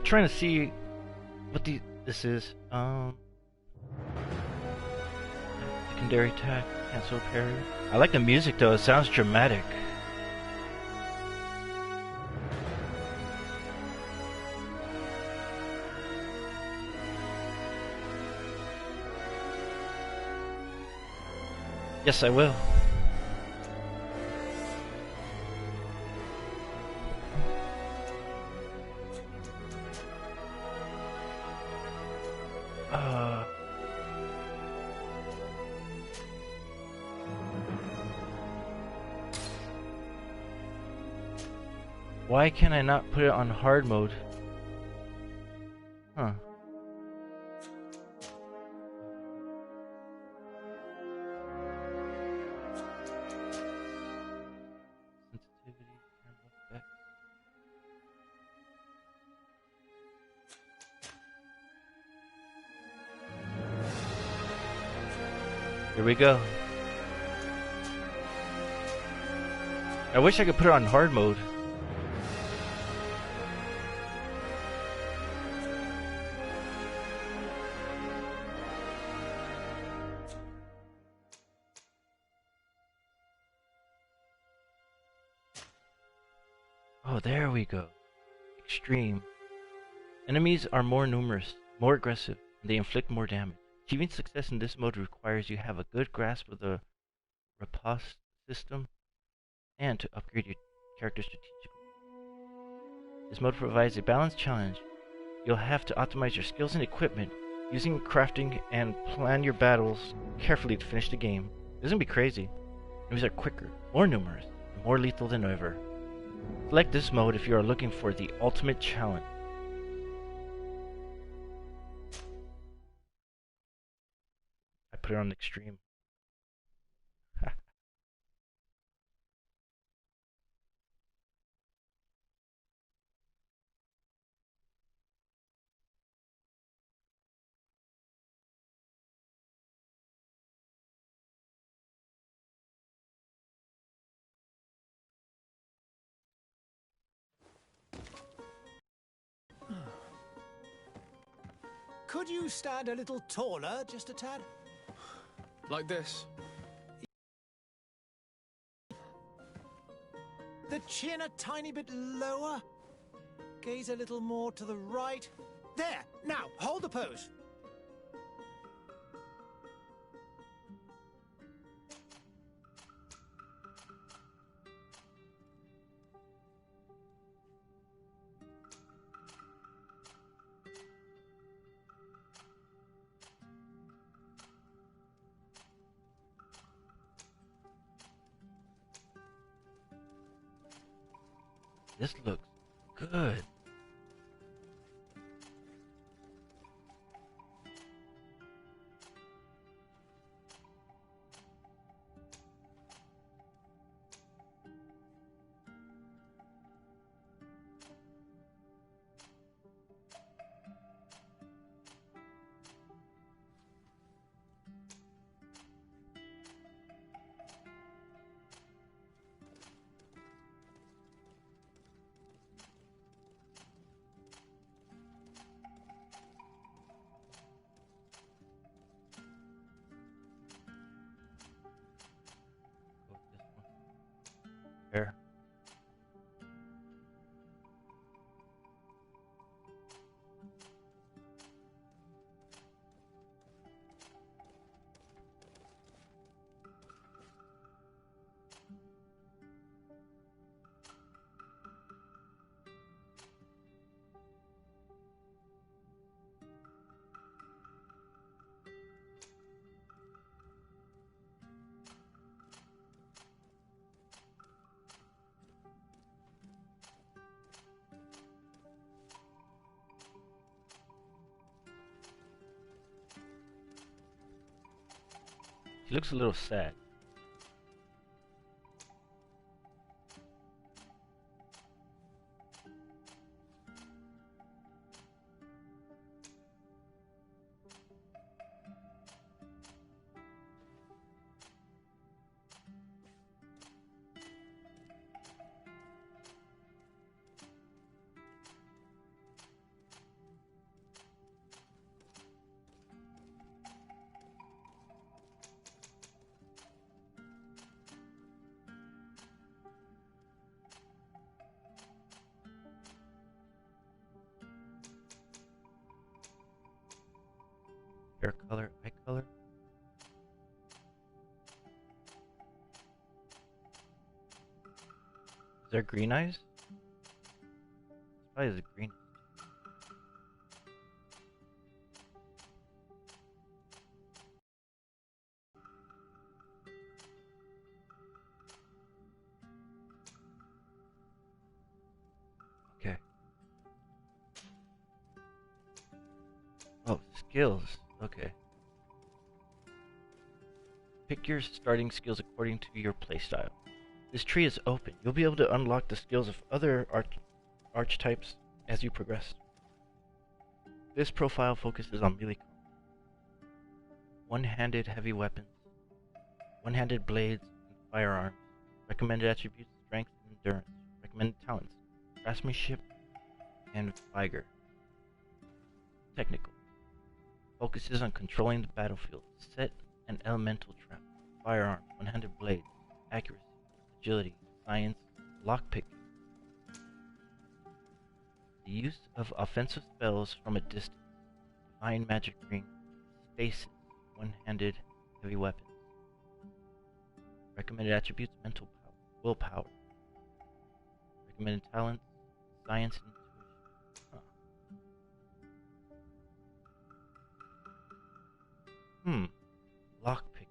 trying to see what this is. Secondary attack, cancel parry. I like the music though, it sounds dramatic. Yes, I will. Why can I not put it on hard mode? Huh. Sensitivity, camera effects. Here we go. I wish I could put it on hard mode. Oh, there we go. Extreme. Enemies are more numerous, more aggressive, and they inflict more damage. Achieving success in this mode requires you have a good grasp of the riposte system and to upgrade your character strategically. This mode provides a balanced challenge. You'll have to optimize your skills and equipment, using crafting, and plan your battles carefully to finish the game. This is gonna be crazy. Enemies are quicker, more numerous, and more lethal than ever. Select this mode if you are looking for the ultimate challenge. I put it on extreme. Could you stand a little taller, just a tad? Like this? The chin a tiny bit lower. Gaze a little more to the right. There! Now, hold the pose. This looks good. There. He looks a little sad. color, eye color. Is there green eyes? Probably the green. Okay. Oh, skills. Okay. Pick your starting skills according to your playstyle. This tree is open. You'll be able to unlock the skills of other archetypes as you progress. This profile focuses on melee combat, one-handed heavy weapons, one-handed blades, and firearms. Recommended attributes: strength and endurance. Recommended talents: craftsmanship and vigor. Technical. Focuses on controlling the battlefield, set and elemental trap, firearms, one-handed blades, accuracy, agility, science, lockpicking. The use of offensive spells from a distance, divine magic ring, stasis, one-handed heavy weapons. Recommended attributes: mental power, willpower. Recommended talents: science and intuition. Lockpicking.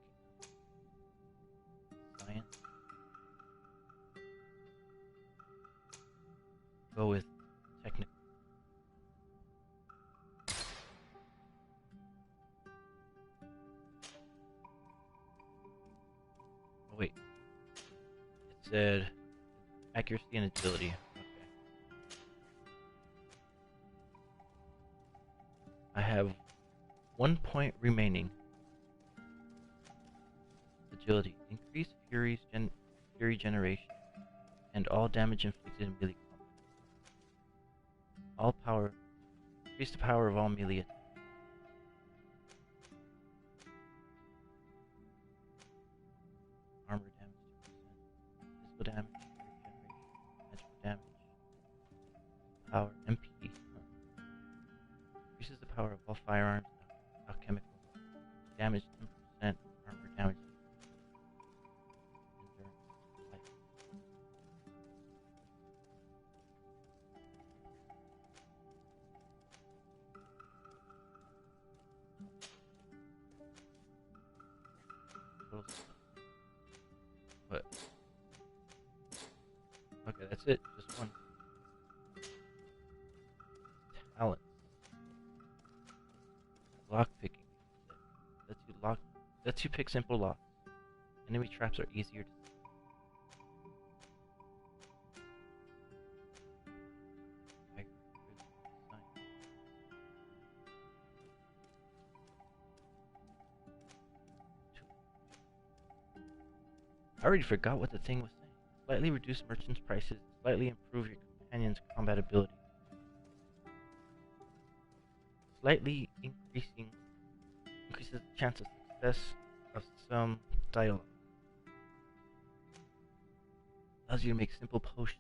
Science. Go with technical. Oh wait. It said accuracy and agility. Okay. I have 1 point remaining. Agility. Increase Fury generation and all damage inflicted in melee combat. All power. Increase the power of all melee attacks. Armor damage 2%. Physical damage, fury generation, magical damage. Power. MP. Increases the power of all firearms and alchemical. Damage 10%. Armor damage. What? Okay, that's it. Just one. Talent. Lockpicking. Lets you pick simple locks. Enemy traps are easier to see. I already forgot what the thing was saying. Slightly reduce merchants' prices, slightly improve your companion's combat ability. Slightly increases the chance of success of some dialogue. Allows you to make simple potions.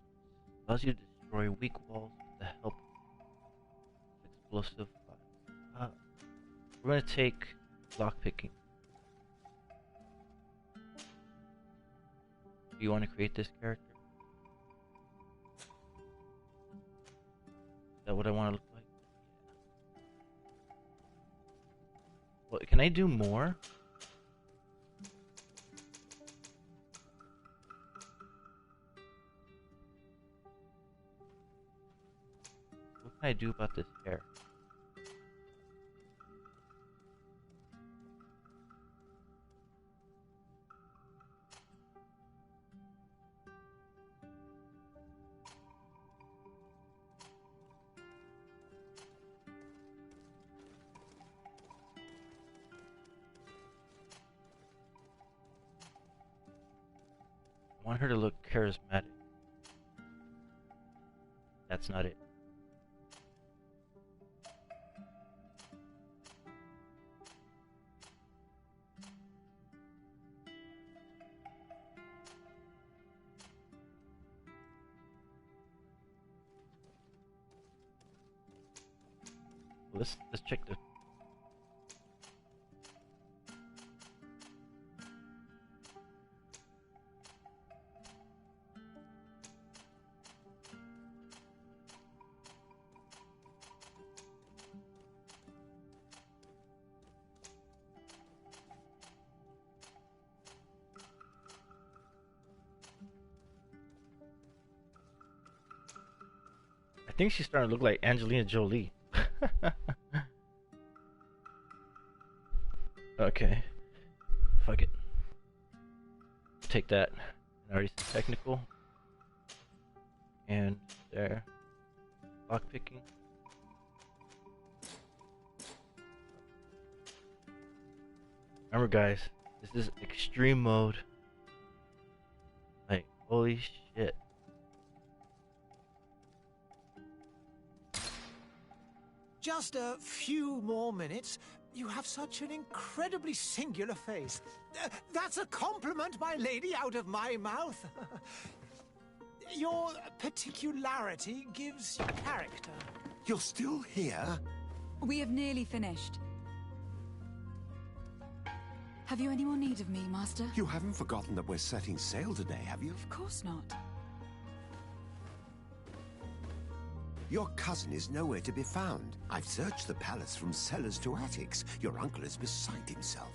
Allows you to destroy weak walls with the help of explosive fire. We're gonna take lockpicking. Do you want to create this character? Is that what I want to look like? Yeah. Well, can I do more? What can I do about this hair? I want her to look charismatic. That's not it. Let's check the think she's starting to look like Angelina Jolie. Okay. Fuck it. Take that. Already some technical. And there. Lockpicking. Remember guys, this is extreme mode. Like, holy shit. Just a few more minutes. You have such an incredibly singular face. That's a compliment, my lady, out of my mouth. Your particularity gives you character. You're still here? We have nearly finished. Have you any more need of me, Master? You haven't forgotten that we're setting sail today, have you? Of course not. Your cousin is nowhere to be found. I've searched the palace from cellars to attics. Your uncle is beside himself.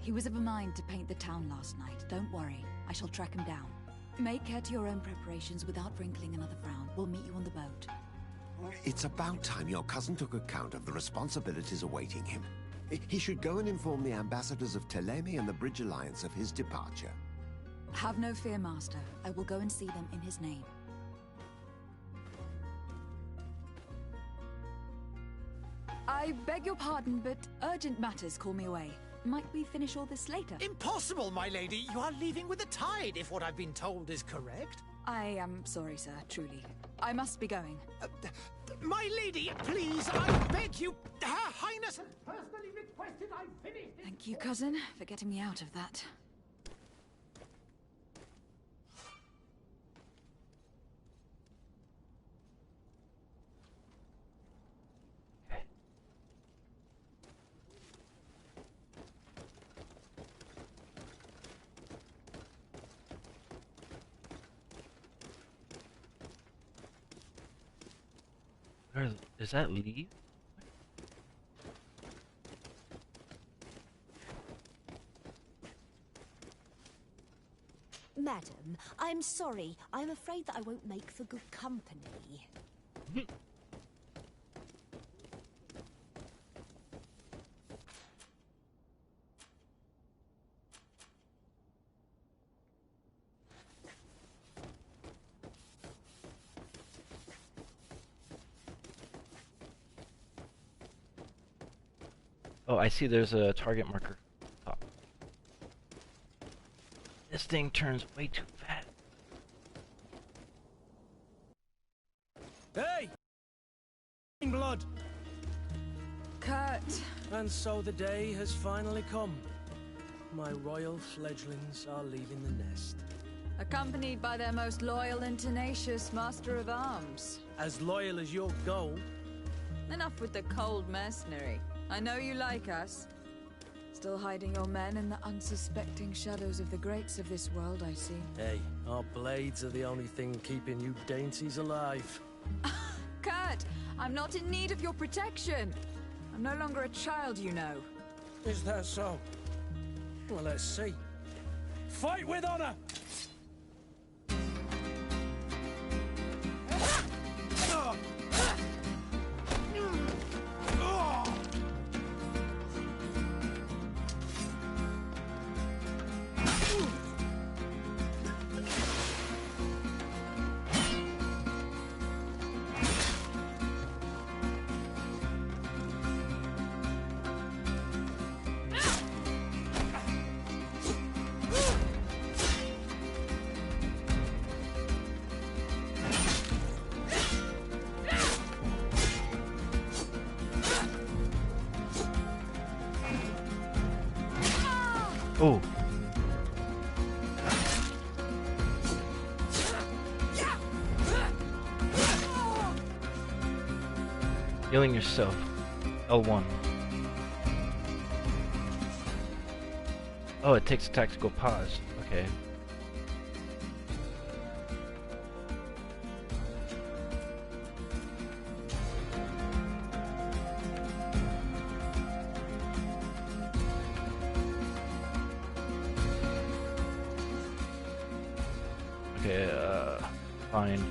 He was of a mind to paint the town last night. Don't worry. I shall track him down. Make care to your own preparations without wrinkling another frown. We'll meet you on the boat. It's about time your cousin took account of the responsibilities awaiting him. He should go and inform the ambassadors of Telemi and the Bridge Alliance of his departure. Have no fear, Master. I will go and see them in his name. I beg your pardon, but urgent matters call me away. Might we finish all this later? Impossible, my lady. You are leaving with the tide, if what I've been told is correct. I am sorry, sir, truly. I must be going. My lady, please, I beg you. Her Highness has personally requested I finish this. Thank you, cousin, for getting me out of that. Is that leave? Madam, I'm sorry. I'm afraid that I won't make for good company. Oh, I see there's a target marker. Oh. This thing turns way too fast. Hey! Blood! Kurt! And so the day has finally come. My royal fledglings are leaving the nest. Accompanied by their most loyal and tenacious master of arms. As loyal as your gold. Enough with the cold mercenary. I know you like us. Still hiding your men in the unsuspecting shadows of the greats of this world, I see. Hey, our blades are the only thing keeping you dainties alive. Kurt, I'm not in need of your protection. I'm no longer a child, you know. Is that so? Well, let's see. Fight with honor! Oh. Healing yourself. L1. Oh, it takes a tactical pause. Okay. Okay, fine.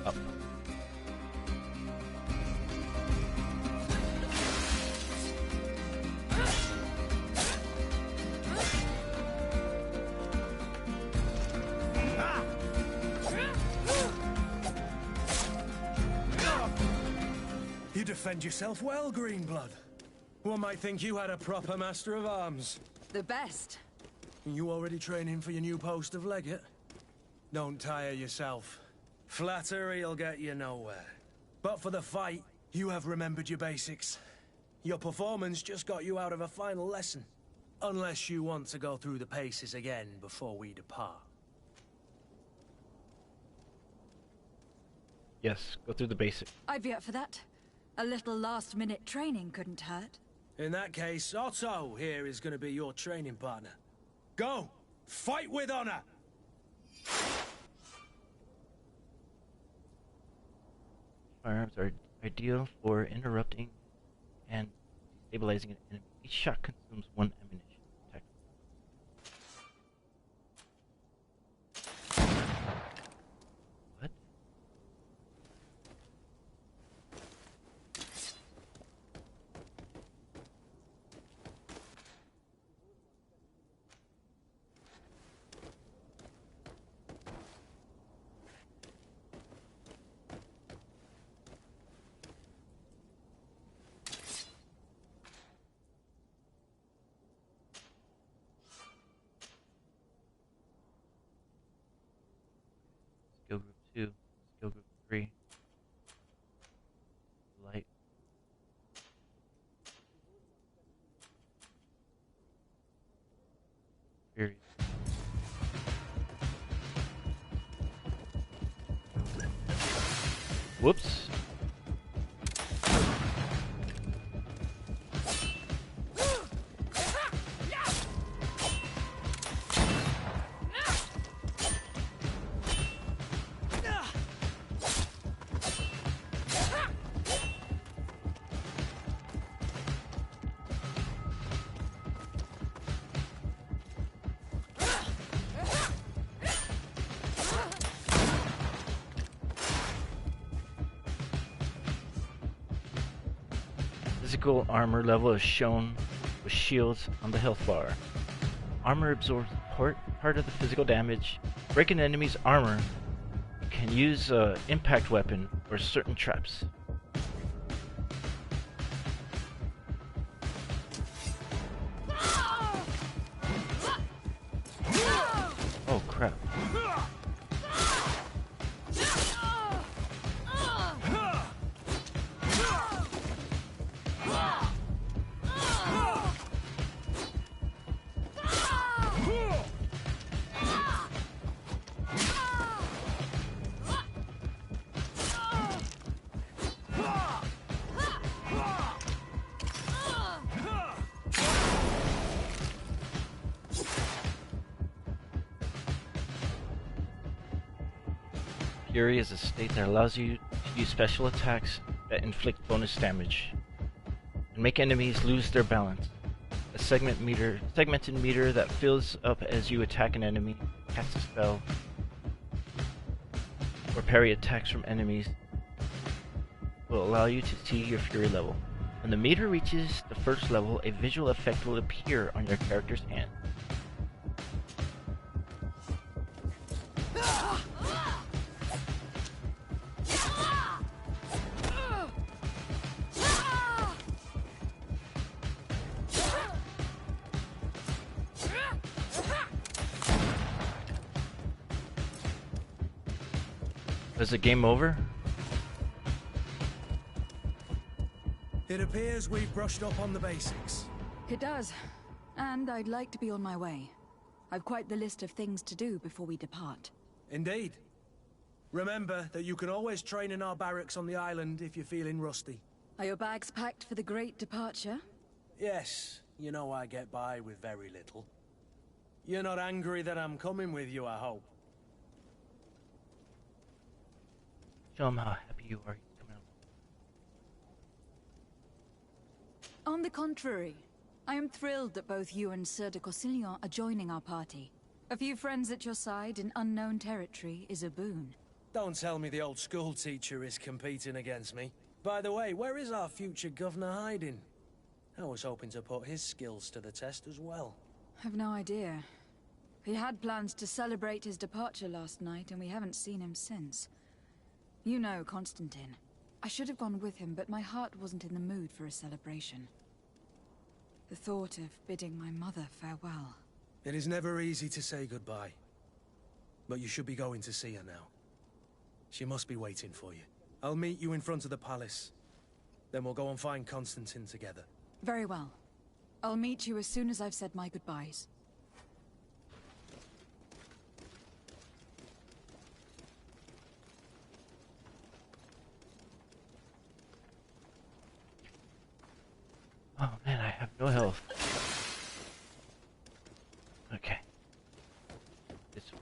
Up. defend yourself well, Greenblood. One might think you had a proper master of arms. The best. You already training for your new post of legate? Don't tire yourself. Flattery'll get you nowhere. But for the fight, you have remembered your basics. Your performance just got you out of a final lesson. Unless you want to go through the paces again before we depart. Yes, go through the basics. I'd be up for that. A little last-minute training couldn't hurt. In that case, Otto here is going to be your training partner. Go! Fight with honor! Firearms are ideal for interrupting and destabilizing an enemy. Each shot consumes 1 ammunition. What? Skill group 2, skill group 3. Light. Period. Whoops. Physical armor level is shown with shields on the health bar. Armor absorbs part of the physical damage. Break an enemy's armor. You can use an impact weapon or certain traps. Oh crap. Fury is a state that allows you to use special attacks that inflict bonus damage and make enemies lose their balance. A segmented meter that fills up as you attack an enemy, cast a spell, or parry attacks from enemies will allow you to see your Fury level. When the meter reaches the first level, a visual effect will appear on your character's hand. Is the game over? It appears we've brushed up on the basics. It does. And I'd like to be on my way. I've quite the list of things to do before we depart. Indeed. Remember that you can always train in our barracks on the island if you're feeling rusty. Are your bags packed for the great departure? Yes, you know I get by with very little. You're not angry that I'm coming with you, I hope. Show them how happy you are. Come on. On the contrary, I am thrilled that both you and Sir de Cossillon are joining our party. A few friends at your side in unknown territory is a boon. Don't tell me the old school teacher is competing against me. By the way, where is our future governor hiding? I was hoping to put his skills to the test as well. I've no idea. He had plans to celebrate his departure last night, and we haven't seen him since. You know Constantine. I should have gone with him, but my heart wasn't in the mood for a celebration. The thought of bidding my mother farewell. It is never easy to say goodbye. But you should be going to see her now. She must be waiting for you. I'll meet you in front of the palace. Then we'll go and find Constantine together. Very well. I'll meet you as soon as I've said my goodbyes. Oh man, I have no health. Okay. This way.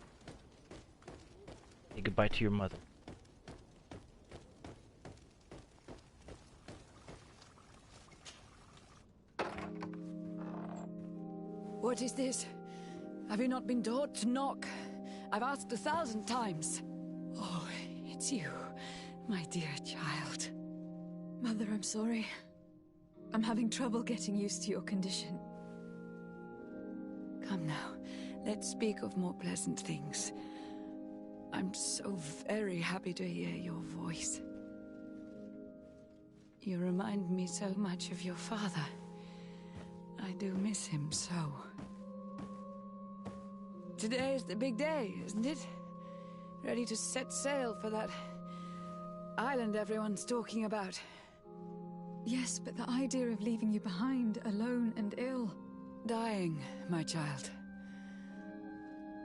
Say goodbye to your mother. What is this? Have you not been taught to knock? I've asked 1,000 times. Oh, it's you, my dear child. Mother, I'm sorry. I'm having trouble getting used to your condition. Come now, let's speak of more pleasant things. I'm so very happy to hear your voice. You remind me so much of your father. I do miss him so. Today is the big day, isn't it? Ready to set sail for that island everyone's talking about. Yes, but the idea of leaving you behind, alone and ill. Dying, my child.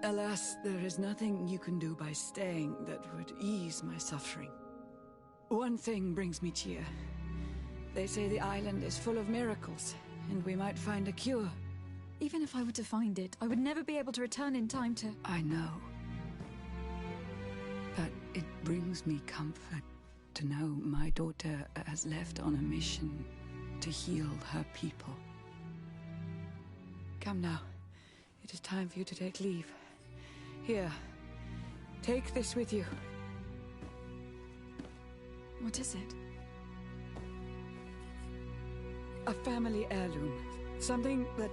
Alas, there is nothing you can do by staying that would ease my suffering. One thing brings me cheer. They say the island is full of miracles, and we might find a cure. Even if I were to find it, I would never be able to return in time to... I know. But it brings me comfort to know my daughter has left on a mission to heal her people. Come now. It is time for you to take leave. Here. Take this with you. What is it? A family heirloom. Something that...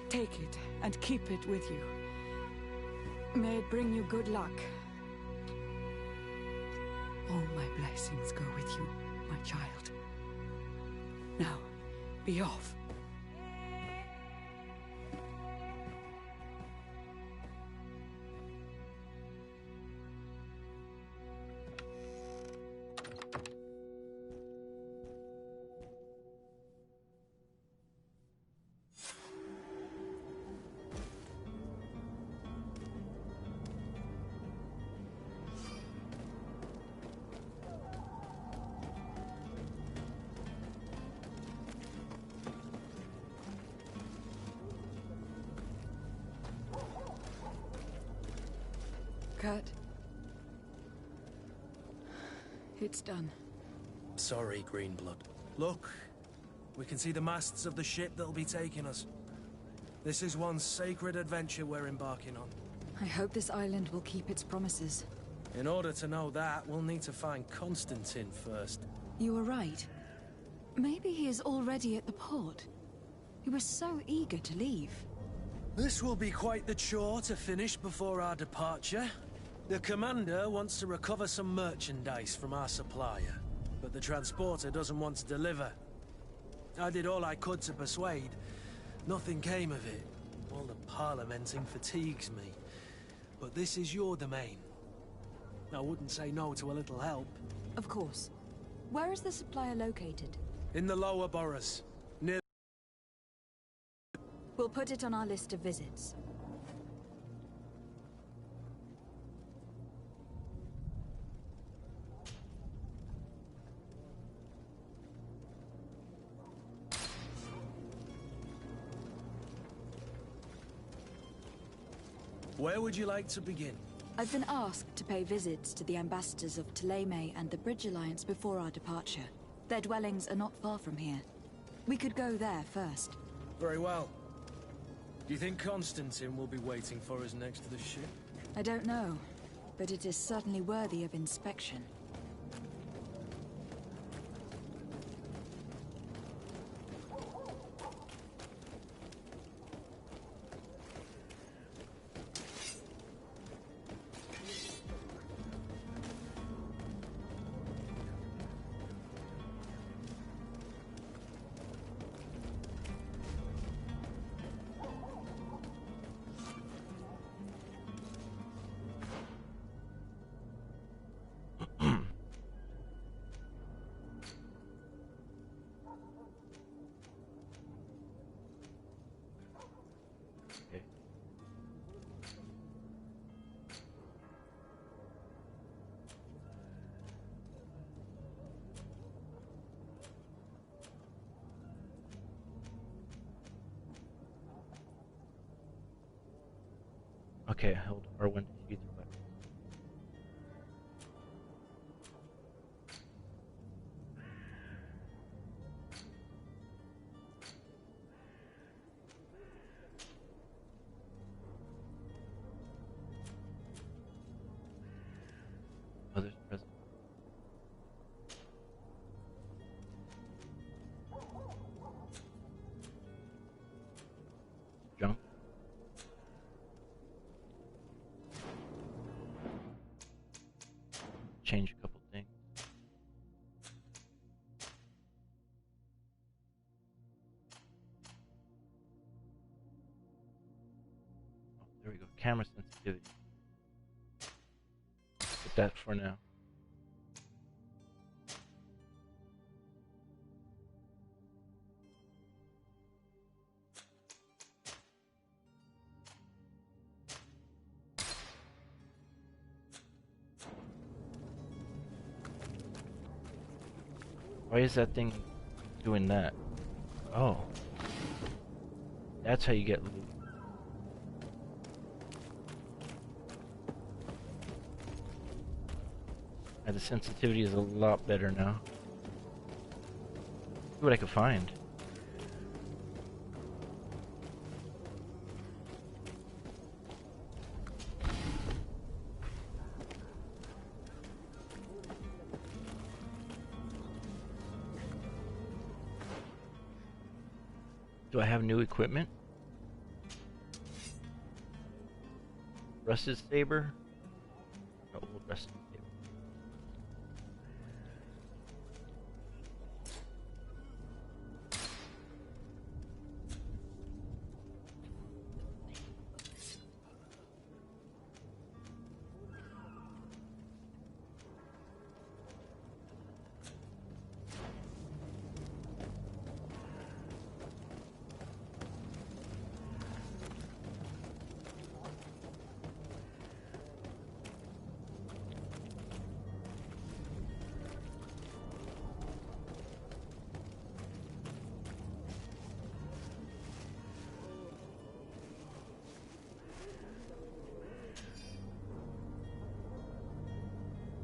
Take it and keep it with you. May it bring you good luck. All my blessings go with you, my child. Now, be off. Kurt. It's done. Sorry, Greenblood. Look, we can see the masts of the ship that'll be taking us. This is one sacred adventure we're embarking on. I hope this island will keep its promises. In order to know that, we'll need to find Constantine first. You were right. Maybe he is already at the port. He was so eager to leave. This will be quite the chore to finish before our departure. The commander wants to recover some merchandise from our supplier, but the transporter doesn't want to deliver. I did all I could to persuade. Nothing came of it. All the parliamenting fatigues me. But this is your domain. I wouldn't say no to a little help. Of course. Where is the supplier located? In the lower boroughs. Near... We'll put it on our list of visits. Where would you like to begin? I've been asked to pay visits to the ambassadors of Ptolemy and the Bridge Alliance before our departure. Their dwellings are not far from here. We could go there first. Very well. Do you think Constantine will be waiting for us next to the ship? I don't know, but it is certainly worthy of inspection. Okay, hold R1 to shoot the weapon. Oh, there's a present. Junk. Change a couple things. Oh, there we go. Camera sensitivity. Put that for now. Why is that thing doing that? Oh. That's how you get loot. The sensitivity is a lot better now. See what I could find. Do I have new equipment? Rusted saber? No, old rusted saber.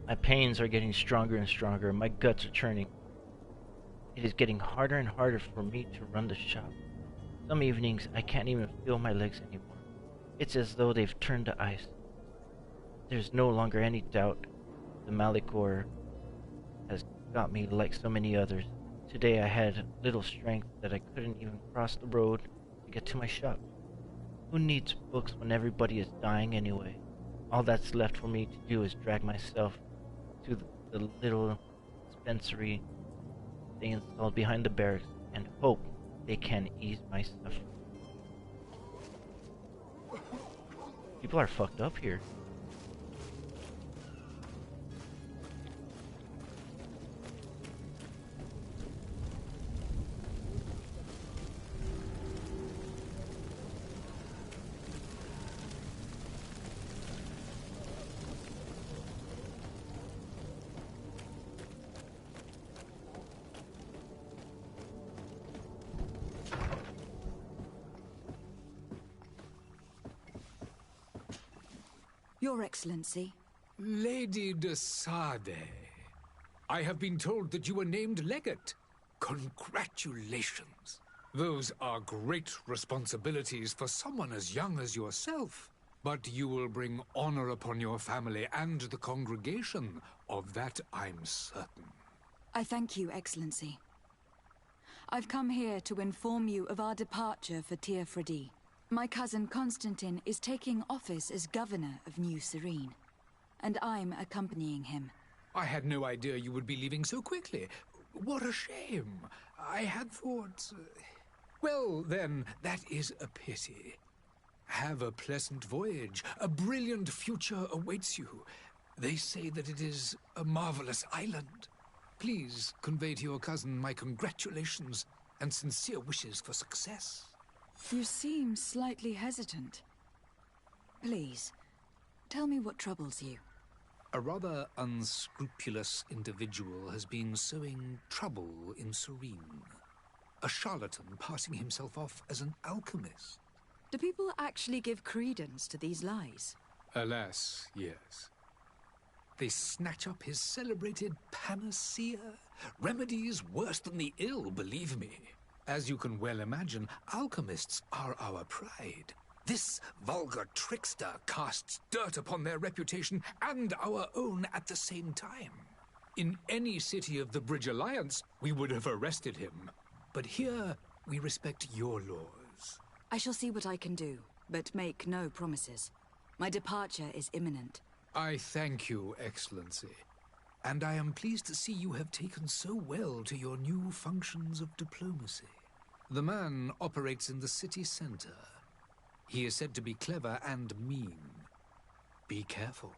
My pains are getting stronger and stronger. My guts are churning. It is getting harder and harder for me to run the shop. Some evenings I can't even feel my legs anymore. It's as though they've turned to ice. There's no longer any doubt. The Malicor has got me like so many others. Today I had little strength that I couldn't even cross the road to get to my shop. Who needs books when everybody is dying anyway? All that's left for me to do is drag myself to the little dispensary they installed behind the barracks and hope they can ease my suffering. People are fucked up here. Your Excellency. Lady de Sade, I have been told that you were named legate. Congratulations. Those are great responsibilities for someone as young as yourself. But you will bring honor upon your family and the congregation. Of that I'm certain. I thank you, Excellency. I've come here to inform you of our departure for Tir-Fredi. My cousin Constantin is taking office as governor of New Serene, and I'm accompanying him. I had no idea you would be leaving so quickly. What a shame. I had thought... Well, then, that is a pity. Have a pleasant voyage. A brilliant future awaits you. They say that it is a marvelous island. Please convey to your cousin my congratulations and sincere wishes for success. You seem slightly hesitant. Please, tell me what troubles you. A rather unscrupulous individual has been sowing trouble in Serene. A charlatan passing himself off as an alchemist. Do people actually give credence to these lies? Alas, yes. They snatch up his celebrated panacea, remedies worse than the ill, believe me. As you can well imagine, alchemists are our pride. This vulgar trickster casts dirt upon their reputation and our own at the same time. In any city of the Bridge Alliance, we would have arrested him. But here, we respect your laws. I shall see what I can do, but make no promises. My departure is imminent. I thank you, Excellency. And I am pleased to see you have taken so well to your new functions of diplomacy. The man operates in the city center. He is said to be clever and mean. Be careful.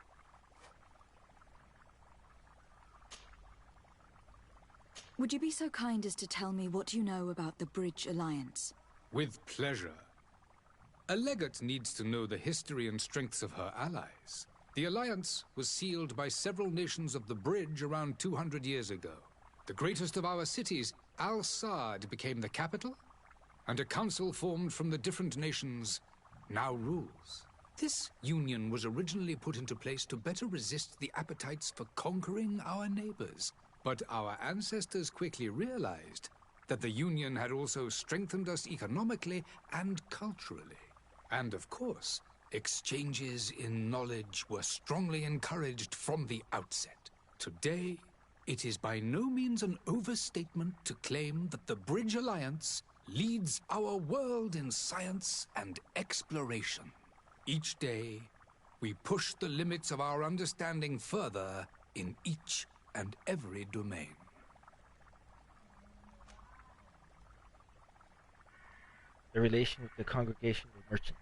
Would you be so kind as to tell me what you know about the Bridge Alliance? With pleasure. A legate needs to know the history and strengths of her allies. The alliance was sealed by several nations of the Bridge around 200 years ago. The greatest of our cities, Al-Saad, became the capital, and a council formed from the different nations now rules. This union was originally put into place to better resist the appetites for conquering our neighbors. But our ancestors quickly realized that the union had also strengthened us economically and culturally. And of course, exchanges in knowledge were strongly encouraged from the outset. Today, it is by no means an overstatement to claim that the Bridge Alliance leads our world in science and exploration. Each day, we push the limits of our understanding further in each and every domain. The relation with the congregation of merchants.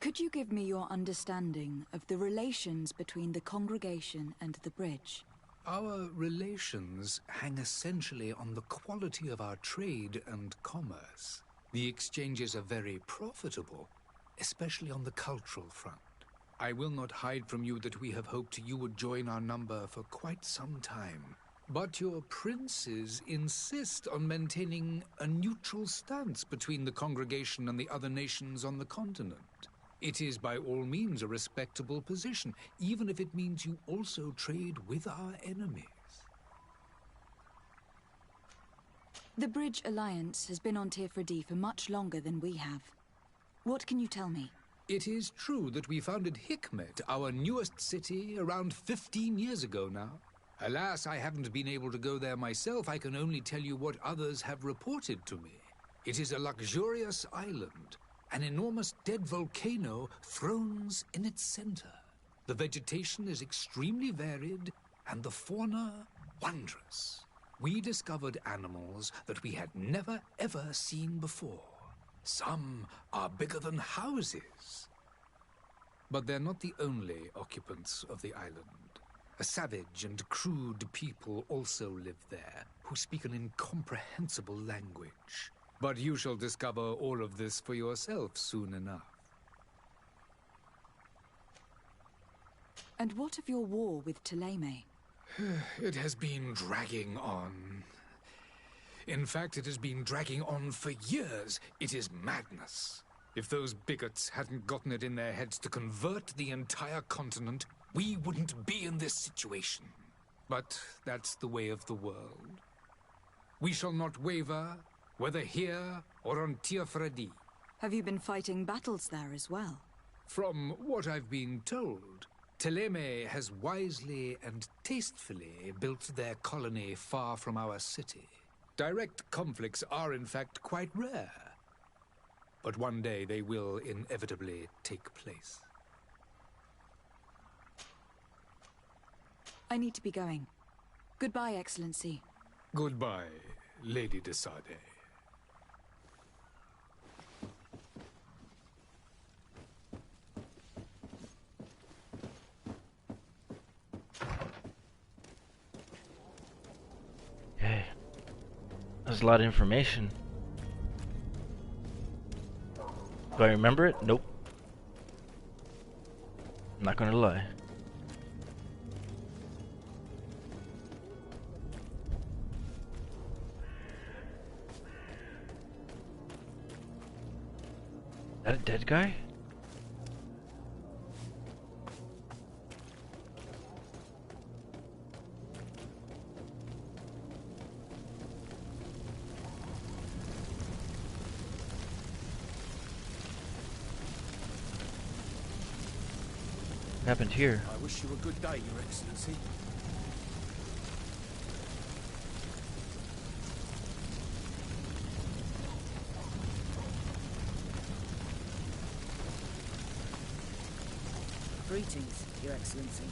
Could you give me your understanding of the relations between the congregation and the bridge? Our relations hang essentially on the quality of our trade and commerce. The exchanges are very profitable, especially on the cultural front. I will not hide from you that we have hoped you would join our number for quite some time. But your princes insist on maintaining a neutral stance between the congregation and the other nations on the continent. It is by all means a respectable position, even if it means you also trade with our enemies. The Bridge Alliance has been on Tifredi for much longer than we have. What can you tell me? It is true that we founded Hikmet, our newest city, around 15 years ago now. Alas, I haven't been able to go there myself. I can only tell you what others have reported to me. It is a luxurious island. An enormous dead volcano thrones in its center. The vegetation is extremely varied, and the fauna wondrous. We discovered animals that we had never ever seen before. Some are bigger than houses. But they're not the only occupants of the island. A savage and crude people also live there, who speak an incomprehensible language. But you shall discover all of this for yourself soon enough. And what of your war with Thélème? It has been dragging on. In fact, it has been dragging on for years. It is madness. If those bigots hadn't gotten it in their heads to convert the entire continent, we wouldn't be in this situation. But that's the way of the world. We shall not waver, whether here or on Tifredi. Have you been fighting battles there as well? From what I've been told, Thélème has wisely and tastefully built their colony far from our city. Direct conflicts are in fact quite rare. But one day they will inevitably take place. I need to be going. Goodbye, Excellency. Goodbye, Lady de Sade. Okay. That's a lot of information. Do I remember it? Nope. I'm not gonna lie. That a dead guy? What happened here? I wish you a good day, Your Excellency. Greetings, Your Excellency.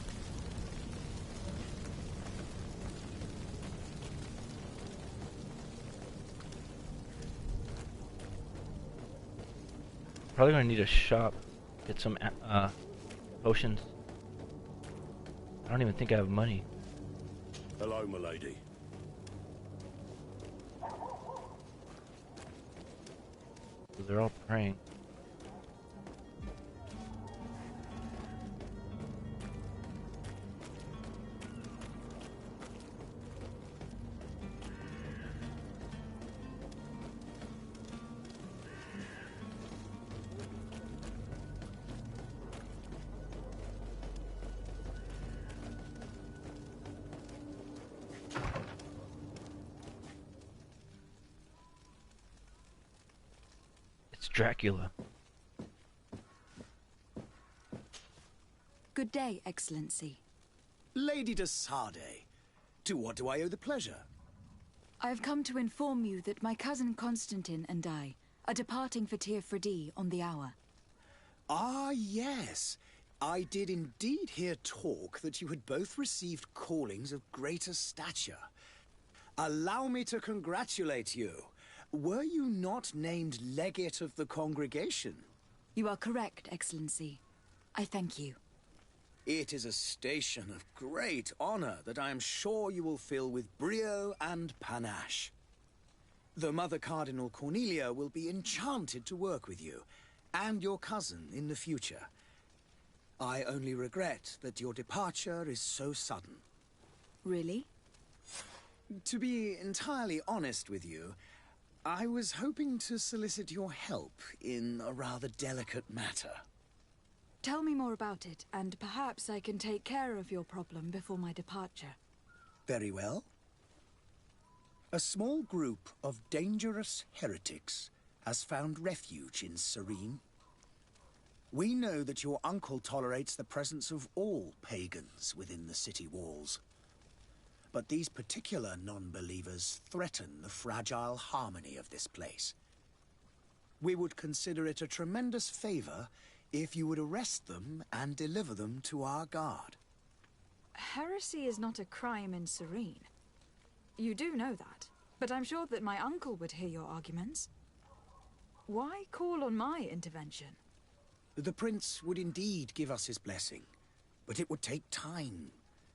Probably gonna need a shop. Get some potions. I don't even think I have money. Hello, milady. They're all praying. Dracula. Good day, Excellency. Lady de Sade, to what do I owe the pleasure? I have come to inform you that my cousin Constantine and I are departing for Tir Fredi on the hour. Ah, yes. I did indeed hear talk that you had both received callings of greater stature. Allow me to congratulate you. Were you not named legate of the congregation? You are correct, Excellency. I thank you. It is a station of great honor that I am sure you will fill with brio and panache. The Mother Cardinal Cornelia will be enchanted to work with you, and your cousin in the future. I only regret that your departure is so sudden. Really? To be entirely honest with you, I was hoping to solicit your help in a rather delicate matter. Tell me more about it, and perhaps I can take care of your problem before my departure. Very well. A small group of dangerous heretics has found refuge in Serene. We know that your uncle tolerates the presence of all pagans within the city walls. But these particular non-believers threaten the fragile harmony of this place. We would consider it a tremendous favor if you would arrest them and deliver them to our guard. Heresy is not a crime in Serene. You do know that, but I'm sure that my uncle would hear your arguments. Why call on my intervention? The prince would indeed give us his blessing, but it would take time.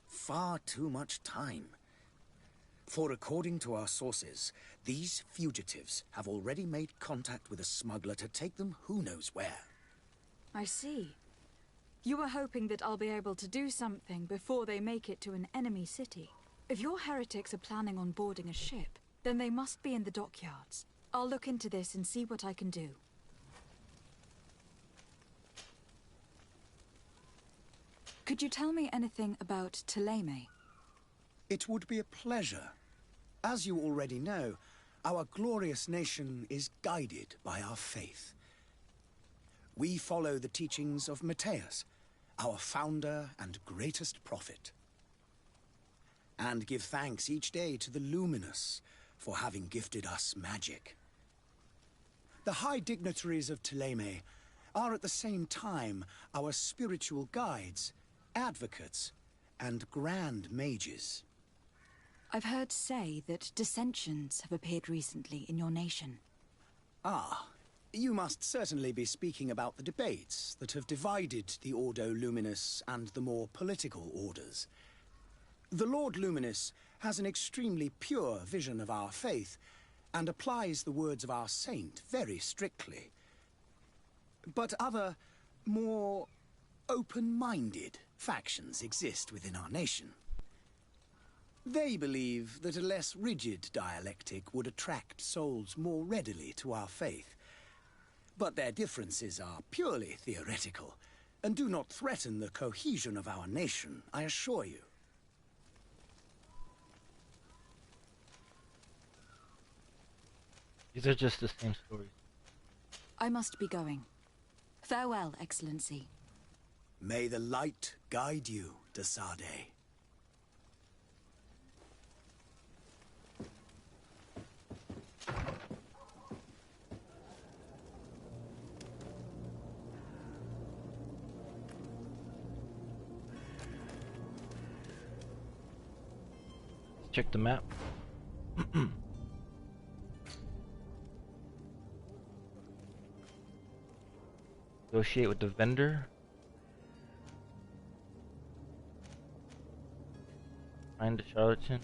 Far too much time. For according to our sources, these fugitives have already made contact with a smuggler to take them who knows where. I see. You were hoping that I'll be able to do something before they make it to an enemy city. If your heretics are planning on boarding a ship, then they must be in the dockyards. I'll look into this and see what I can do. Could you tell me anything about Thélème? It would be a pleasure. As you already know, our glorious nation is guided by our faith. We follow the teachings of Matthias, our founder and greatest prophet, and give thanks each day to the Luminous for having gifted us magic. The high dignitaries of Thélème are at the same time our spiritual guides, advocates, and grand mages. I've heard say that dissensions have appeared recently in your nation. Ah, you must certainly be speaking about the debates that have divided the Ordo Luminous and the more political orders. The Lord Luminous has an extremely pure vision of our faith and applies the words of our saint very strictly. But other, more open-minded factions exist within our nation. They believe that a less rigid dialectic would attract souls more readily to our faith. but their differences are purely theoretical, and do not threaten the cohesion of our nation, I assure you. These are just the same stories. I must be going. Farewell, Excellency. May the light guide you, de Sade. Check the map. Negotiate with the vendor. Find the charlatan.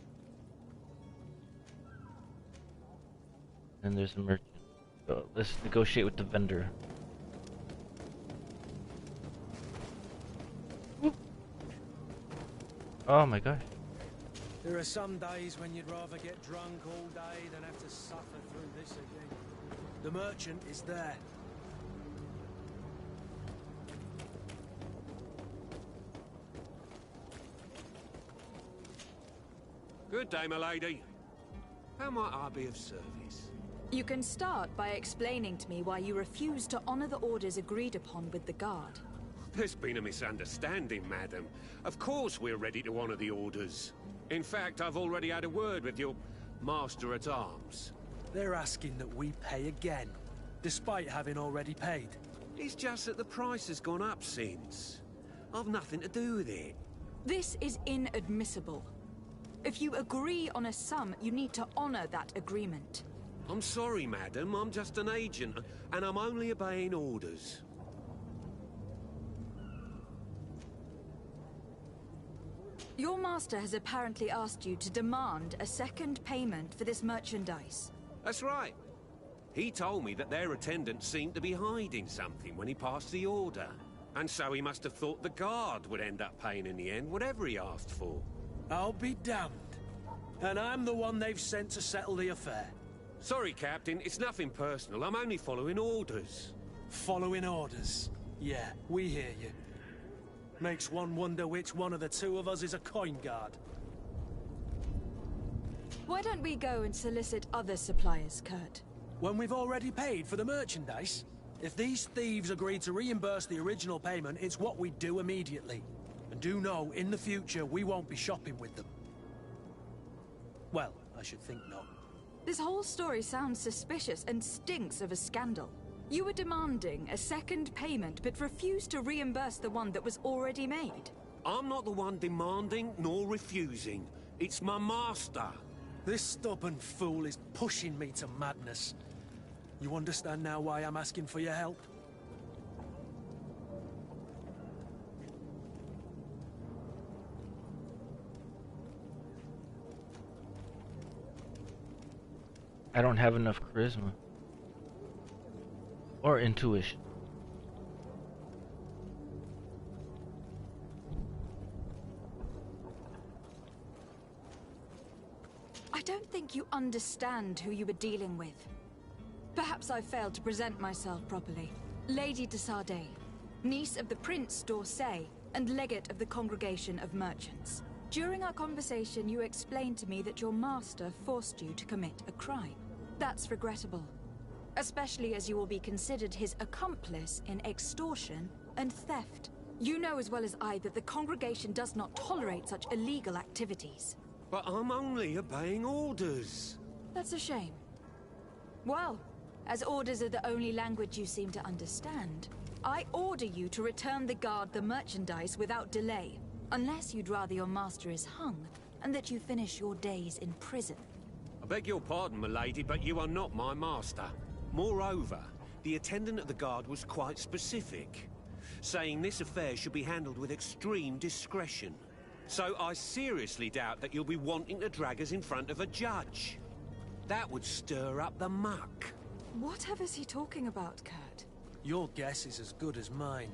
Then there's a merchant. So let's negotiate with the vendor. Woo. Oh my gosh. There are some days when you'd rather get drunk all day than have to suffer through this again. The merchant is there. Good day, my lady. How might I be of service? You can start by explaining to me why you refuse to honor the orders agreed upon with the guard. There's been a misunderstanding, madam. Of course we're ready to honor the orders. In fact, I've already had a word with your master-at-arms. They're asking that we pay again, despite having already paid. It's just that the price has gone up since. I've nothing to do with it. This is inadmissible. If you agree on a sum, you need to honor that agreement. I'm sorry, madam. I'm just an agent, and I'm only obeying orders. Your master has apparently asked you to demand a second payment for this merchandise. That's right. He told me that their attendant seemed to be hiding something when he passed the order. And so he must have thought the guard would end up paying in the end, whatever he asked for. I'll be damned. And I'm the one they've sent to settle the affair. Sorry, Captain. It's nothing personal. I'm only following orders. Following orders? Yeah, we hear you. Makes one wonder which one of the two of us is a coin guard. Why don't we go and solicit other suppliers, Kurt? When we've already paid for the merchandise? If these thieves agree to reimburse the original payment, it's what we do immediately. And do know, in the future, we won't be shopping with them. Well, I should think not. This whole story sounds suspicious and stinks of a scandal. You were demanding a second payment, but refused to reimburse the one that was already made. I'm not the one demanding nor refusing. It's my master. This stubborn fool is pushing me to madness. You understand now why I'm asking for your help? I don't have enough charisma. Or intuition. I don't think you understand who you were dealing with. Perhaps I failed to present myself properly. Lady de Sade, niece of the Prince d'Orsay, and legate of the Congregation of Merchants. During our conversation, you explained to me that your master forced you to commit a crime. That's regrettable, especially as you will be considered his accomplice in extortion and theft. You know as well as I that the Congregation does not tolerate such illegal activities. But I'm only obeying orders. That's a shame. Well, as orders are the only language you seem to understand, I order you to return the guard the merchandise without delay, unless you'd rather your master is hung, and that you finish your days in prison. I beg your pardon, milady, but you are not my master. Moreover, the attendant of the guard was quite specific, saying this affair should be handled with extreme discretion. So I seriously doubt that you'll be wanting to drag us in front of a judge. That would stir up the muck. Whatever is he talking about, Kurt? Your guess is as good as mine.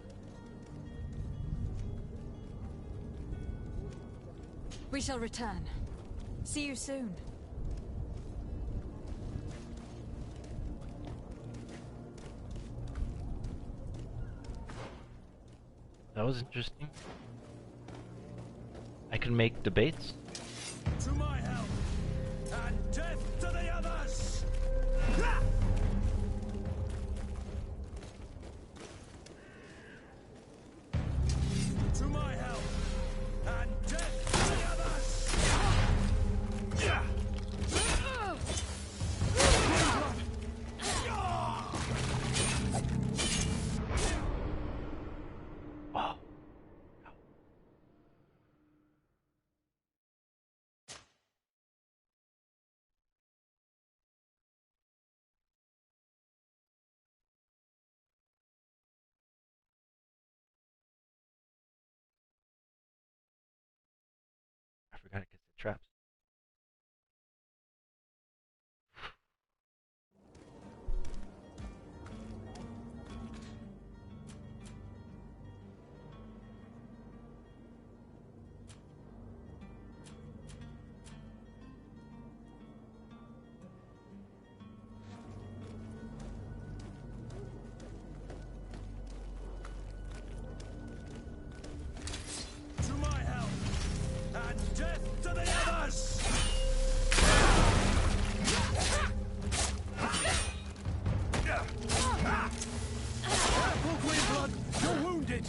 We shall return. See you soon. that was interesting. I can make debates. To my help, and death to the others! To my help, and death to the others! Oh. I forgot to get the traps. To my help, and death to the others! Careful, Greenblood! You're wounded!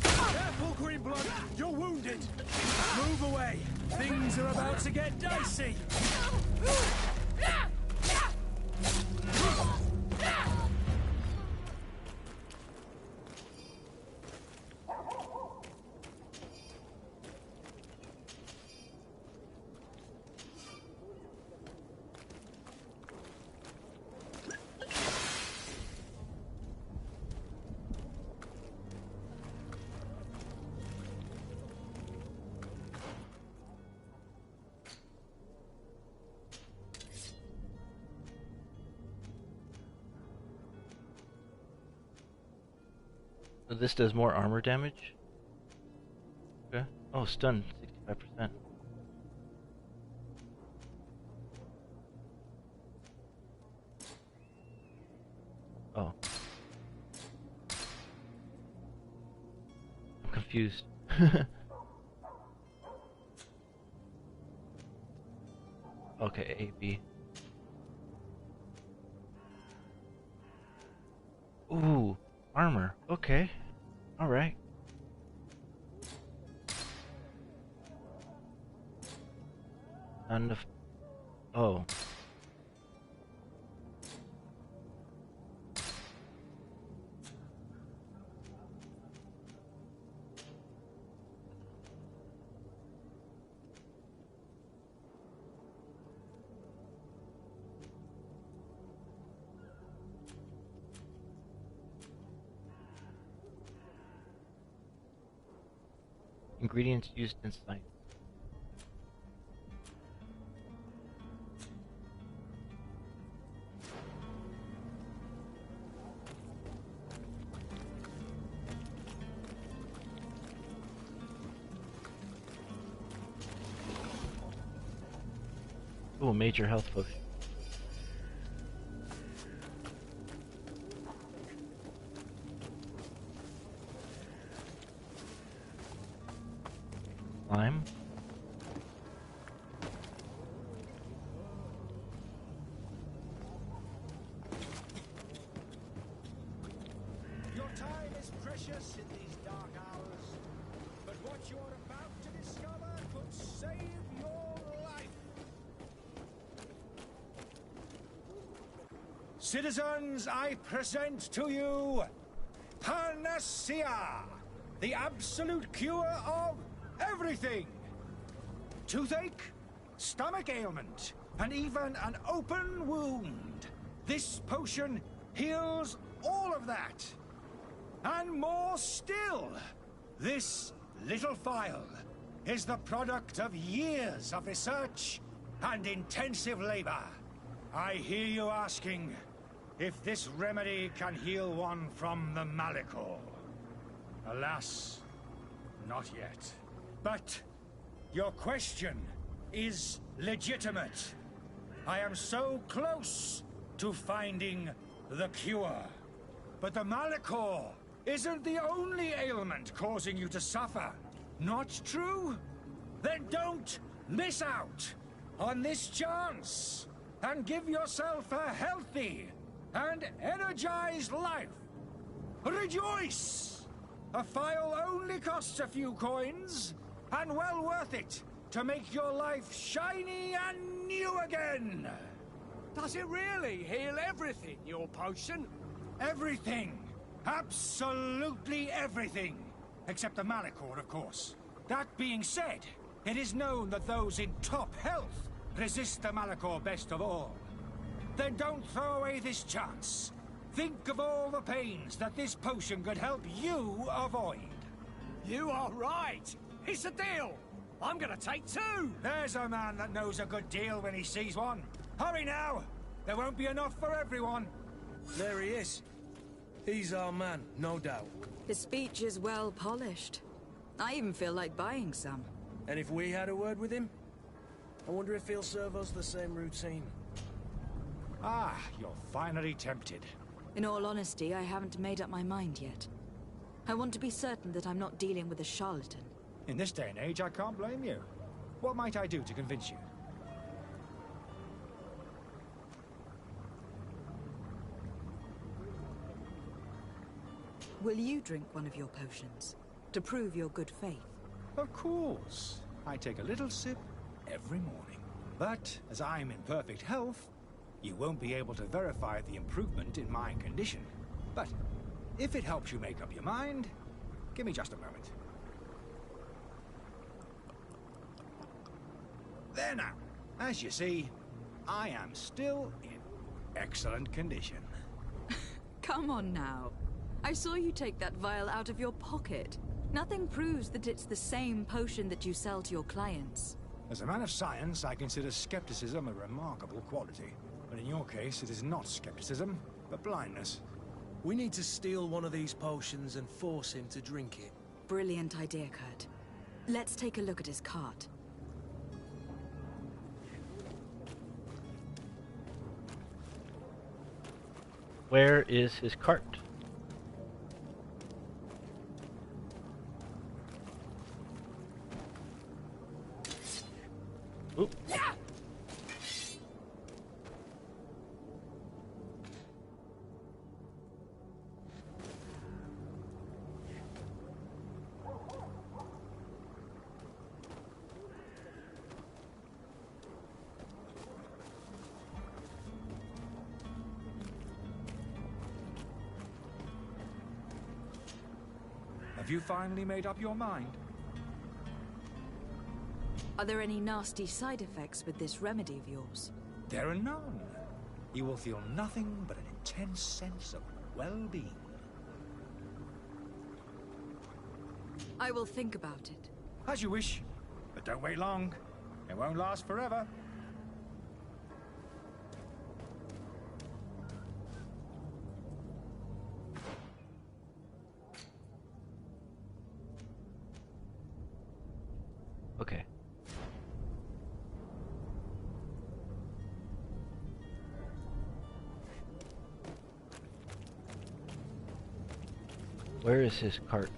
Careful, Greenblood! You're wounded! Move away! Things are about to get dicey! So this does more armor damage? Okay. Oh, stun, 65%. Oh. I'm confused. Okay, A, B. Ooh, armor. Okay. Alright. And the... Oh. Ingredients used in science. Ooh, major health potion. Lime. Your time is precious in these dark hours, but what you're about to discover could save your life. Citizens, I present to you Panacea, the absolute cure of everything. Toothache, stomach ailment, and even an open wound. This potion heals all of that. And more still. This little phial is the product of years of research and intensive labor. I hear you asking if this remedy can heal one from the Malichor. Alas, not yet. But your question is legitimate. I am so close to finding the cure. But the Malachor isn't the only ailment causing you to suffer. Not true? Then don't miss out on this chance and give yourself a healthy and energized life. Rejoice! A file only costs a few coins, and well worth it to make your life shiny and new again. Does it really heal everything, your potion? Everything. Absolutely everything. Except the Malachor, of course. That being said, it is known that those in top health resist the Malachor best of all. Then don't throw away this chance. Think of all the pains that this potion could help you avoid. You are right. It's a deal. I'm gonna take 2. There's a man that knows a good deal when he sees one. Hurry now. There won't be enough for everyone. There he is. He's our man, no doubt. His speech is well polished. I even feel like buying some. And if we had a word with him? I wonder if he'll serve us the same routine. Ah, you're finally tempted. In all honesty, I haven't made up my mind yet. I want to be certain that I'm not dealing with a charlatan. In this day and age, I can't blame you. What might I do to convince you? Will you drink one of your potions, to prove your good faith? Of course. I take a little sip every morning. But, as I'm in perfect health, you won't be able to verify the improvement in my condition. But, if it helps you make up your mind, give me just a moment. There now. As you see, I am still in excellent condition. Come on now. I saw you take that vial out of your pocket. Nothing proves that it's the same potion that you sell to your clients. As a man of science, I consider skepticism a remarkable quality. But in your case, it is not skepticism, but blindness. We need to steal one of these potions and force him to drink it. Brilliant idea, Kurt. Let's take a look at his cart. Where is his cart? Oop. Have you finally made up your mind? Are there any nasty side effects with this remedy of yours? There are none. You will feel nothing but an intense sense of well-being. I will think about it. As you wish, but don't wait long. It won't last forever. Okay. Where is his cart?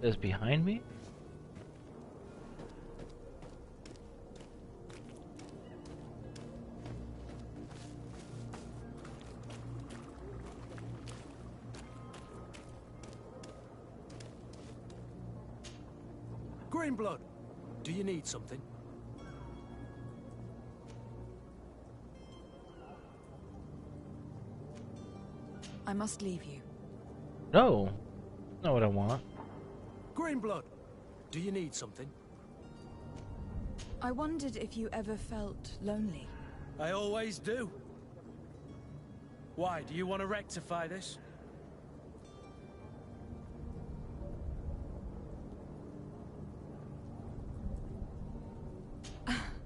Is behind me? Greenblood, do you need something? I must leave you. No, not what I want. Greenblood, do you need something? I wondered if you ever felt lonely. I always do. Why, do you want to rectify this?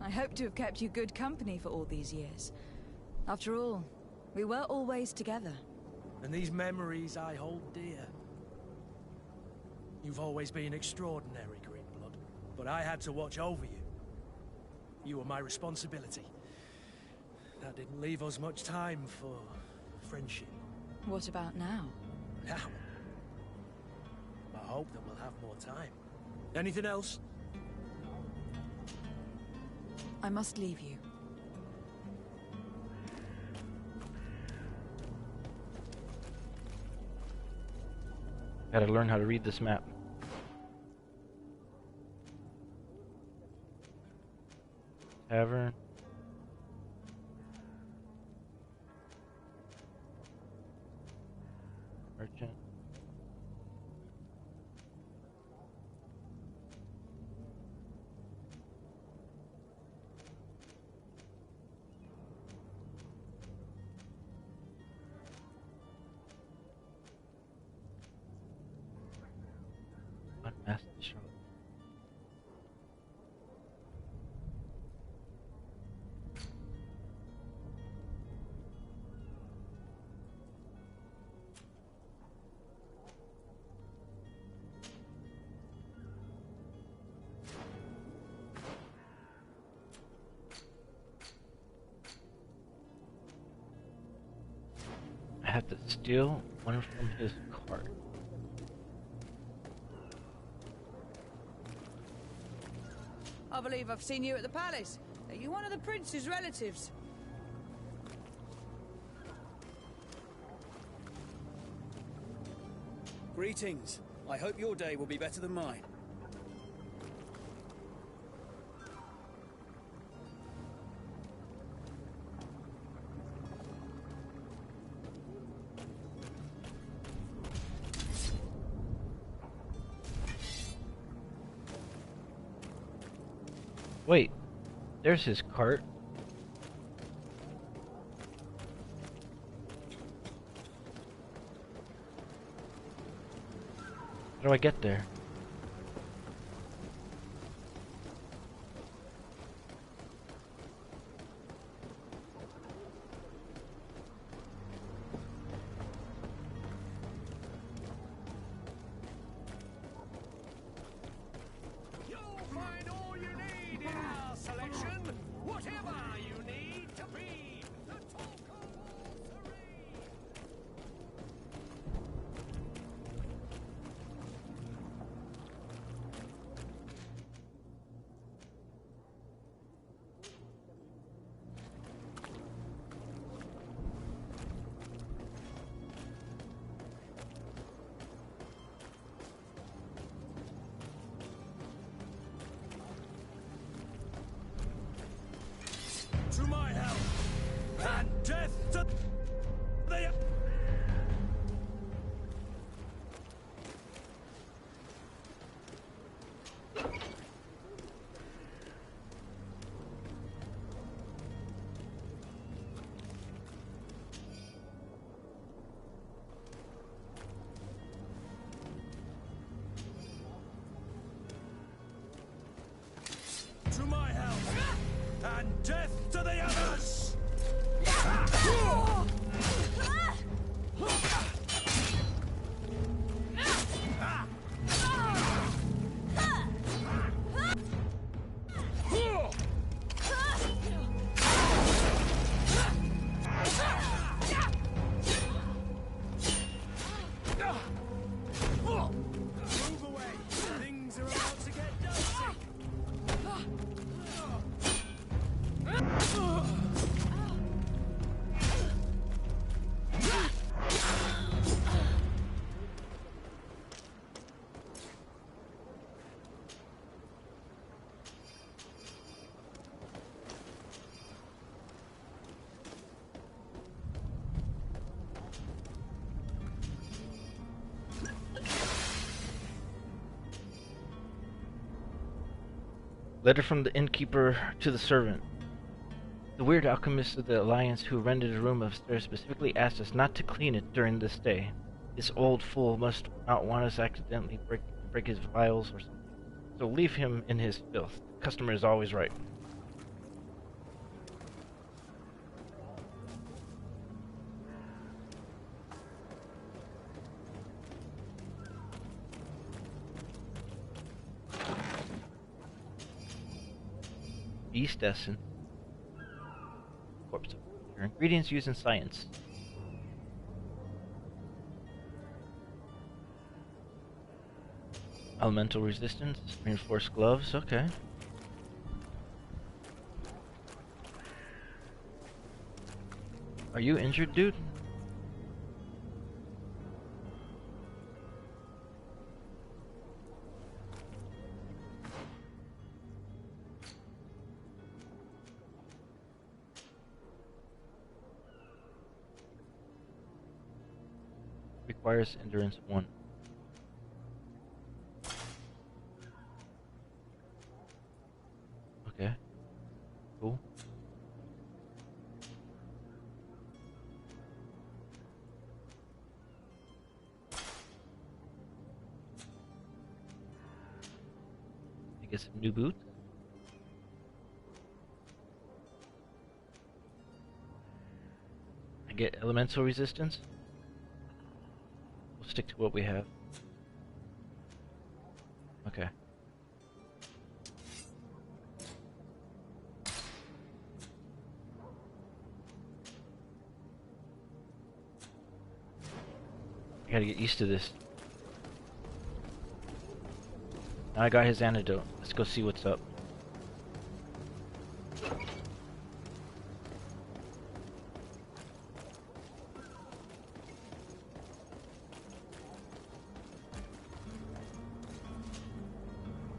I hope to have kept you good company for all these years. After all, we were always together. And these memories I hold dear. You've always been extraordinary, Greenblood, but I had to watch over you. You were my responsibility. That didn't leave us much time for friendship. What about now? Now? I hope that we'll have more time. Anything else? I must leave you. Gotta learn how to read this map. Tavern. Merchant. Unmask the shot. I have to steal one from his cart. I believe I've seen you at the palace. Are you one of the prince's relatives? Greetings. I hope your day will be better than mine. Wait, there's his cart. How do I get there? To my help! And death to the... To my help! And death to the others! Move away! Things are about to get dicey! Letter from the innkeeper to the servant. The weird alchemist of the Alliance who rented a room upstairs specifically asked us not to clean it during this day. This old fool must not want us accidentally break his vials or something. So leave him in his filth. The customer is always right. Yeast essence. Corpse of ingredients used in science. Elemental resistance, reinforced gloves, okay. Are you injured, dude? Requires endurance 1. Okay. Cool. I get some new boots. I get elemental resistance. We'll stick to what we have. Okay. I gotta get used to this. Now I got his antidote. Let's go see what's up.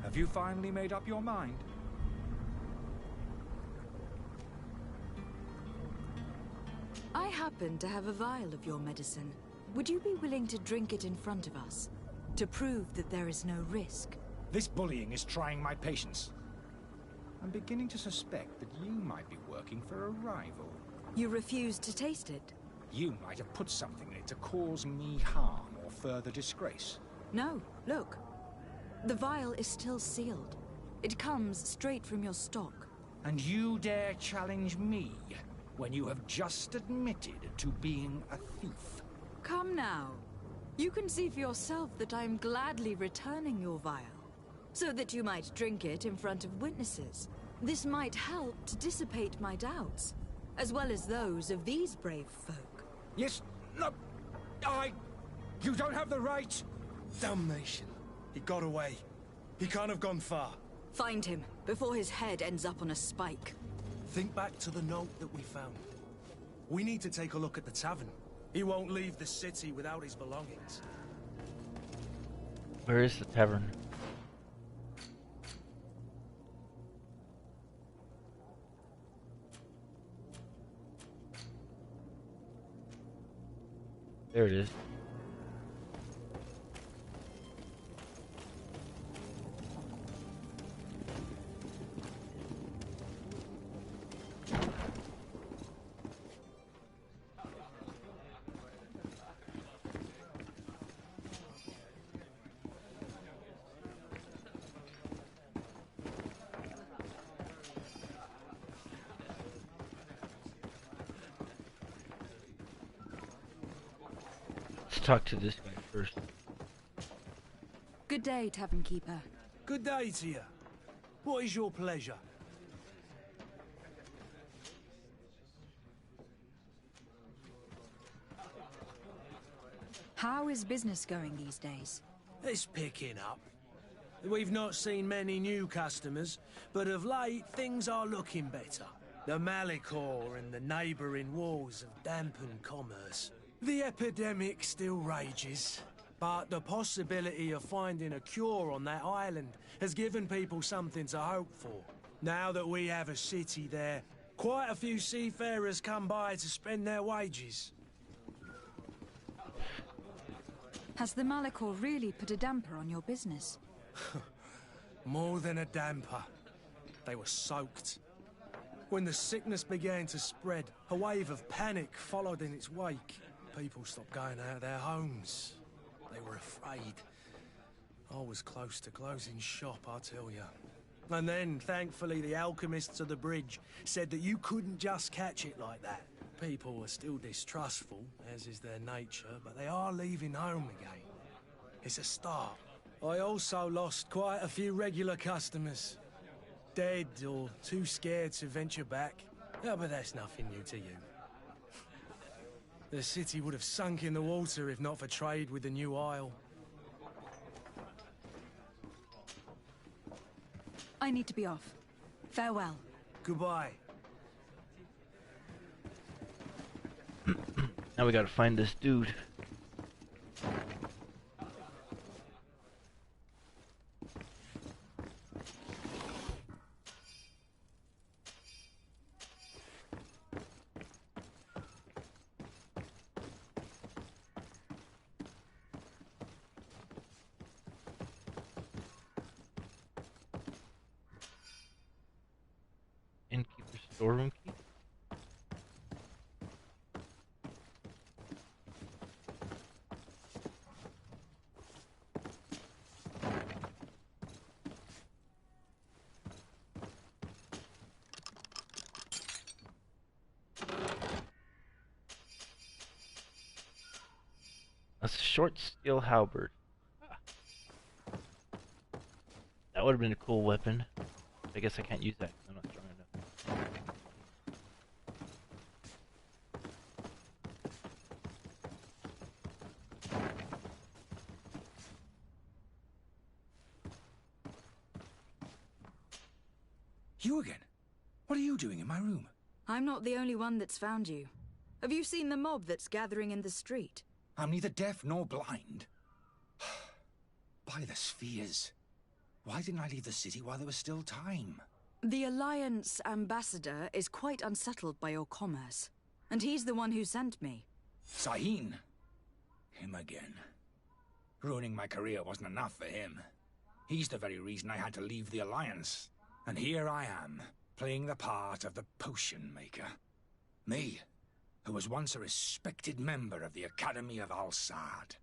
Have you finally made up your mind? I happen to have a vial of your medicine. Would you be willing to drink it in front of us, to prove that there is no risk? This bullying is trying my patience. I'm beginning to suspect that you might be working for a rival. You refuse to taste it? You might have put something in it to cause me harm or further disgrace. No, look. The vial is still sealed. It comes straight from your stock. And you dare challenge me when you have just admitted to being a thief? Come now. You can see for yourself that I am gladly returning your vial, so that you might drink it in front of witnesses. This might help to dissipate my doubts, as well as those of these brave folk. Yes, no, you don't have the right. Damnation. He got away. He can't have gone far. Find him, before his head ends up on a spike. Think back to the note that we found. We need to take a look at the tavern. He won't leave the city without his belongings. Where is the tavern? There it is. Talk to this guy first. Good day, Tavern Keeper. Good day to you. What is your pleasure? How is business going these days? It's picking up. We've not seen many new customers, but of late things are looking better. The Malicor and the neighbouring wars have dampened commerce. The epidemic still rages, but the possibility of finding a cure on that island has given people something to hope for. Now that we have a city there, quite a few seafarers come by to spend their wages. Has the Malicor really put a damper on your business? More than a damper. They were soaked. When the sickness began to spread, a wave of panic followed in its wake. People stopped going out of their homes. They were afraid. I was close to closing shop, I tell you. And then, thankfully, the alchemists of the bridge said that you couldn't just catch it like that. People are still distrustful, as is their nature, but they are leaving home again. It's a start. I also lost quite a few regular customers. dead or too scared to venture back. Oh, but that's nothing new to you. The city would have sunk in the water if not for trade with the new isle. I need to be off. Farewell. Goodbye. Now we gotta find this dude. Innkeeper storeroom key? A short steel halberd. That would have been a cool weapon. I guess I can't use that because I'm not strong enough. You again? What are you doing in my room? I'm not the only one that's found you. Have you seen the mob that's gathering in the street? I'm neither deaf nor blind. By the spheres. Why didn't I leave the city while there was still time? The Alliance ambassador is quite unsettled by your commerce, and he's the one who sent me. Sangin. Him again. Ruining my career wasn't enough for him. He's the very reason I had to leave the Alliance. And here I am, playing the part of the potion maker. Me, who was once a respected member of the Academy of Al-Sad.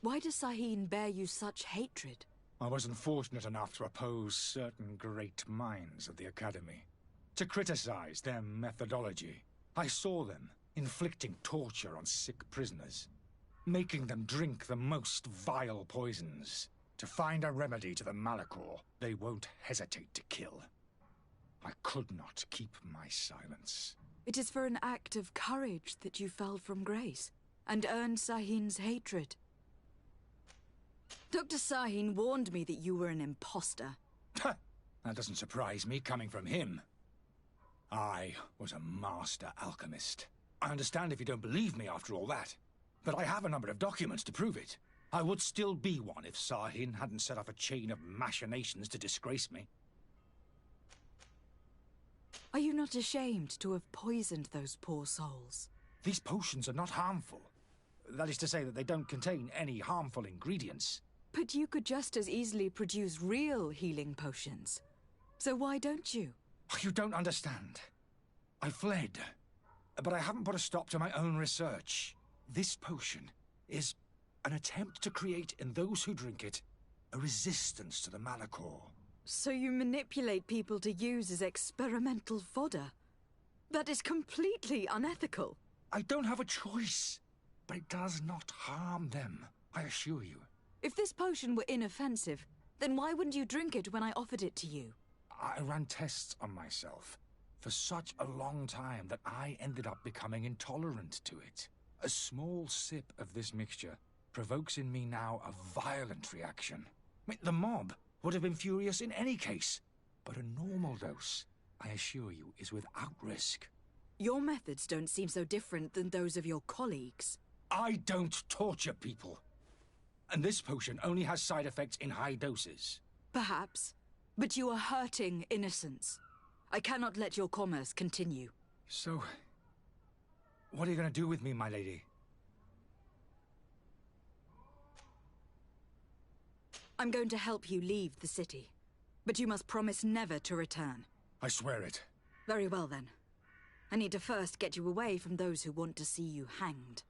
Why does Sangin bear you such hatred? I wasn't fortunate enough to oppose certain great minds of the Academy. To criticize their methodology. I saw them inflicting torture on sick prisoners. Making them drink the most vile poisons. To find a remedy to the malachor they won't hesitate to kill. I could not keep my silence. It is for an act of courage that you fell from grace, and earned Sahin's hatred. Dr. Sangin warned me that you were an imposter. That doesn't surprise me, coming from him. I was a master alchemist. I understand if you don't believe me after all that. But I have a number of documents to prove it. I would still be one if Sangin hadn't set off a chain of machinations to disgrace me. Are you not ashamed to have poisoned those poor souls? These potions are not harmful. That is to say that they don't contain any harmful ingredients. But you could just as easily produce real healing potions. So why don't you? You don't understand. I fled. But I haven't put a stop to my own research. This potion is an attempt to create in those who drink it a resistance to the malachor. So you manipulate people to use as experimental fodder? That is completely unethical. I don't have a choice, but it does not harm them, I assure you. If this potion were inoffensive, then why wouldn't you drink it when I offered it to you? I ran tests on myself for such a long time that I ended up becoming intolerant to it. A small sip of this mixture provokes in me now a violent reaction. The mob would have been furious in any case, but a normal dose, I assure you, is without risk. Your methods don't seem so different than those of your colleagues. I don't torture people. And this potion only has side effects in high doses. Perhaps, but you are hurting innocents. I cannot let your commerce continue. So, what are you going to do with me, my lady? I'm going to help you leave the city, but you must promise never to return. I swear it. Very well, then. I need to first get you away from those who want to see you hanged.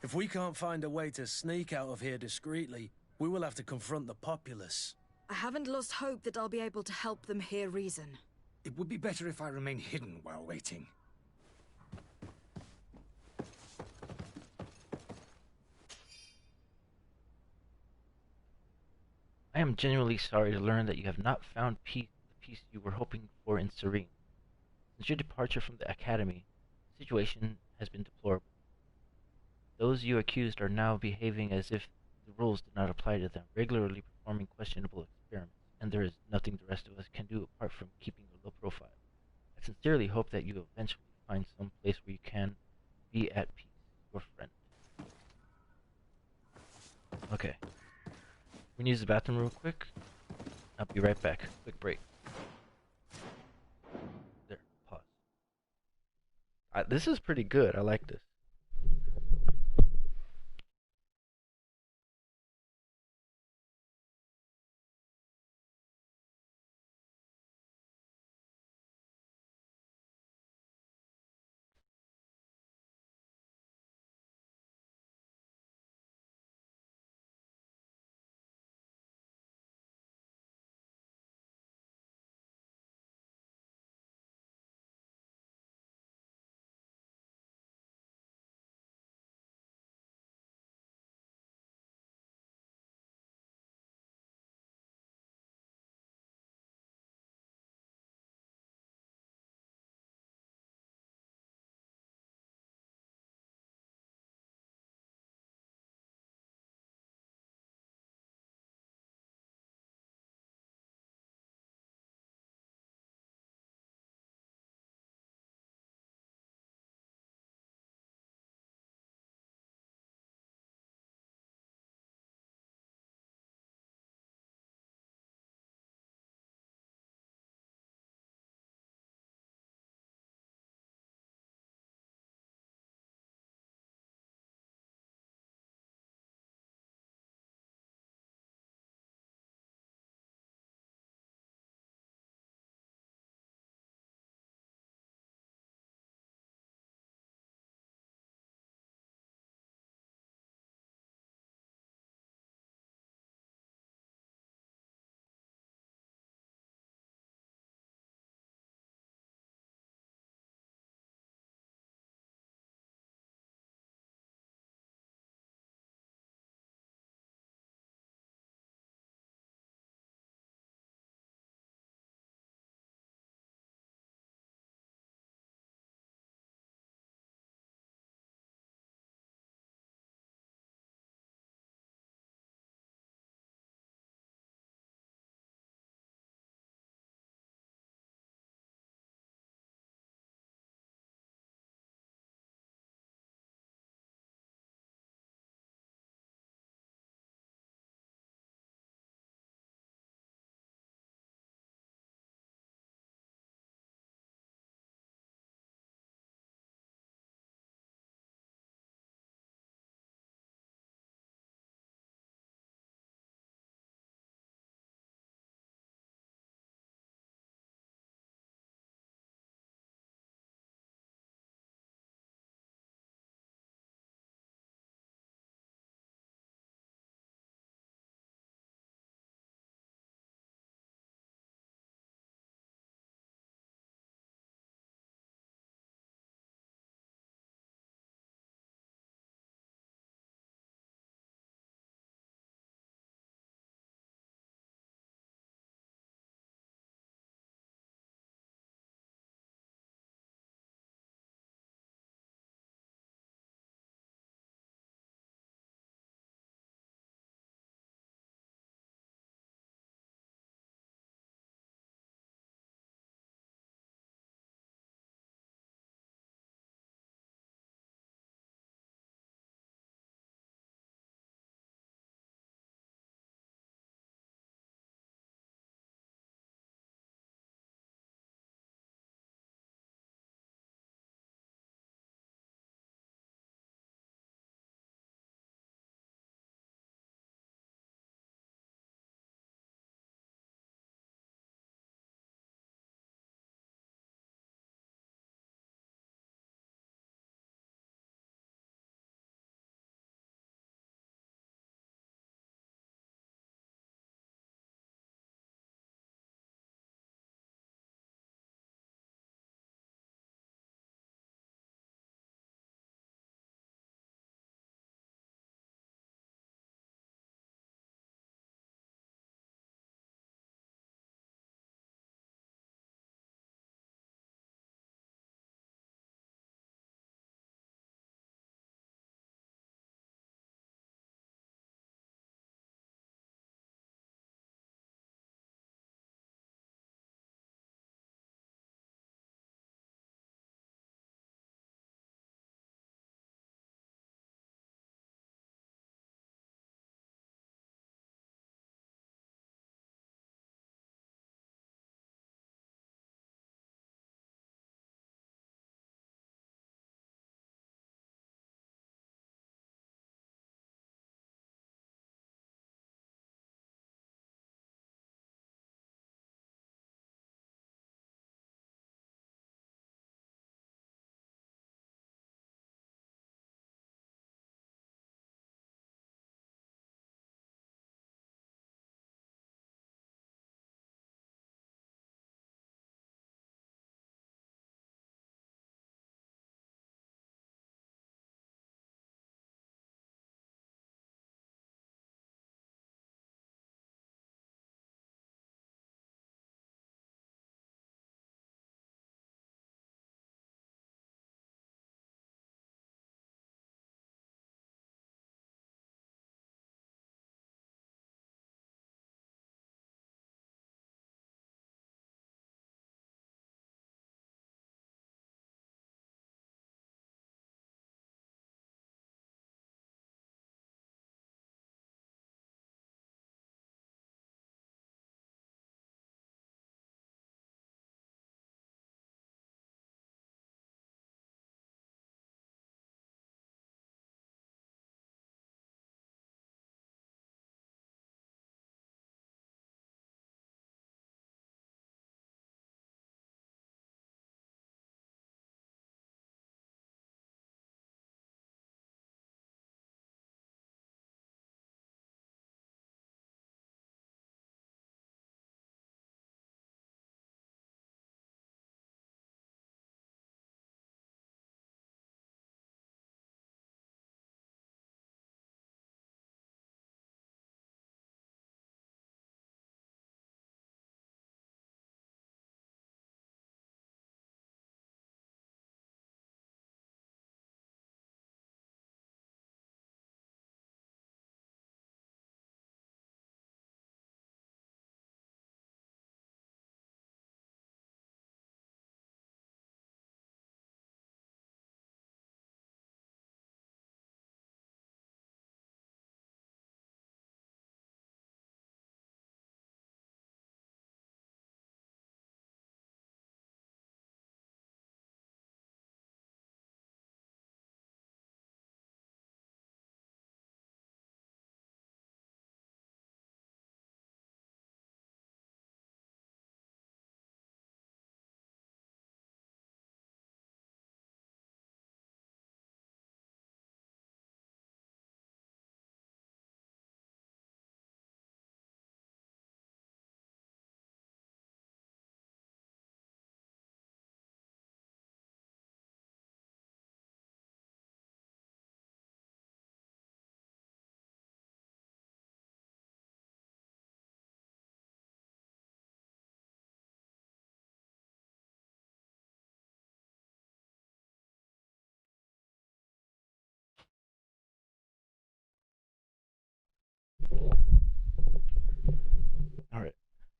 If we can't find a way to sneak out of here discreetly, we will have to confront the populace. I haven't lost hope that I'll be able to help them hear reason. It would be better if I remain hidden while waiting. am genuinely sorry to learn that you have not found peace, the peace you were hoping for in Serene. Since your departure from the Academy, the situation has been deplorable. Those you accused are now behaving as if the rules did not apply to them, regularly performing questionable experiments, and there is nothing the rest of us can do apart from keeping a low profile. I sincerely hope that you eventually find some place where you can be at peace. Your friend. Okay. We need to use the bathroom real quick. I'll be right back. Quick break. There. Pause. This is pretty good. I like this.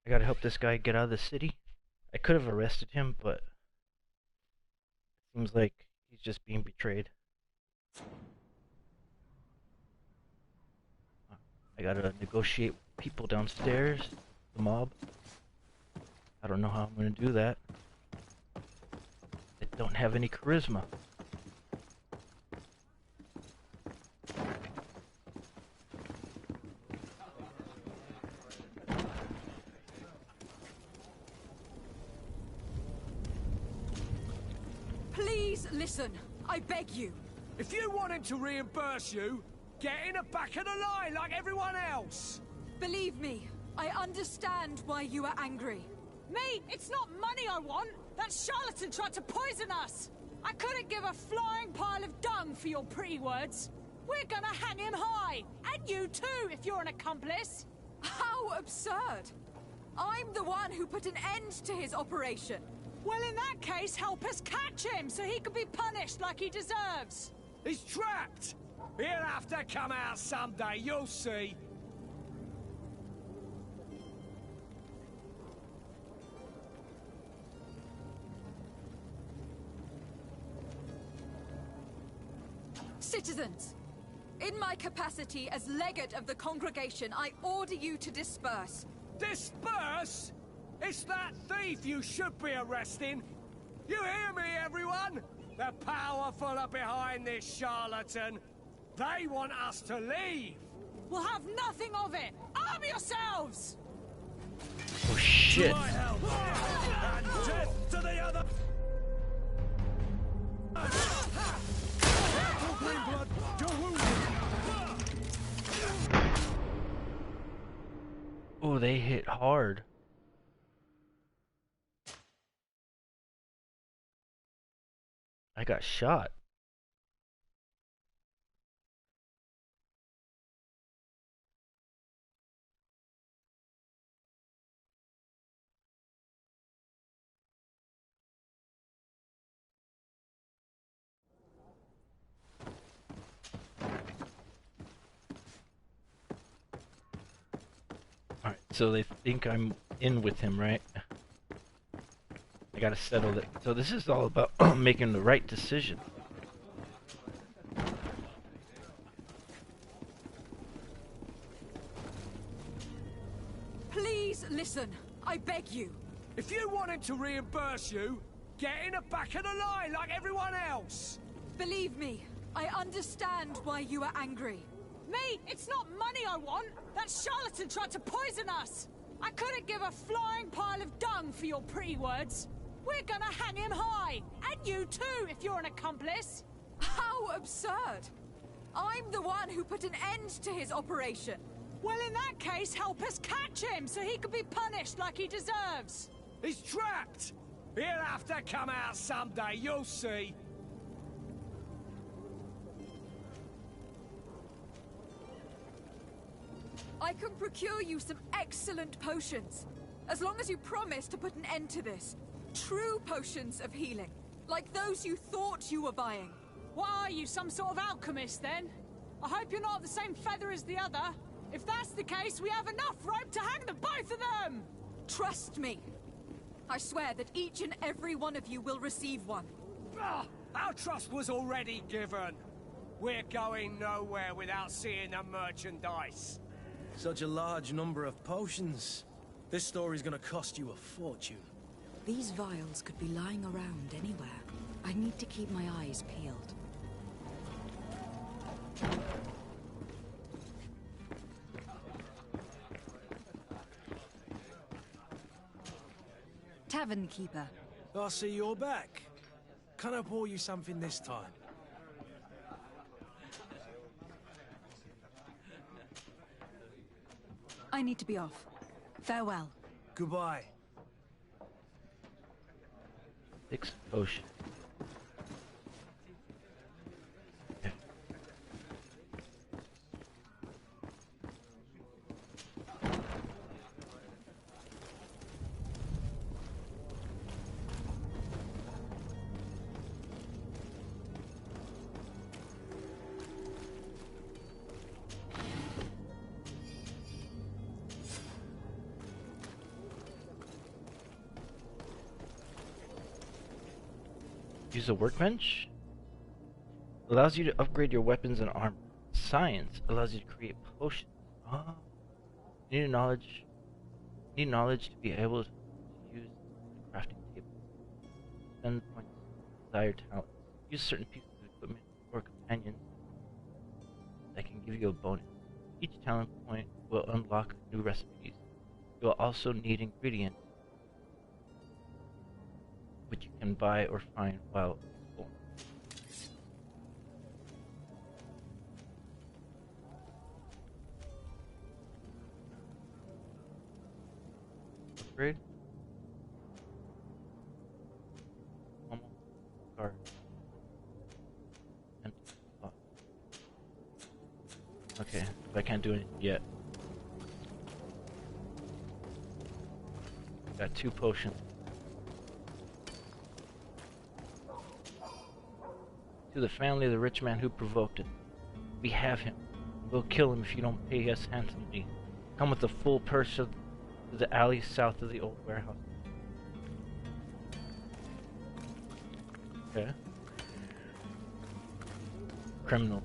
I gotta help this guy get out of the city. I could have arrested him, but it seems like he's just being betrayed. I gotta negotiate with people downstairs, the mob. I don't know how I'm gonna do that. I don't have any charisma. Please listen, I beg you. If you want him to reimburse you, get in the back of the line like everyone else. Believe me, I understand why you are angry. Me? It's not money I want. That charlatan tried to poison us. I couldn't give a flying pile of dung for your pretty words. We're gonna hang him high. And you too, if you're an accomplice. How absurd! I'm the one who put an end to his operation. Well, in that case, help us catch him so he can be punished like he deserves. He's trapped. He'll have to come out someday, you'll see. Citizens, in my capacity as legate of the congregation, I order you to disperse. Disperse? It's that thief you should be arresting. You hear me, everyone? The powerful are behind this charlatan. They want us to leave. We'll have nothing of it. Arm yourselves! Oh shit. To my help. And death to the other. Greenblood, you're wounded. Oh, they hit hard. I got shot. Alright, so they think I'm in with him, right? I gotta settle it. So this is all about making the right decision. Please listen, I beg you. If you want him to reimburse you, get in the back of the line like everyone else. Believe me, I understand why you are angry. Me? It's not money I want. That charlatan tried to poison us. I couldn't give a flying pile of dung for your pretty words. We're gonna hang him high. And you too, if you're an accomplice. How absurd! I'm the one who put an end to his operation. Well, in that case, help us catch him so he can be punished like he deserves. He's trapped. He'll have to come out someday, you'll see. I can procure you some excellent potions, as long as you promise to put an end to this. True potions of healing, like those you thought you were buying. What are you, some sort of alchemist then? I hope you're not the same feather as the other. If that's the case, we have enough rope to hang the both of them! Trust me. I swear that each and every one of you will receive one. Ah, our trust was already given. We're going nowhere without seeing the merchandise. Such a large number of potions. This story's gonna cost you a fortune. These vials could be lying around anywhere. I need to keep my eyes peeled. Tavern keeper. I see you're back. Can I pour you something this time? I need to be off. Farewell. Goodbye. Fix potion. Use a workbench. Allows you to upgrade your weapons and armor. Science allows you to create potions. Oh. You need knowledge. You need knowledge to be able to use the crafting table. Spend points desired talents. Use certain pieces of equipment or companions that can give you a bonus. Each talent point will unlock new recipes. You will also need ingredients, which you can buy or find while exploring. Upgrade. Almost card. Empty slot. Okay, I can't do anything yet. Got 2 potions. To the family of the rich man who provoked it. We have him. We'll kill him if you don't pay us handsomely. Come with the full purse to the alley south of the old warehouse. Okay. Criminal.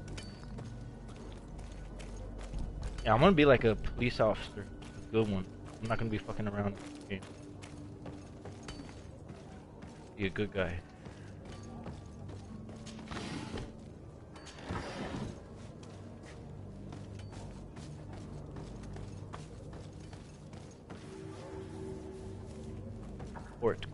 Yeah, I'm gonna be like a police officer. A good one. I'm not gonna be fucking around in this game. Be a good guy. Court.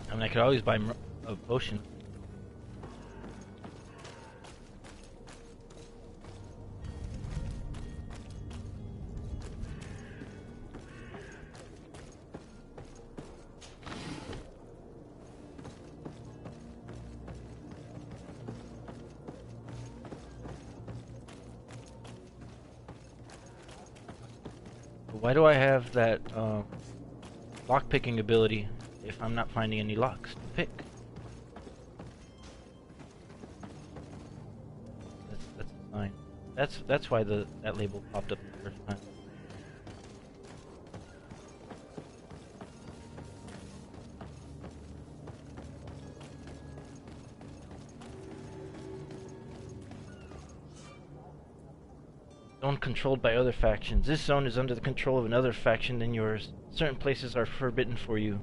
I mean, I could always buy a potion. Why do I have that lock-picking ability if I'm not finding any locks to pick? That's a sign. That's why that label popped up the first time. Zone controlled by other factions. This zone is under the control of another faction than yours. Certain places are forbidden for you.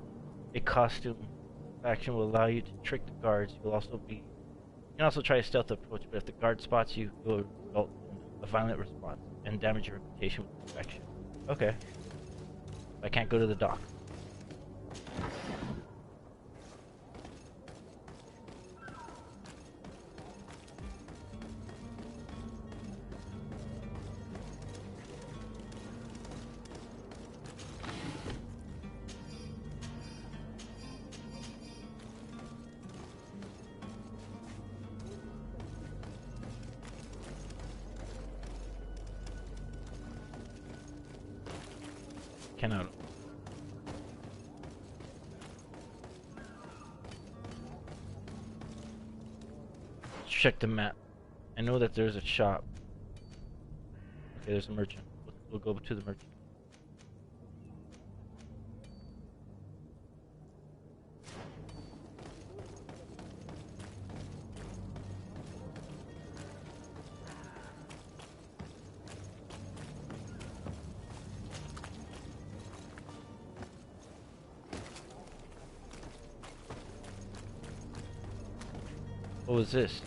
A costume faction will allow you to trick the guards. You can also try a stealth approach, but if the guard spots you, it will result in a violent response and damage your reputation with the faction. Okay. I can't go to the dock. Cannot. Check the map. I know that there's a shop. Okay, there's a merchant. We'll go to the merchant. What was this?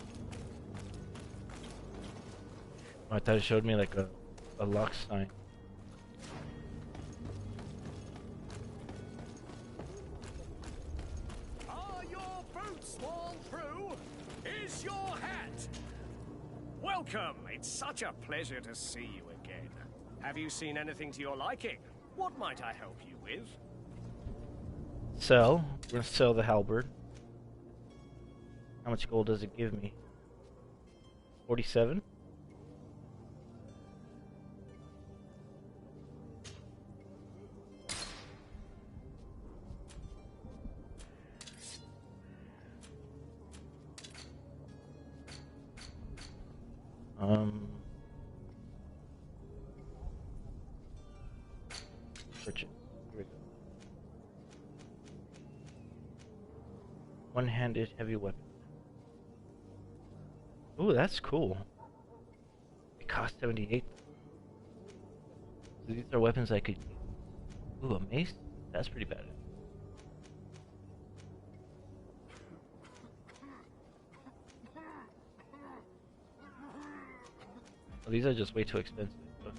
Oh, I thought it showed me like a lock sign. Are your boots worn through? Is your hat? Welcome. It's such a pleasure to see you again. Have you seen anything to your liking? What might I help you with? Sell. We're gonna sell the halberd. How much gold does it give me? 47? Purchase. Here we go. One-handed heavy weapon. Ooh, that's cool. It costs 78. So these are weapons I could use. Ooh, a mace? That's pretty bad. Oh, these are just way too expensive. Okay.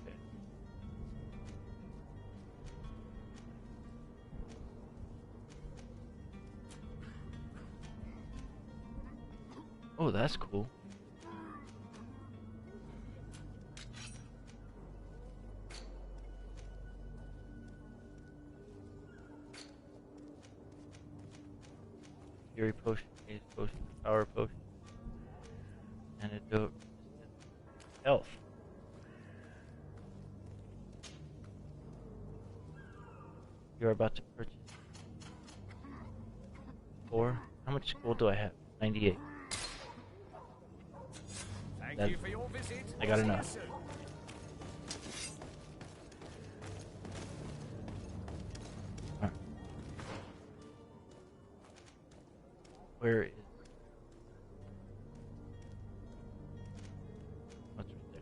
Oh, that's cool. Fury potion, haste potion, power potion, antidote, health. You're about to purchase 4. How much gold do I have? 98. Thank you for your visit. I got enough. Alright. Where is... What's right there?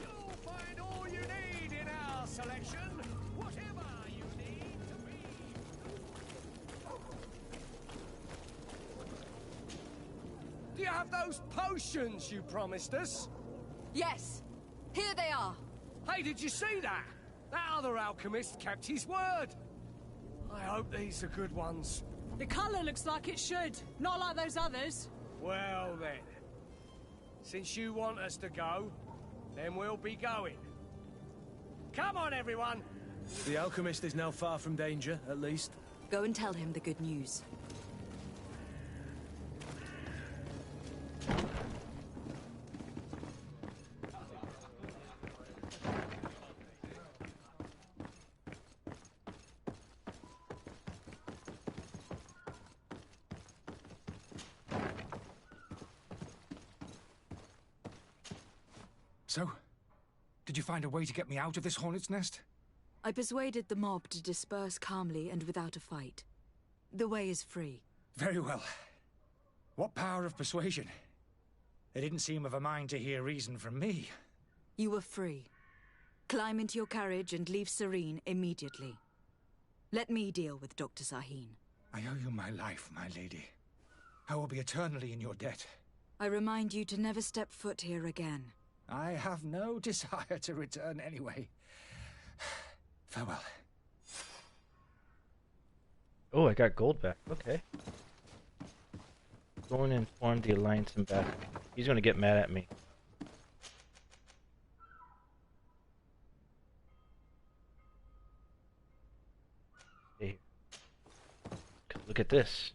You'll find all you need in our selection. Whatever you need to be. Do you have those potions you promised us? Yes. Here they are. Hey, did you see that? That other alchemist kept his word. I hope these are good ones. The colour looks like it should. Not like those others. Well then. Since you want us to go, then we'll be going. Come on, everyone. The alchemist is now far from danger, at least. Go and tell him the good news. So, did you find a way to get me out of this hornet's nest? I persuaded the mob to disperse calmly and without a fight. The way is free. Very well. What power of persuasion? They didn't seem of a mind to hear reason from me. You were free. Climb into your carriage and leave Serene immediately. Let me deal with Dr. Sahin. I owe you my life, my lady. I will be eternally in your debt. I remind you to never step foot here again. I have no desire to return anyway. Farewell. Oh, I got gold back. Okay. Go and inform the Alliance ambassador. He's gonna get mad at me. Stay here. 'Cause look at this.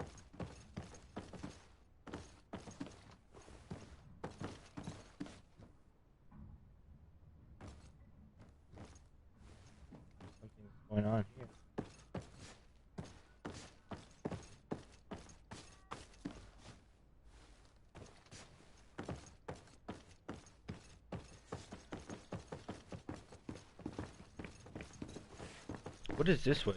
Going on here. What is this way?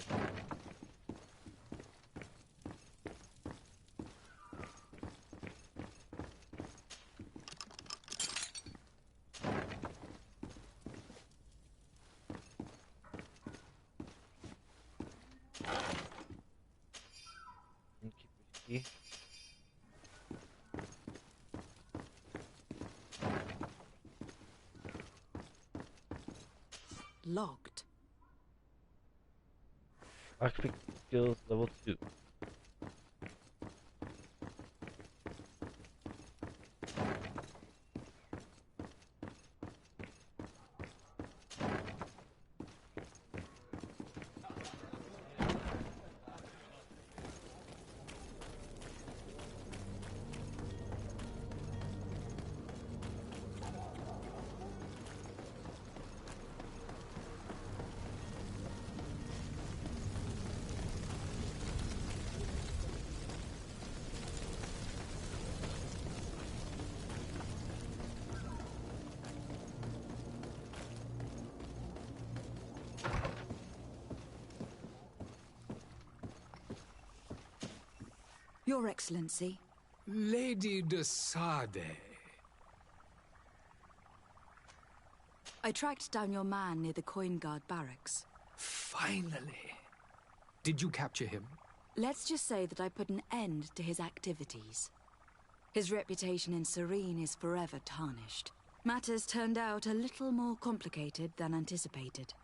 Locked. Lockpick skills level 2. Your Excellency. Lady de Sade. I tracked down your man near the Coin Guard barracks. Finally. Did you capture him? Let's just say that I put an end to his activities. His reputation in Serene is forever tarnished. Matters turned out a little more complicated than anticipated.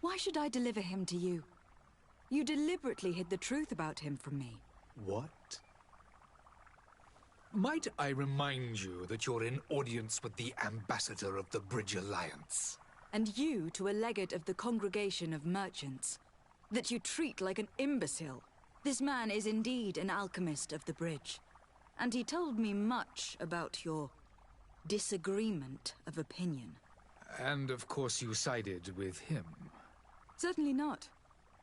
Why should I deliver him to you? You deliberately hid the truth about him from me. What? Might I remind you that you're in audience with the ambassador of the Bridge Alliance? And you to a legate of the Congregation of Merchants. That you treat like an imbecile. This man is indeed an alchemist of the bridge. And he told me much about your disagreement of opinion. And of course you sided with him. Certainly not.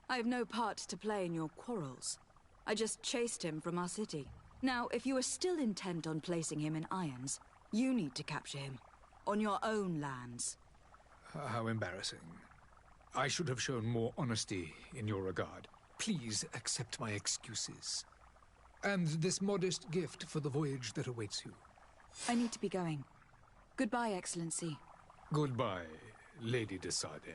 I have no part to play in your quarrels. I just chased him from our city. Now, if you are still intent on placing him in irons, you need to capture him. On your own lands. How embarrassing. I should have shown more honesty in your regard. Please accept my excuses. And this modest gift for the voyage that awaits you. I need to be going. Goodbye, Excellency. Goodbye, Lady de Sade.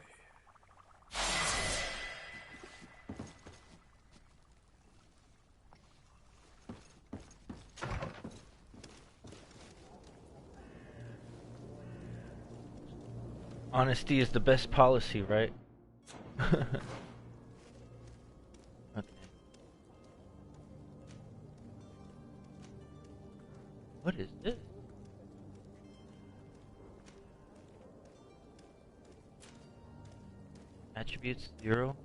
Honesty is the best policy, right? Okay. What is this? Attributes 0.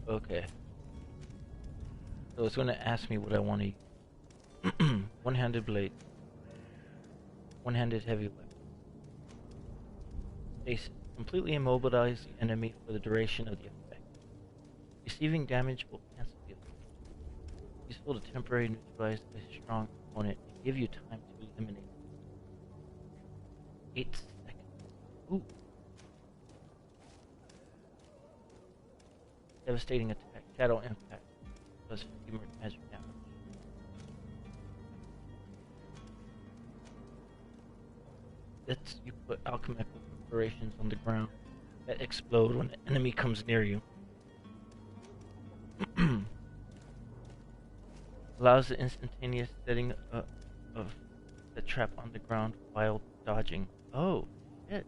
Okay. So it's going to ask me what I want to use. One-handed blade. One-handed heavy weapon. Stasis. Completely immobilize the enemy for the duration of the effect. Receiving damage will cancel the effect. Useful to temporarily neutralize a strong opponent and give you time to eliminate it. 8 seconds. Ooh. Devastating attack. Shadow impact. Does 50 more magic damage. That's you put alchemical preparations on the ground that explode when the enemy comes near you. Allows the instantaneous setting of the trap on the ground while dodging. Oh, shit.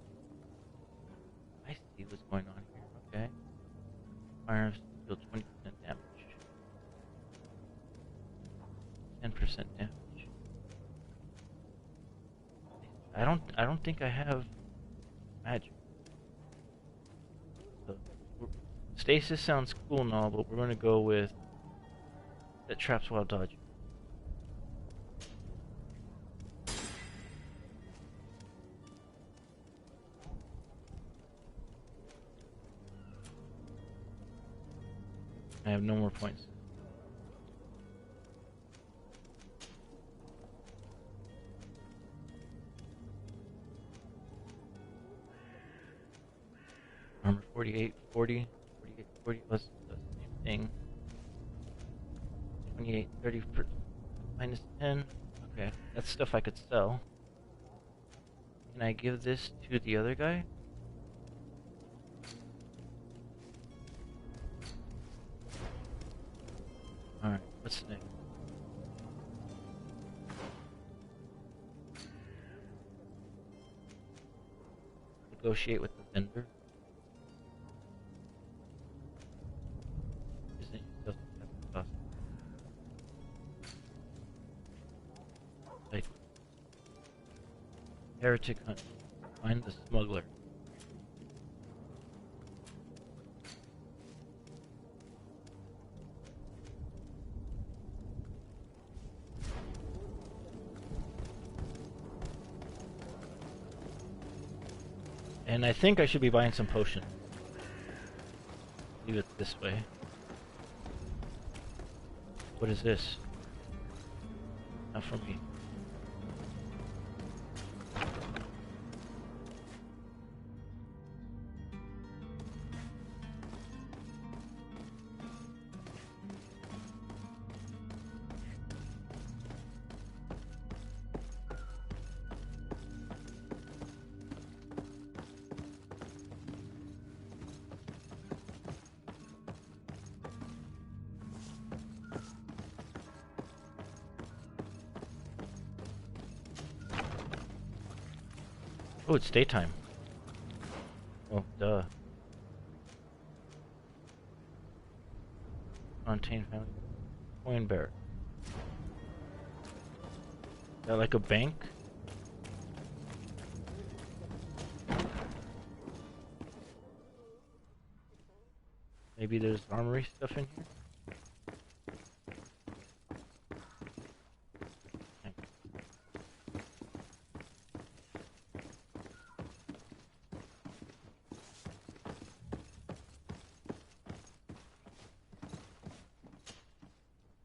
I see what's going on here. Okay. Firearms deal 20% damage. 10% damage. I don't think I have magic. So, stasis sounds cool and all, but we're gonna go with that traps while dodging. I have no more points. Armor 48, 40, 48, 40 plus the same thing. 28, 30 per minus 10. Okay, that's stuff I could sell. Can I give this to the other guy? Alright, what's next? Negotiate with the vendor. Heretic hunt. Find the smuggler. And I think I should be buying some potions. Leave it this way. What is this? Not for me. Oh, it's daytime. Oh, duh. Contain family. Coin bearer. Is that like a bank? Maybe there's armory stuff in here?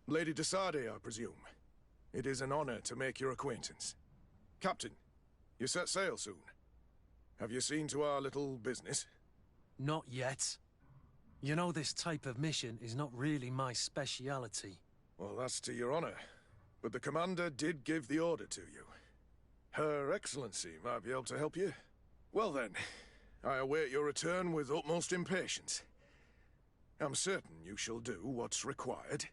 Lady Desade, I presume. It is an honor to make your acquaintance. Captain, you set sail soon. Have you seen to our little business? Not yet. You know, this type of mission is not really my speciality. Well, that's to your honor. But the commander did give the order to you. Her Excellency might be able to help you. Well then, I await your return with utmost impatience. I'm certain you shall do what's required.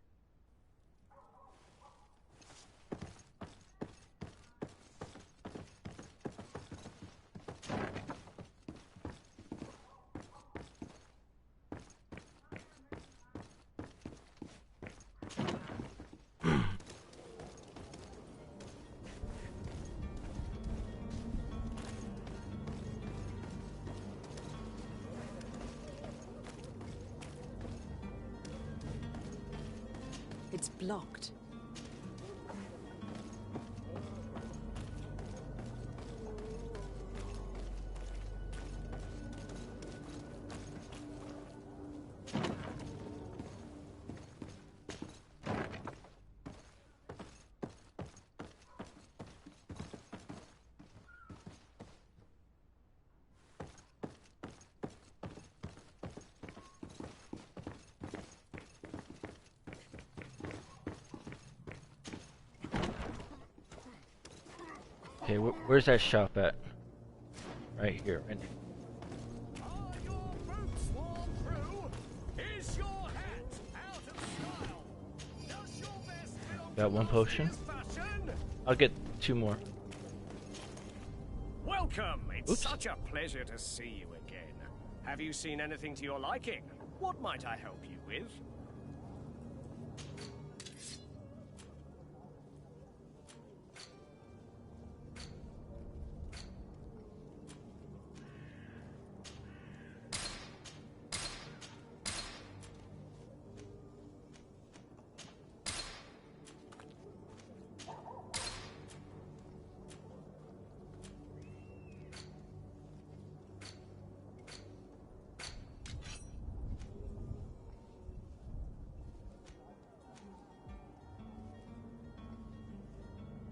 It's blocked. Okay, where's that shop at? Right here. Right here. Got one potion. I'll get 2 more. Welcome! It's Oops. such a pleasure to see you again. Have you seen anything to your liking? What might I help you with?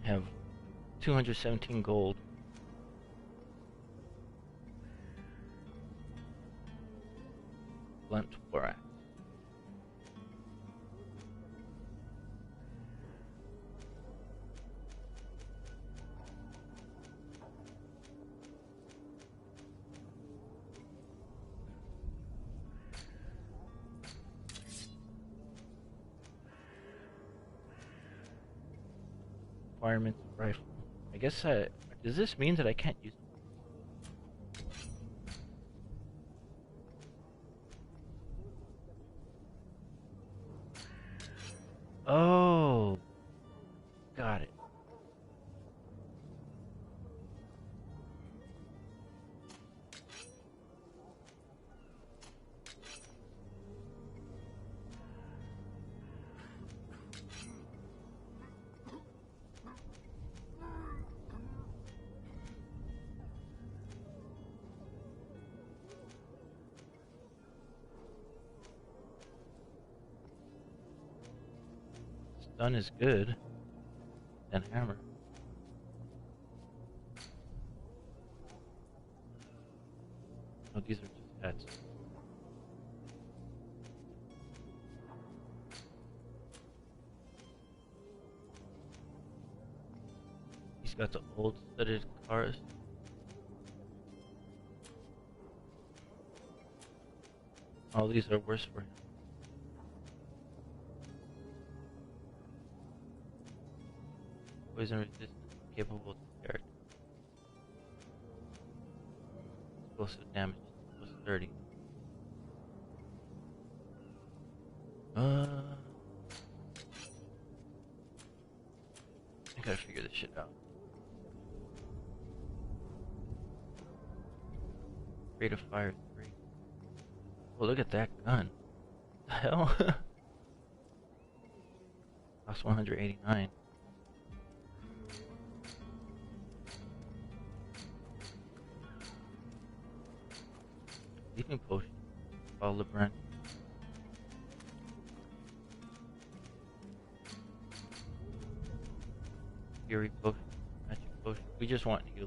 Have 217 gold. Blunt war axe. Requirements of rifle. I guess does this mean that I can't use it? Oh, got it. Stun is good. and hammer. Oh, these are just hats. He's got the old studded cars. All these are worse for him. Poison resistant, capable to character. Explosive damage plus 30. I gotta figure this shit out. Rate of fire 3. Oh, look at that gun. What the hell? Cost 189. Sleeping potion. Follow the branch. Fury potion. Magic potion. We just want heal.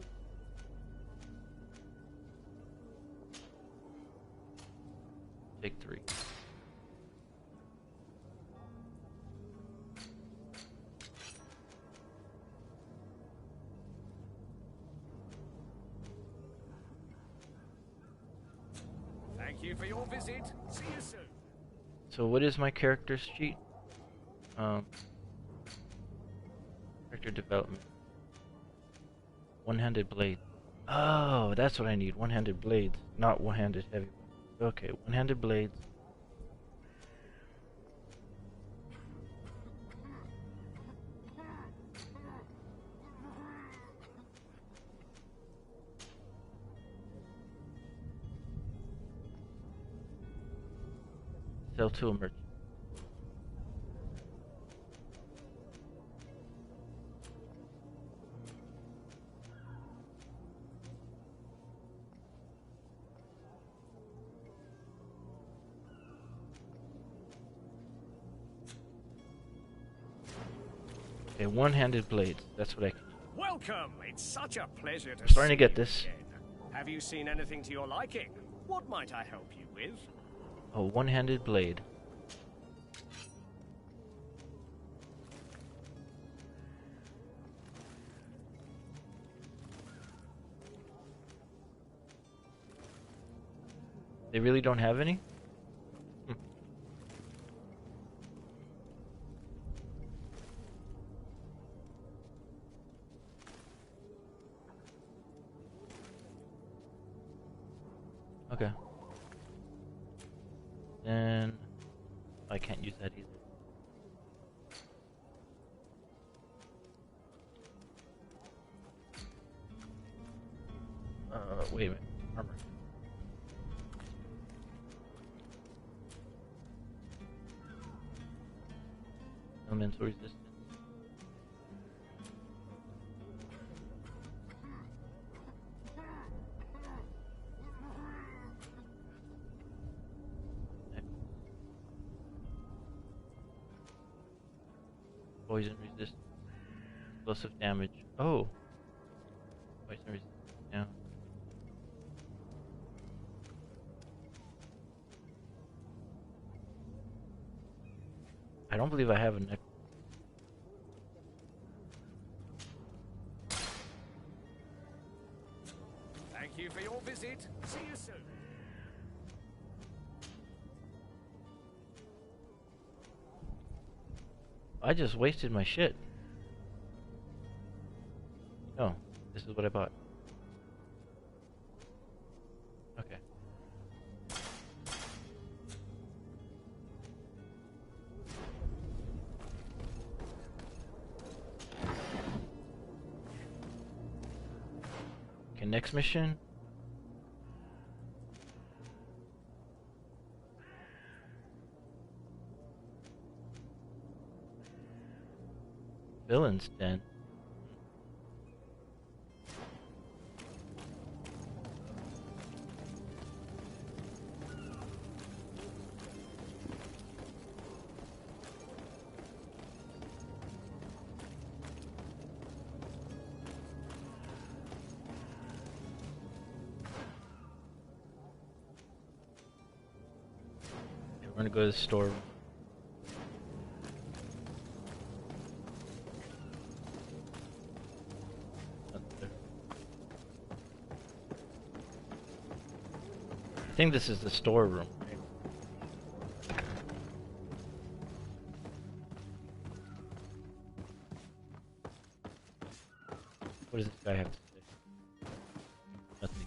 Take 3. Thank you for your visit. See you soon. So what is my character's sheet? Character development. One-handed blade. Oh, that's what I need. One-handed blades, not one-handed heavy. Okay, one-handed blades. Sell to a merchant. Okay, one-handed blades. That's what I can. Welcome. It's such a pleasure to I'm starting to see get this. you again. Have you seen anything to your liking? What might I help you with? A one-handed blade. They really don't have any? Okay. Then I can't use that either. Wait a minute. Armor. Elemental resistance. Poison resistance. Explosive damage. Oh! Poison resistance. Yeah. I don't believe I have a neck. Thank you for your visit. See you soon. I just wasted my shit. No, this is what I bought. Okay. Okay, next mission. Villain's Den. We're gonna go to the store. I think this is the storeroom. What does this guy have to say? Nothing.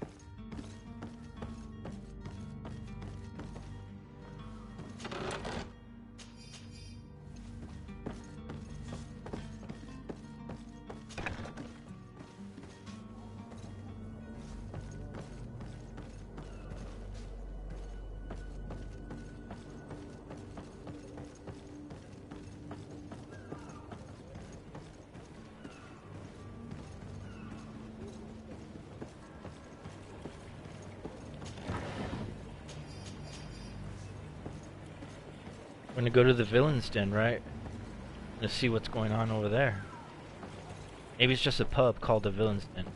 We're gonna go to the villain's den, right? To see what's going on over there. Maybe it's just a pub called the villain's den.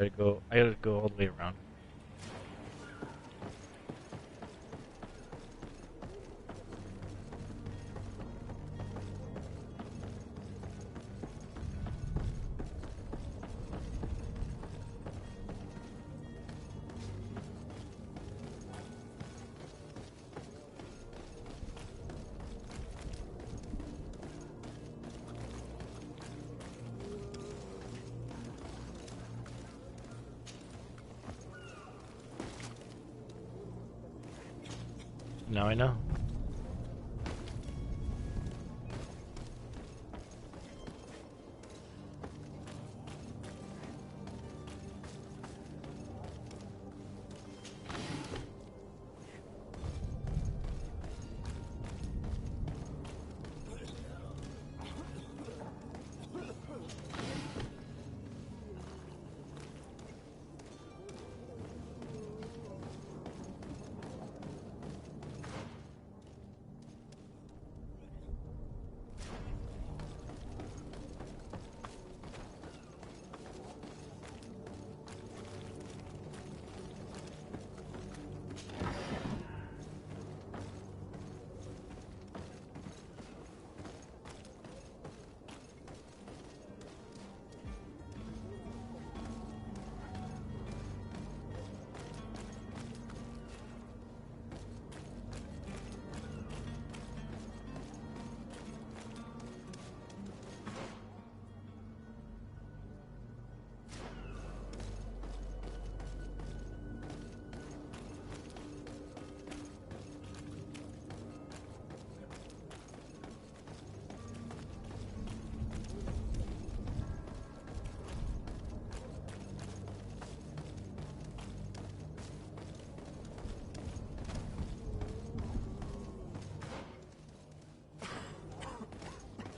I gotta go all the way around. Now I know.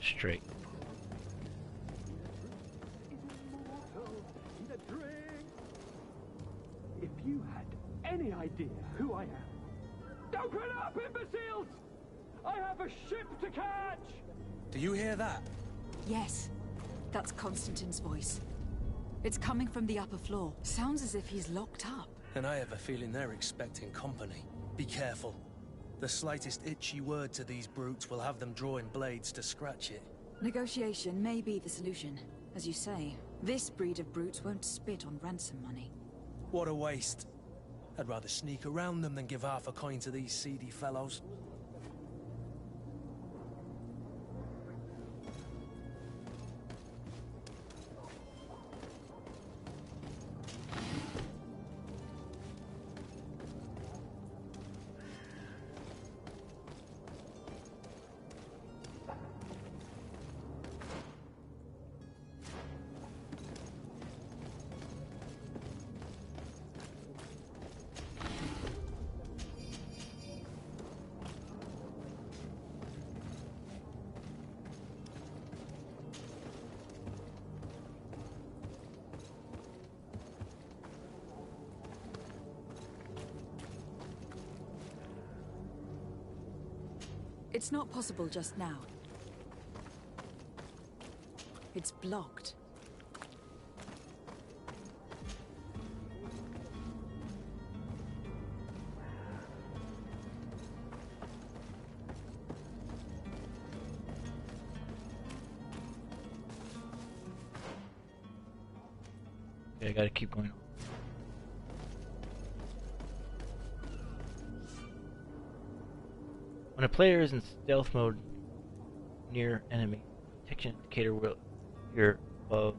Straight. If you had any idea who I am. Open up, imbeciles! I have a ship to catch! Do you hear that? Yes, that's Constantine's voice. It's coming from the upper floor. Sounds as if he's locked up. And I have a feeling they're expecting company. Be careful. The slightest itchy word to these brutes will have them drawing blades to scratch it. Negotiation may be the solution. As you say, this breed of brutes won't spit on ransom money. What a waste. I'd rather sneak around them than give half a coin to these seedy fellows. It's not possible just now. It's blocked. I gotta keep going on. When a player is in stealth mode near enemy, detection indicator will appear above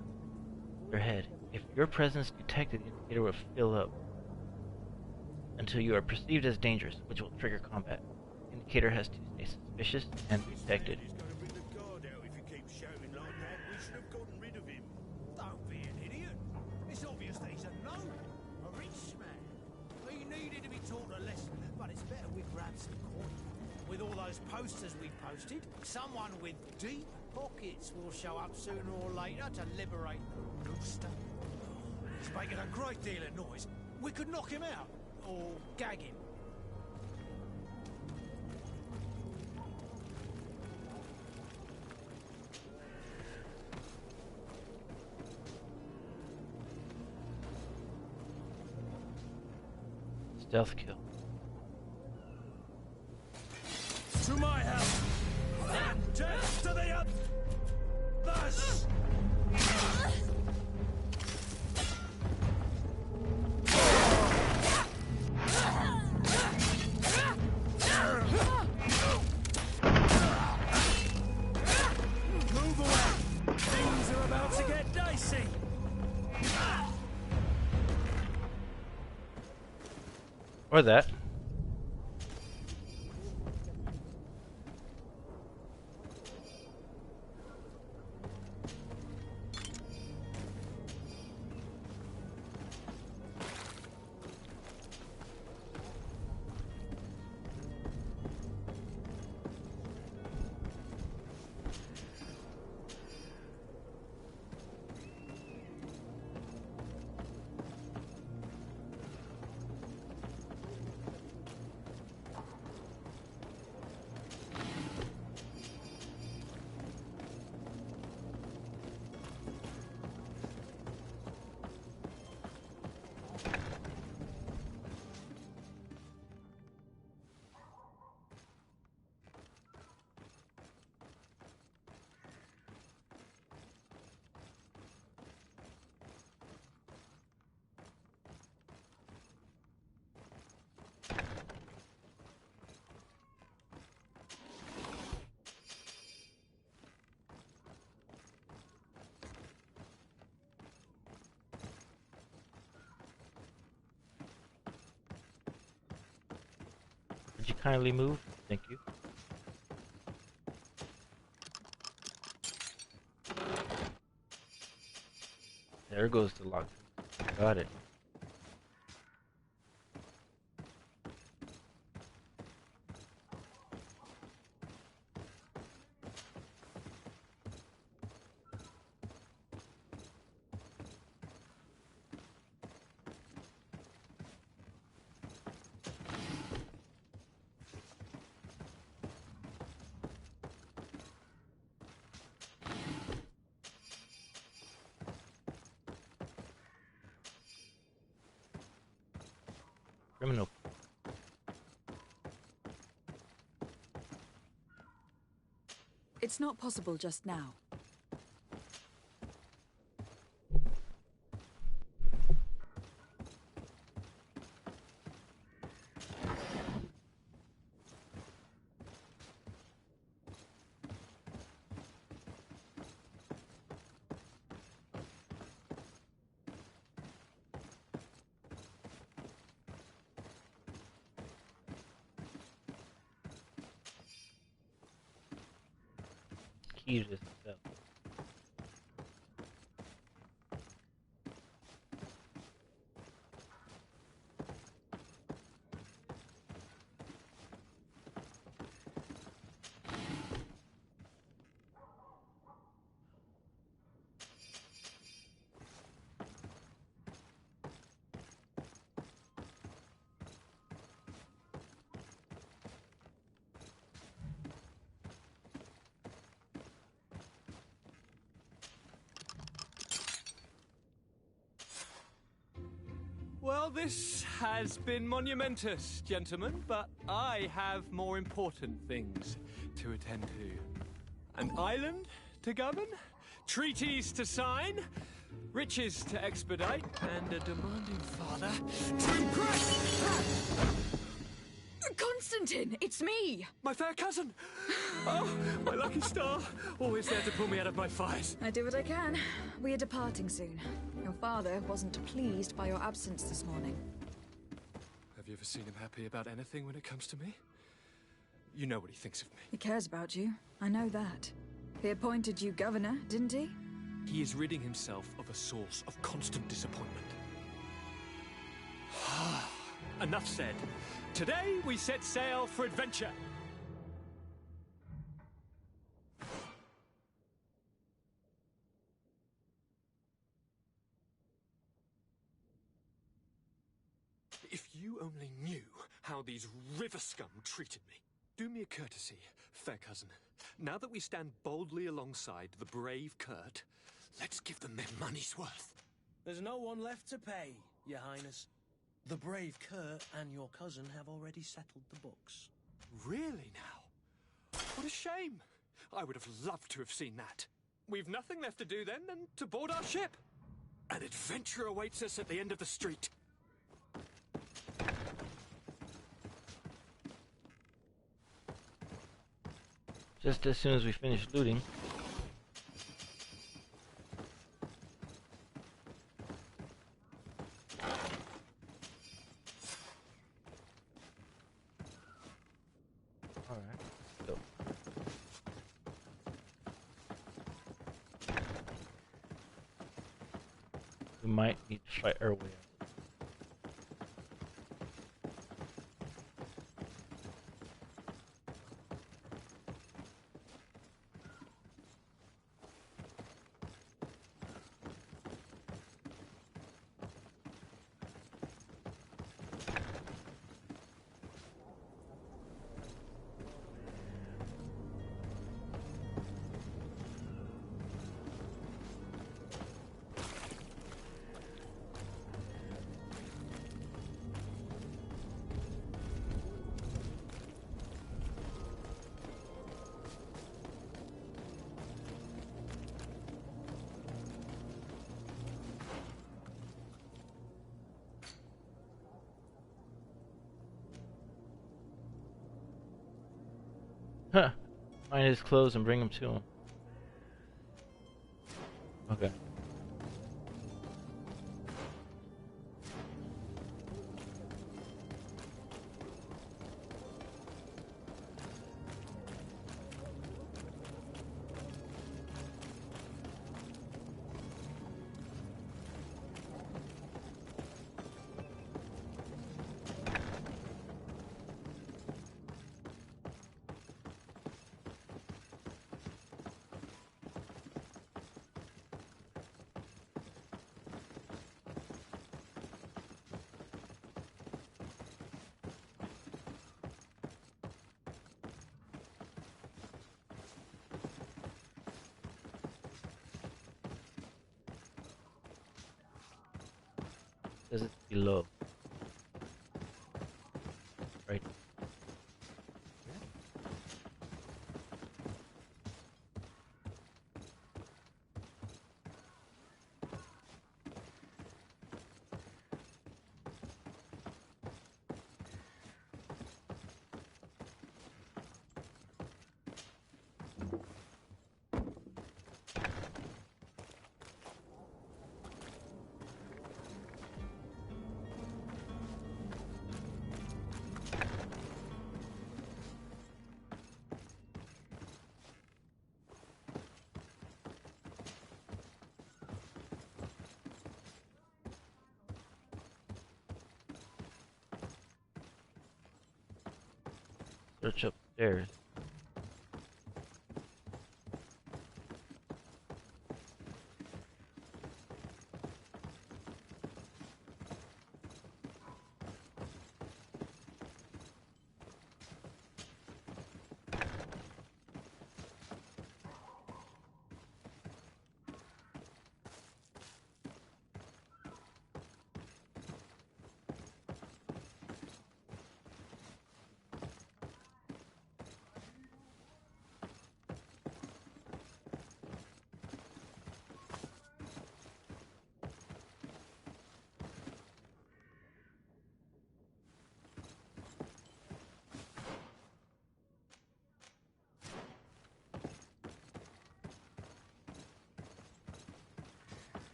their head. If your presence detected, the indicator will fill up until you are perceived as dangerous, which will trigger combat. The indicator has to stay suspicious and detected. Don't be an idiot. It's obvious that he's a gnome, a rich man. He needed to be taught a lesson, but it's better we grab some coin. With all those posters we posted, someone with deep pockets will show up sooner or later to liberate the rooster. He's making a great deal of noise. We could knock him out, or gag him. Stealth kill. To my house! And death to the others! Move away! Things are about to get dicey! Or that. Would you kindly move? Thank you. There goes the lock. Got it. Criminal. It's not possible just now. Key to this stuff. Well, this has been monumentous, gentlemen, but I have more important things to attend to. An island to govern, treaties to sign, Riches to expedite, and a demanding father to impress! Constantine, it's me! My fair cousin! Oh, my lucky star! Always there to pull me out of my fires. I do what I can. We are departing soon. Your father wasn't pleased by your absence this morning. Have you ever seen him happy about anything when it comes to me? You know what he thinks of me. He cares about you. I know that. He appointed you governor, didn't he? He is ridding himself of a source of constant disappointment. Enough said. Today we set sail for adventure. If you only knew how these river scum treated me. Do me a courtesy, fair cousin. Now that we stand boldly alongside the brave Kurt, let's give them their money's worth. There's no one left to pay, Your Highness. The brave Kurt and your cousin have already settled the books. Really now? What a shame. I would have loved to have seen that. We've nothing left to do then than to board our ship. An adventure awaits us at the end of the street. Just as soon as we finish looting. Alright, so. We might need to fight our way out. Huh. Find his clothes and bring him to him. Okay. Says it's below. Right. Search upstairs.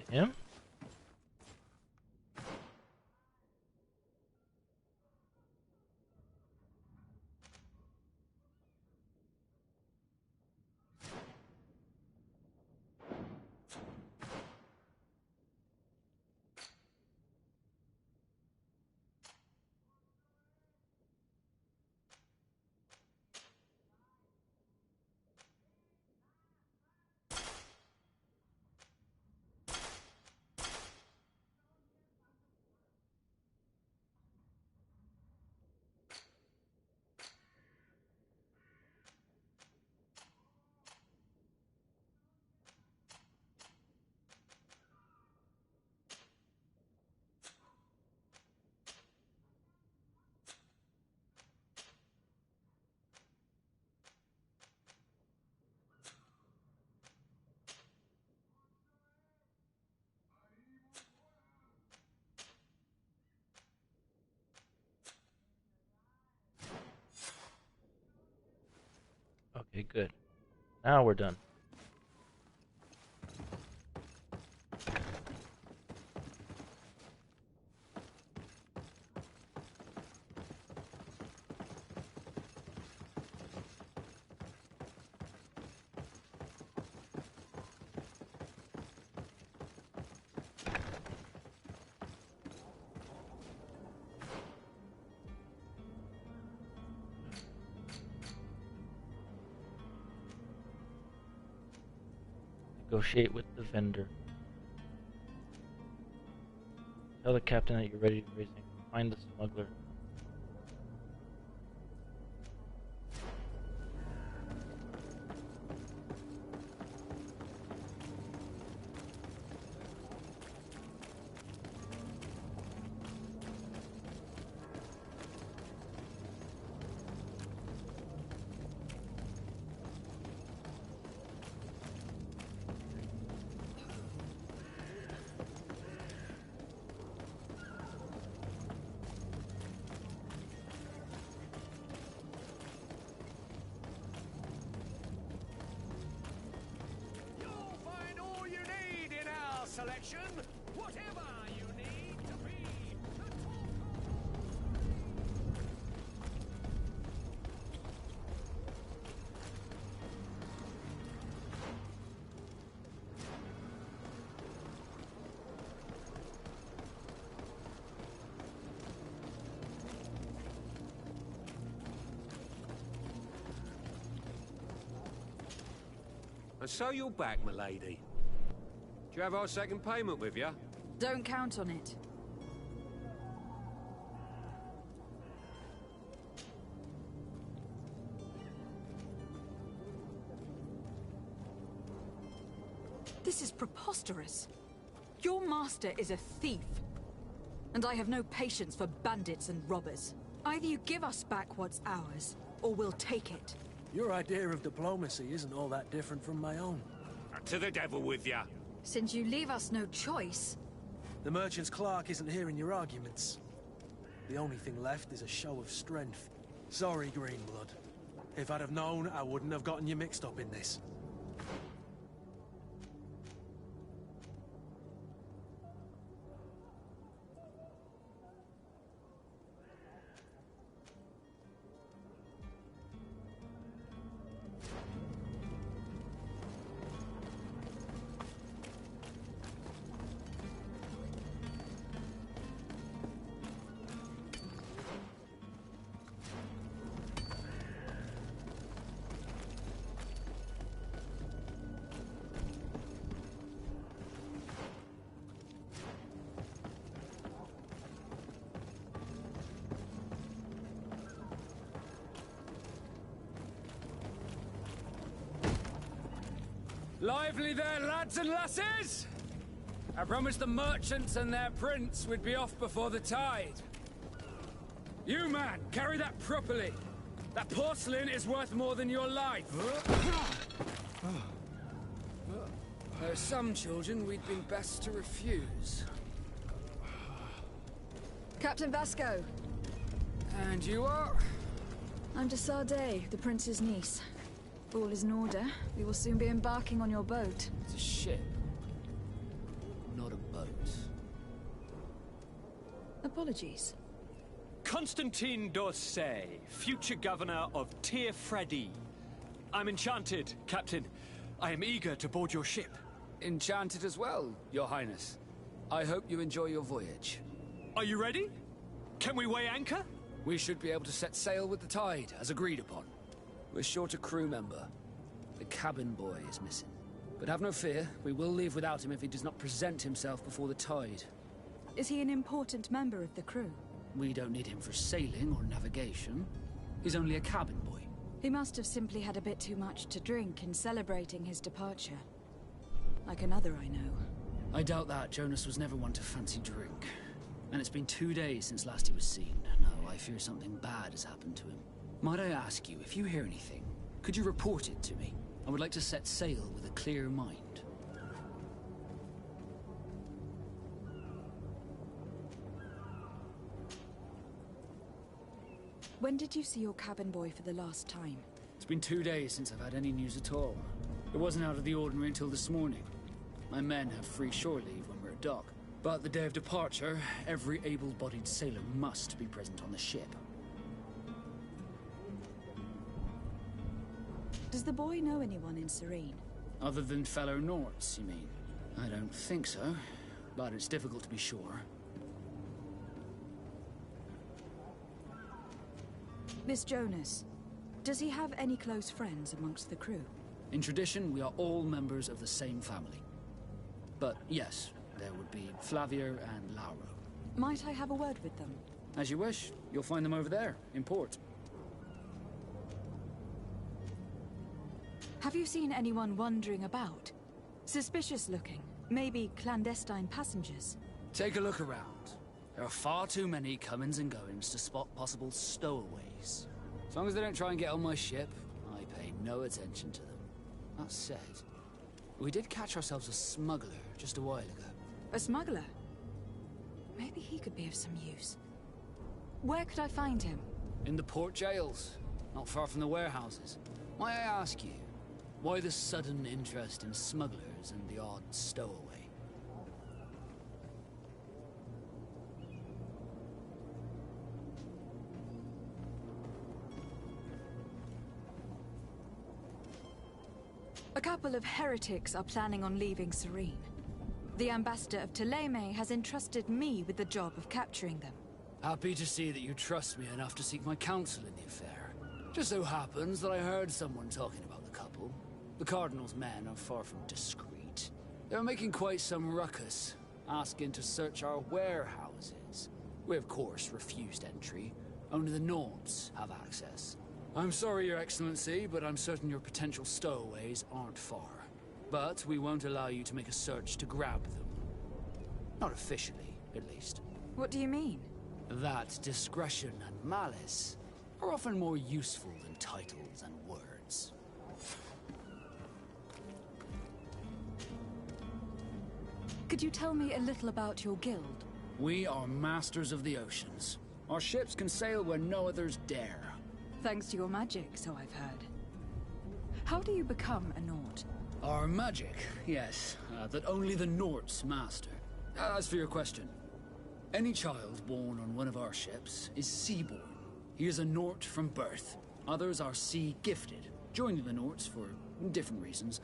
Him? Okay, good. Now we're done. Negotiate with the vendor. Tell the captain that you're ready to raise him. Find the smuggler. Selection, whatever you need to be. And so you're back, m'lady. Do you have our second payment with you? Don't count on it. This is preposterous. Your master is a thief. And I have no patience for bandits and robbers. Either you give us back what's ours, or we'll take it. Your idea of diplomacy isn't all that different from my own. To the devil with you. Since you leave us no choice... The merchant's clerk isn't hearing your arguments. The only thing left is a show of strength. Sorry, Greenblood. If I'd have known, I wouldn't have gotten you mixed up in this. Lively there, lads and lasses! I promised the merchants and their prince we'd be off before the tide. You, man, carry that properly. That porcelain is worth more than your life. There are some children we'd been best to refuse. Captain Vasco. And you are? I'm de Sardet, the prince's niece. All is in order. We will soon be embarking on your boat. It's a ship. Not Apologies. Constantine d'Orsay, future governor of Tir Freddy. I'm enchanted, Captain. I am eager to board your ship. Enchanted as well, Your Highness. I hope you enjoy your voyage. Are you ready? Can we weigh anchor? We should be able to set sail with the tide, as agreed upon. We're short a crew member. The cabin boy is missing. But have no fear, we will leave without him if he does not present himself before the tide. Is he an important member of the crew? We don't need him for sailing or navigation. He's only a cabin boy. He must have simply had a bit too much to drink in celebrating his departure. Like another I know. I doubt that. Jonas was never one to fancy drink. And it's been 2 days since last he was seen. No, I fear something bad has happened to him. Might I ask you, if you hear anything, could you report it to me? I would like to set sail with a clear mind. When did you see your cabin boy for the last time? It's been 2 days since I've had any news at all. It wasn't out of the ordinary until this morning. My men have free shore leave when we're at dock. But the day of departure, every able-bodied sailor must be present on the ship. Does the boy know anyone in Serene? Other than fellow Norts, you mean? I don't think so, but it's difficult to be sure. This Jonas, does he have any close friends amongst the crew? In tradition, we are all members of the same family. But yes, there would be Flavia and Lauro. Might I have a word with them? As you wish. You'll find them over there, in port. Have you seen anyone wandering about? Suspicious looking. Maybe clandestine passengers. Take a look around. There are far too many comings and goings to spot possible stowaways. As long as they don't try and get on my ship, I pay no attention to them. That said, we did catch ourselves a smuggler just a while ago. A smuggler? Maybe he could be of some use. Where could I find him? In the port jails, not far from the warehouses. Might I ask you, why the sudden interest in smugglers and the odd stowaway? A couple of heretics are planning on leaving Serene. The ambassador of Ptolemy has entrusted me with the job of capturing them. Happy to see that you trust me enough to seek my counsel in the affair. Just so happens that I heard someone talking about the couple. The Cardinal's men are far from discreet. They're making quite some ruckus, asking to search our warehouses. We of course refused entry. Only the Nords have access. I'm sorry, Your Excellency, but I'm certain your potential stowaways aren't far. But we won't allow you to make a search to grab them. Not officially, at least. What do you mean? That discretion and malice are often more useful than titles and words. Could you tell me a little about your guild? We are masters of the oceans. Our ships can sail where no others dare. Thanks to your magic, so I've heard. How do you become a Nord? Our magic, yes, that only the Nords master. As for your question, any child born on one of our ships is seaborn. He is a Nord from birth. Others are sea-gifted, joining the Nords for different reasons,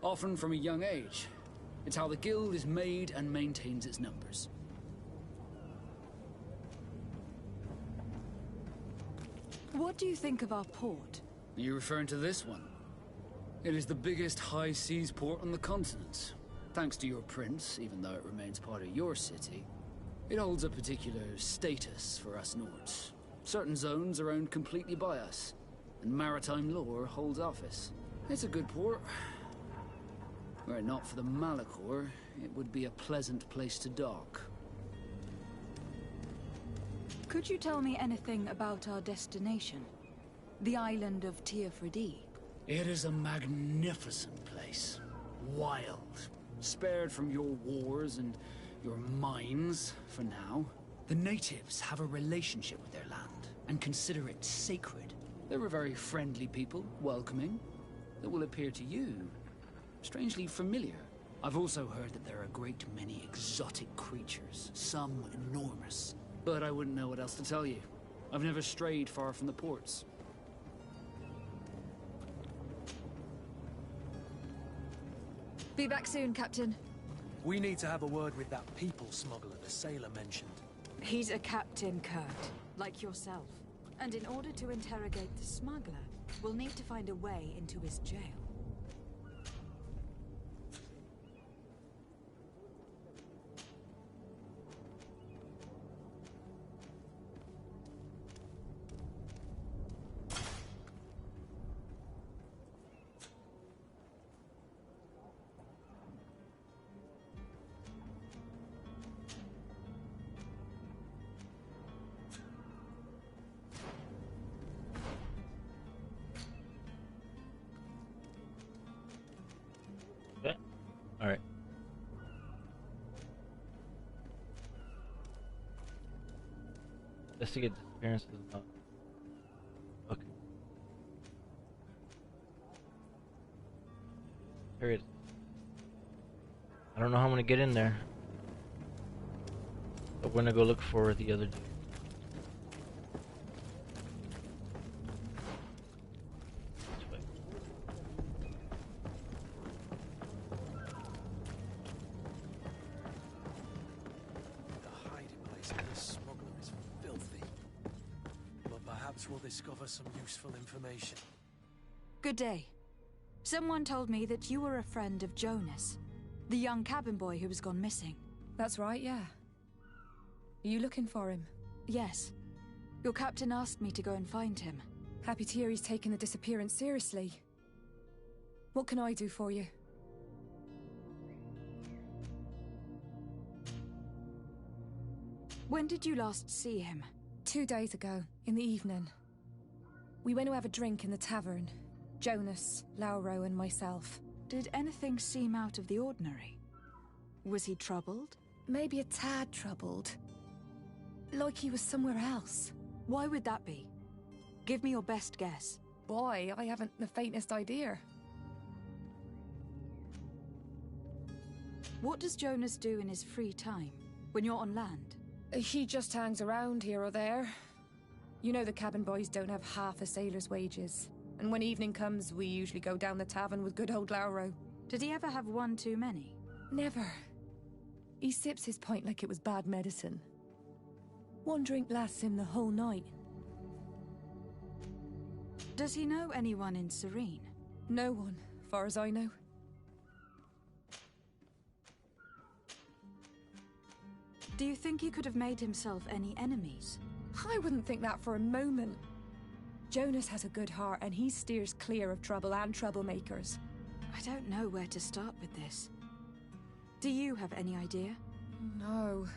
often from a young age. It's how the guild is made and maintains its numbers. What do you think of our port? Are you referring to this one? It is the biggest high seas port on the continent. Thanks to your prince, even though it remains part of your city, it holds a particular status for us Nords. Certain zones are owned completely by us, and maritime law holds office. It's a good port. Were it not for the Malachor, it would be a pleasant place to dock. Could you tell me anything about our destination? The island of Tir Freddy? It is a magnificent place. Wild. Spared from your wars and your mines, for now. The natives have a relationship with their land, and consider it sacred. They're a very friendly people, welcoming, that will appear to you strangely familiar. I've also heard that there are a great many exotic creatures, some enormous. but I wouldn't know what else to tell you. I've never strayed far from the ports. Be back soon, Captain. We need to have a word with that people smuggler the sailor mentioned. He's a captain, Kurt, like yourself. And in order to interrogate the smuggler, we'll need to find a way into his jail. Alright. Investigate disappearances of... Okay. Period. I don't know how I'm gonna get in there. But we're gonna go look for the other dude. We'll discover some useful information. Good day. Someone told me that you were a friend of Jonas, the young cabin boy who was gone missing. That's right, yeah. Are you looking for him? Yes. Your captain asked me to go and find him. Happy to hear he's taken the disappearance seriously. What can I do for you? When did you last see him? 2 days ago, in the evening. We went to have a drink in the tavern. Jonas, Lauro, and myself. Did anything seem out of the ordinary? Was he troubled? Maybe a tad troubled. Like he was somewhere else. Why would that be? Give me your best guess. Boy, I haven't the faintest idea. What does Jonas do in his free time, when you're on land? He just hangs around here or there. You know the cabin boys don't have half a sailor's wages. And when evening comes, we usually go down the tavern with good old Lauro. Did he ever have one too many? Never. He sips his pint like it was bad medicine. One drink lasts him the whole night. Does he know anyone in Serene? No one, far as I know. Do you think he could have made himself any enemies? I wouldn't think that for a moment. Jonas has a good heart and he steers clear of trouble and troublemakers. I don't know where to start with this. Do you have any idea? No.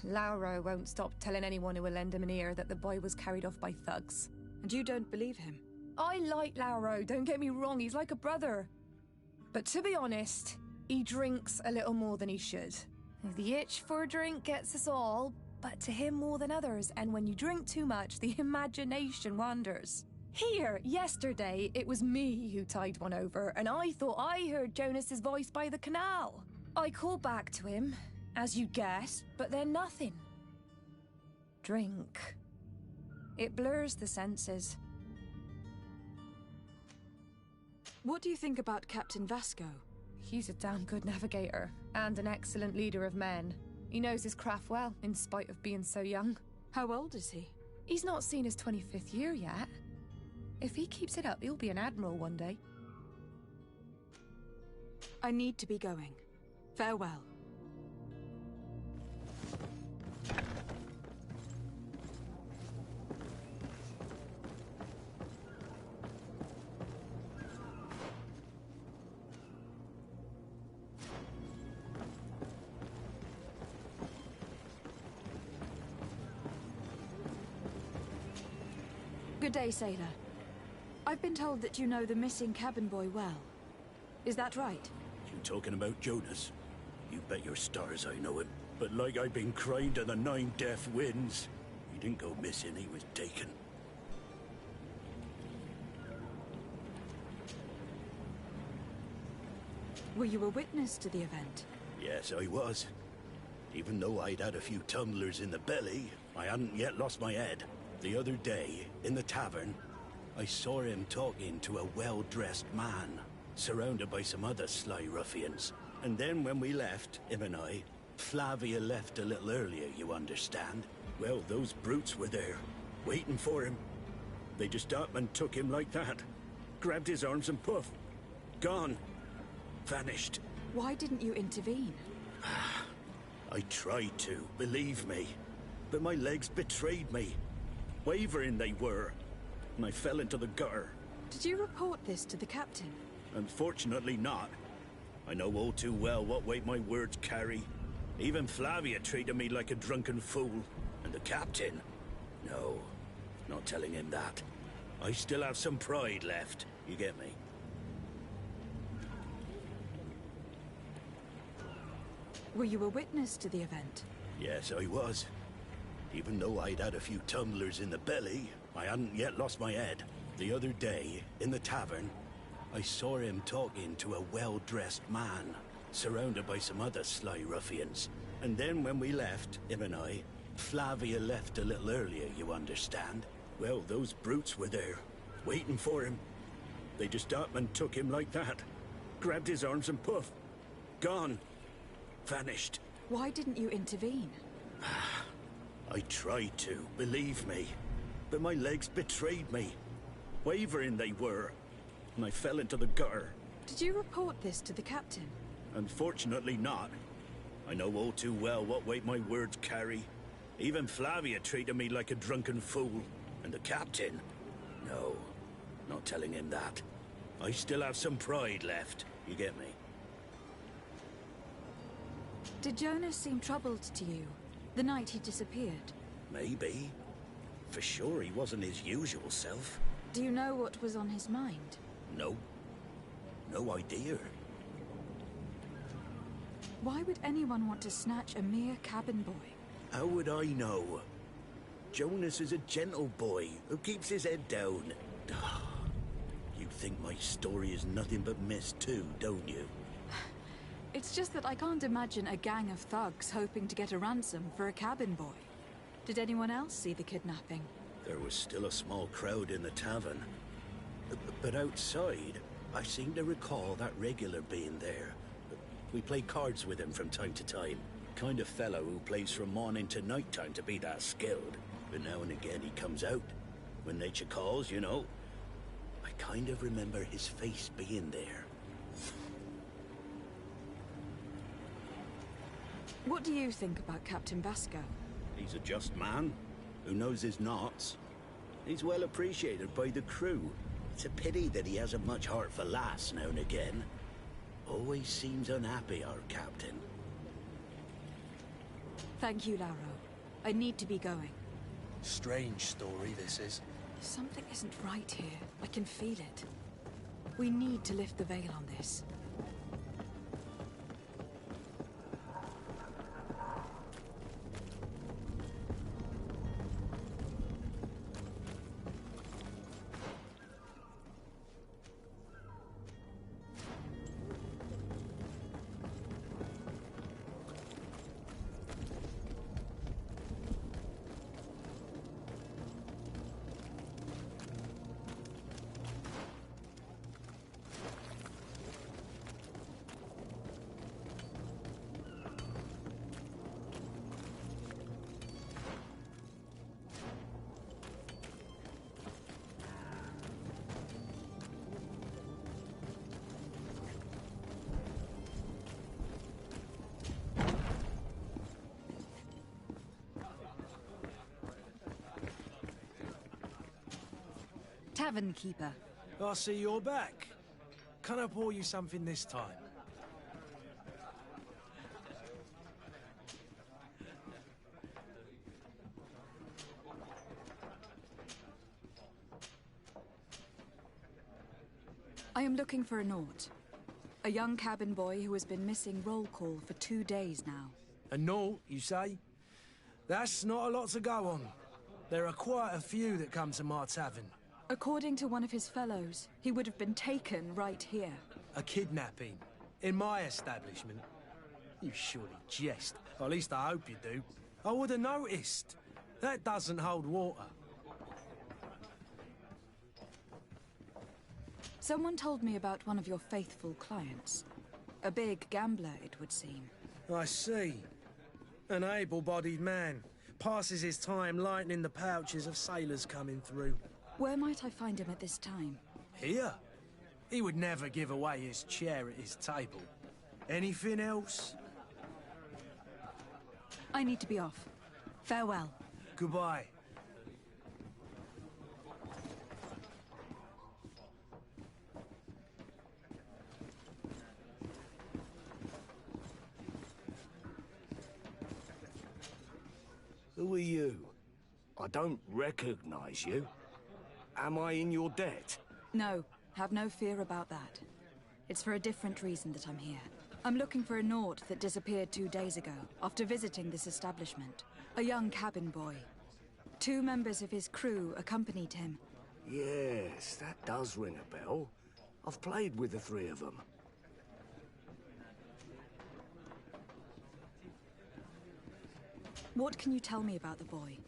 Lauro won't stop telling anyone who will lend him an ear that the boy was carried off by thugs. And you don't believe him? I like Lauro, don't get me wrong, he's like a brother. But to be honest, he drinks a little more than he should. The itch for a drink gets us all, but to him more than others, and when you drink too much, the imagination wanders. Here, yesterday, it was me who tied one over, and I thought I heard Jonas's voice by the canal. I called back to him, as you guessed, but then nothing. Drink. It blurs the senses. What do you think about Captain Vasco? He's a damn good navigator, and an excellent leader of men. He knows his craft well, in spite of being so young. How old is he? He's not seen his 25th year yet. If he keeps it up, he'll be an admiral one day. I need to be going. Farewell. Good day, sailor. I've been told that you know the missing cabin boy well. Is that right? You talking about Jonas? You bet your stars I know him. But like I've been crying to the 9 deaf winds, he didn't go missing, he was taken. Were you a witness to the event? Yes, I was. Even though I'd had a few tumblers in the belly, I hadn't yet lost my head. The other day, in the tavern, I saw him talking to a well-dressed man, surrounded by some other sly ruffians. And then when we left, him and I, Flavia left a little earlier, you understand. Well, those brutes were there, waiting for him. They just up and took him like that. Grabbed his arms and poof. Gone. Vanished. Why didn't you intervene? I tried to, believe me. But my legs betrayed me. Wavering they were. And I fell into the gutter. Did you report this to the captain? Unfortunately not. I know all too well what weight my words carry. Even Flavia treated me like a drunken fool. And the captain? No, not telling him that. I still have some pride left, you get me? Were you a witness to the event? Yes, I was. Even though I'd had a few tumblers in the belly, I hadn't yet lost my head. The other day, in the tavern, I saw him talking to a well-dressed man, surrounded by some other sly ruffians. And then when we left, him and I, Flavia left a little earlier, you understand. Well, those brutes were there, waiting for him. They just up and took him like that. Grabbed his arms and poof. Gone. Vanished. Why didn't you intervene? I tried to, believe me. But my legs betrayed me. Wavering they were. And I fell into the gutter. Did you report this to the captain? Unfortunately not. I know all too well what weight my words carry. Even Flavia treated me like a drunken fool. And the captain? No, not telling him that. I still have some pride left, you get me? Did Jonas seem troubled to you, the night he disappeared? Maybe. For sure he wasn't his usual self. Do you know what was on his mind? No. No idea. Why would anyone want to snatch a mere cabin boy? How would I know? Jonas is a gentle boy who keeps his head down. You think my story is nothing but mist too, don't you? It's just that I can't imagine a gang of thugs hoping to get a ransom for a cabin boy. Did anyone else see the kidnapping? There was still a small crowd in the tavern. But outside, I seem to recall that regular being there. We play cards with him from time to time. Kind of fellow who plays from morning to night time to be that skilled. But now and again he comes out. When nature calls, you know. I kind of remember his face being there. What do you think about Captain Vasco? He's a just man who knows his knots. He's well appreciated by the crew. It's a pity that he hasn't much heart for lass now and again. Always seems unhappy, our captain. Thank you, Lauro. I need to be going. Strange story, this is. Something isn't right here. I can feel it. We need to lift the veil on this. Tavern keeper. I see you're back. Can I pour you something this time? I am looking for a Naut. A young cabin boy who has been missing roll call for 2 days now. A Naut, you say? That's not a lot to go on. There are quite a few that come to my tavern. According to one of his fellows, he would have been taken right here. A kidnapping? In my establishment? You surely jest. Or at least I hope you do. I would have noticed. That doesn't hold water. Someone told me about one of your faithful clients. A big gambler, it would seem. I see. An able-bodied man. Passes his time lightening the pouches of sailors coming through. Where might I find him at this time? Here? He would never give away his chair at his table. Anything else? I need to be off. Farewell. Goodbye. Who are you? I don't recognize you. Am I in your debt? No, have no fear about that. It's for a different reason that I'm here. I'm looking for a Naut that disappeared 2 days ago, after visiting this establishment. A young cabin boy. 2 members of his crew accompanied him. Yes, that does ring a bell. I've played with the 3 of them. What can you tell me about the boy?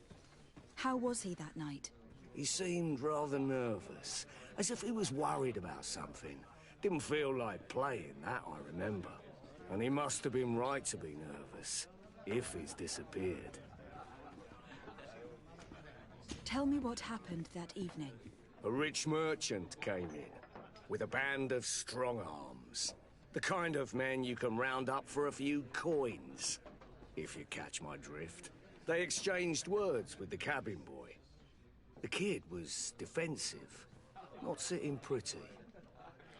How was he that night? He seemed rather nervous, as if he was worried about something. Didn't feel like playing, that I remember. And he must have been right to be nervous, if he's disappeared. Tell me what happened that evening. A rich merchant came in, with a band of strong arms. The kind of men you can round up for a few coins, if you catch my drift. They exchanged words with the cabin boy. The kid was defensive, not sitting pretty.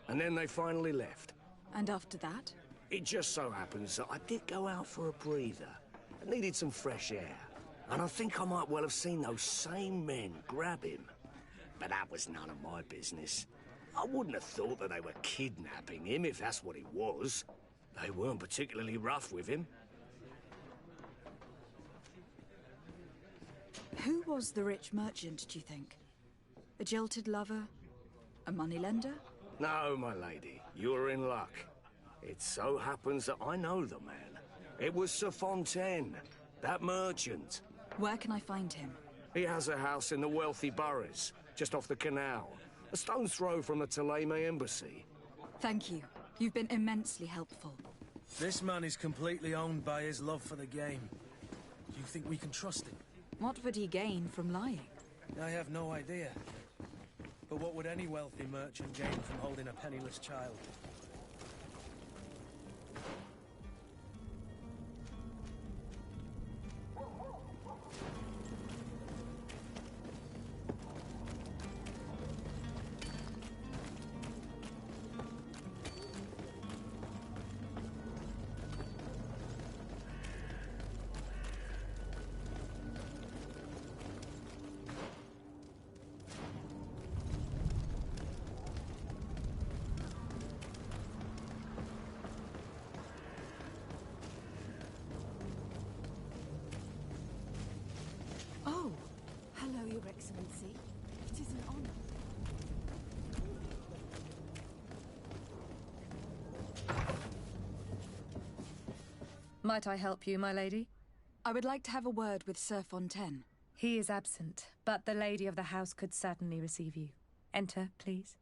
And then they finally left. And after that? It just so happens that I did go out for a breather. I needed some fresh air. And I think I might well have seen those same men grab him. But that was none of my business. I wouldn't have thought that they were kidnapping him, if that's what it was. They weren't particularly rough with him. Who was the rich merchant, do you think? A jilted lover? A moneylender? No, my lady. You're in luck. It so happens that I know the man. It was Sir Fontaine, that merchant. Where can I find him? He has a house in the wealthy boroughs, just off the canal. A stone's throw from the Thélème embassy. Thank you. You've been immensely helpful. This man is completely owned by his love for the game. Do you think we can trust him? What would he gain from lying? I have no idea. But what would any wealthy merchant gain from holding a penniless child? Oh, hello, Your Excellency. It is an honor. Might I help you, my lady? I would like to have a word with Sir Fontaine. He is absent, but the lady of the house could certainly receive you. Enter, please.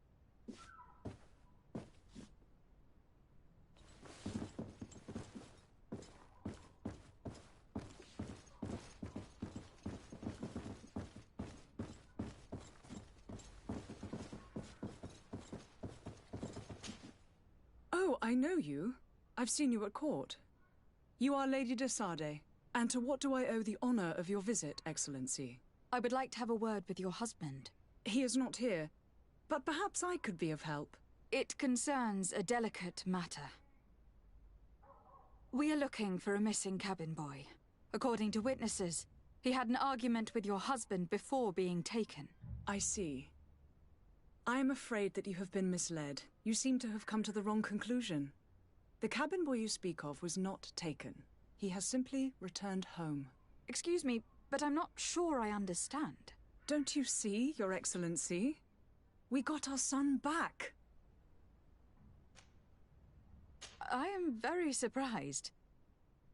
Oh, I know you. I've seen you at court. You are Lady de Sade. And to what do I owe the honor of your visit, Excellency? I would like to have a word with your husband. He is not here, but perhaps I could be of help. It concerns a delicate matter. We are looking for a missing cabin boy. According to witnesses, he had an argument with your husband before being taken. I see. I am afraid that you have been misled. You seem to have come to the wrong conclusion. The cabin boy you speak of was not taken. He has simply returned home. Excuse me, but I'm not sure I understand. Don't you see, Your Excellency? We got our son back. I am very surprised.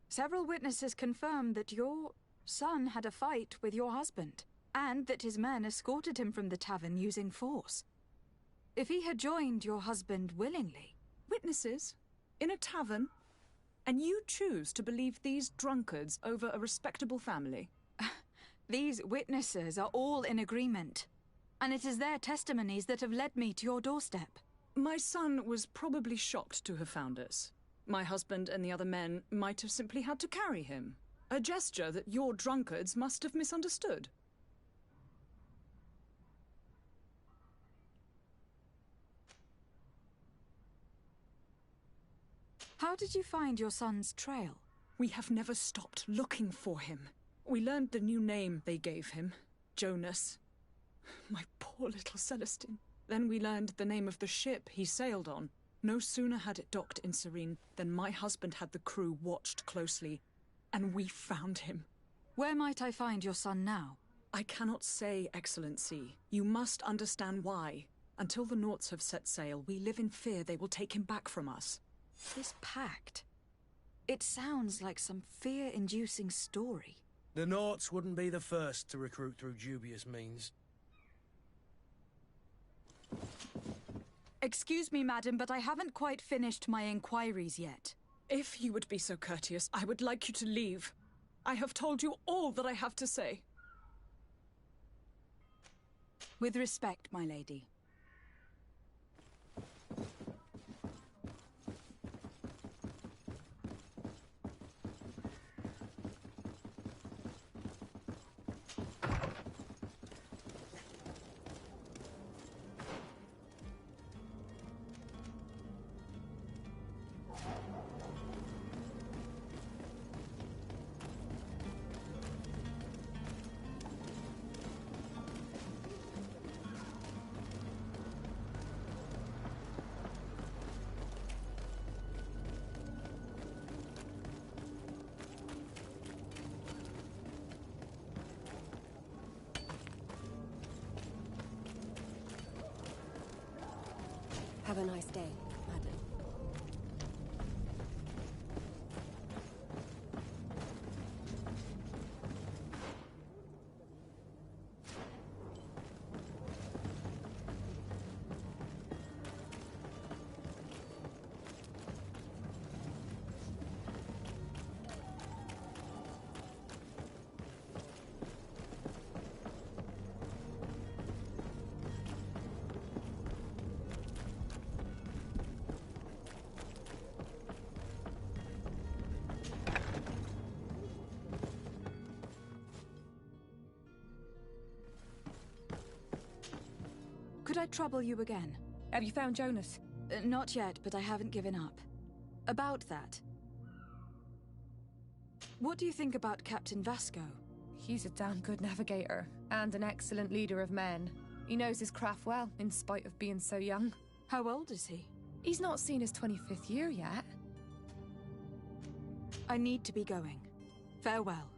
Several witnesses confirmed that your son had a fight with your husband, and that his men escorted him from the tavern using force. If he had joined your husband willingly... Witnesses? In a tavern? And you choose to believe these drunkards over a respectable family? These witnesses are all in agreement, and it is their testimonies that have led me to your doorstep. My son was probably shocked to have found us. My husband and the other men might have simply had to carry him. A gesture that your drunkards must have misunderstood. How did you find your son's trail? We have never stopped looking for him. We learned the new name they gave him, Jonas. My poor little Celestine. Then we learned the name of the ship he sailed on. No sooner had it docked in Serene than my husband had the crew watched closely, and we found him. Where might I find your son now? I cannot say, Excellency. You must understand why. Until the Nauts have set sail, we live in fear they will take him back from us. This pact... It sounds like some fear-inducing story. The Nauts wouldn't be the first to recruit through dubious means. Excuse me, madam, but I haven't quite finished my inquiries yet. If you would be so courteous, I would like you to leave. I have told you all that I have to say. With respect, my lady. Have a nice day, madam. Could I trouble you again? Have you found Jonas? Not yet, but I haven't given up. About that. What do you think about Captain Vasco? He's a damn good navigator, and an excellent leader of men. He knows his craft well, in spite of being so young. How old is he? He's not seen his 25th year yet. I need to be going. Farewell.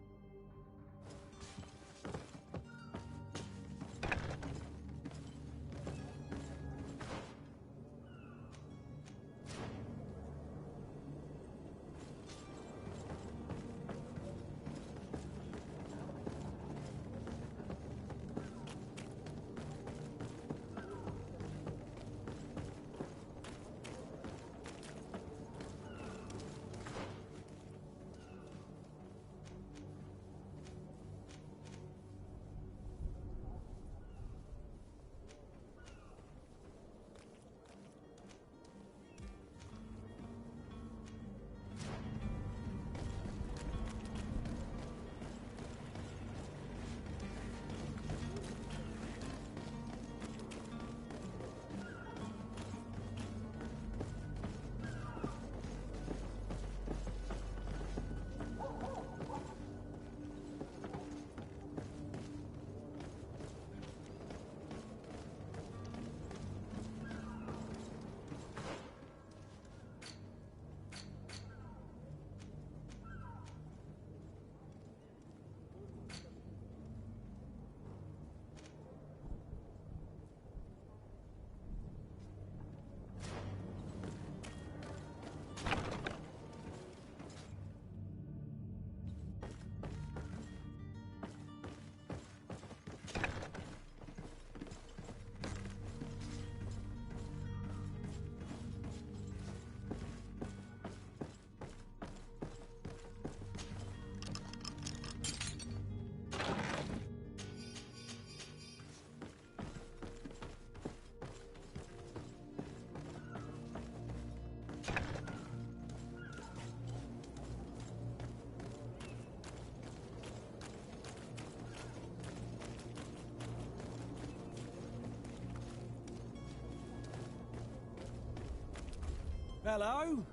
Hello?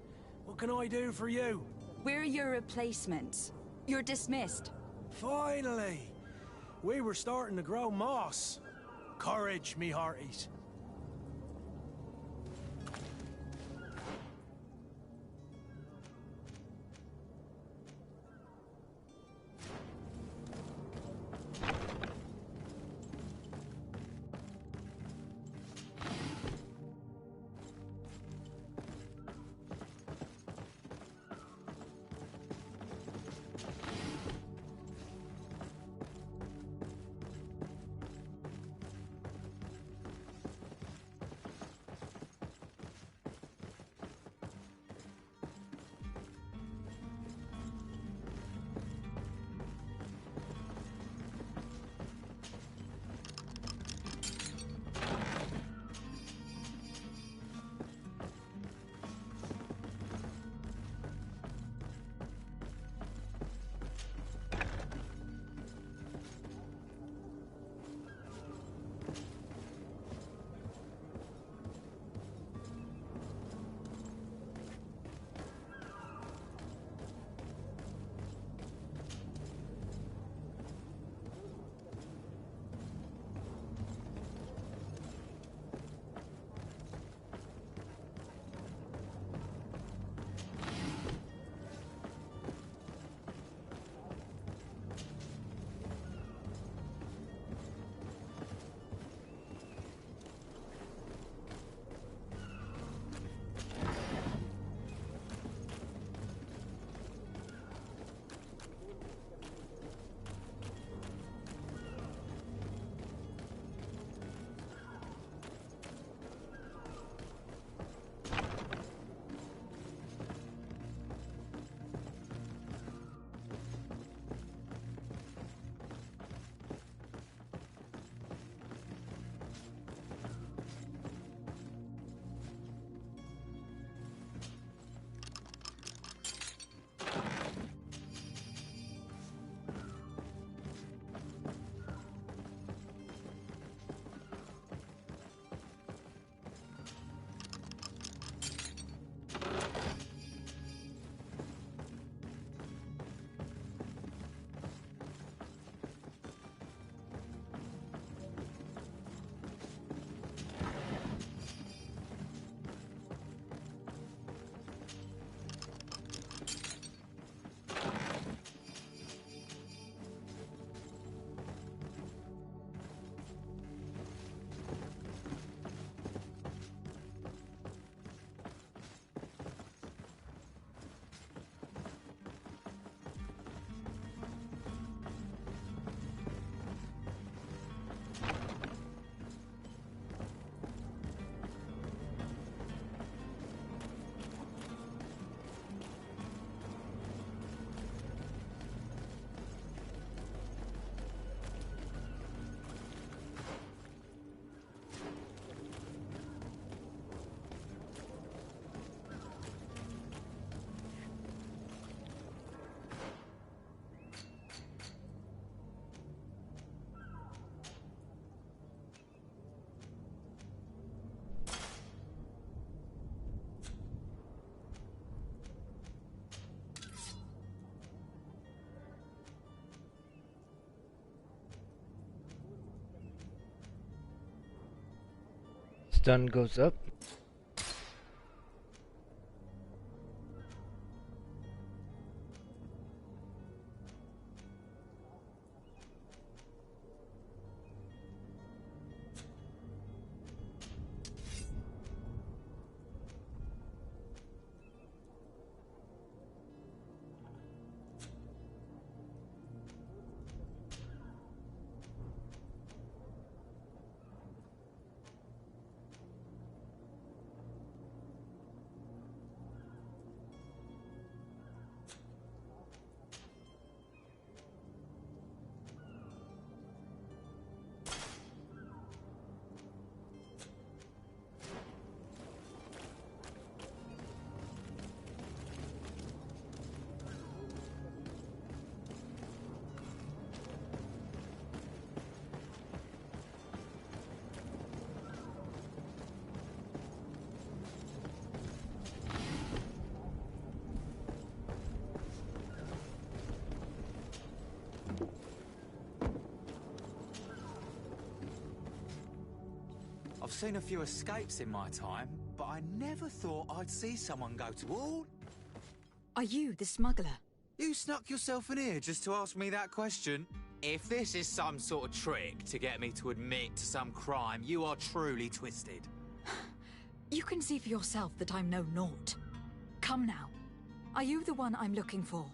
What can I do for you? We're your replacements. You're dismissed. Finally! We were starting to grow moss. Courage, me hearties. Stun goes up. I've seen a few escapes in my time, but I never thought I'd see someone go to all... Are you the smuggler? You snuck yourself in here just to ask me that question? If this is some sort of trick to get me to admit to some crime, you are truly twisted. You can see for yourself that I'm no naught. Come now. Are you the one I'm looking for?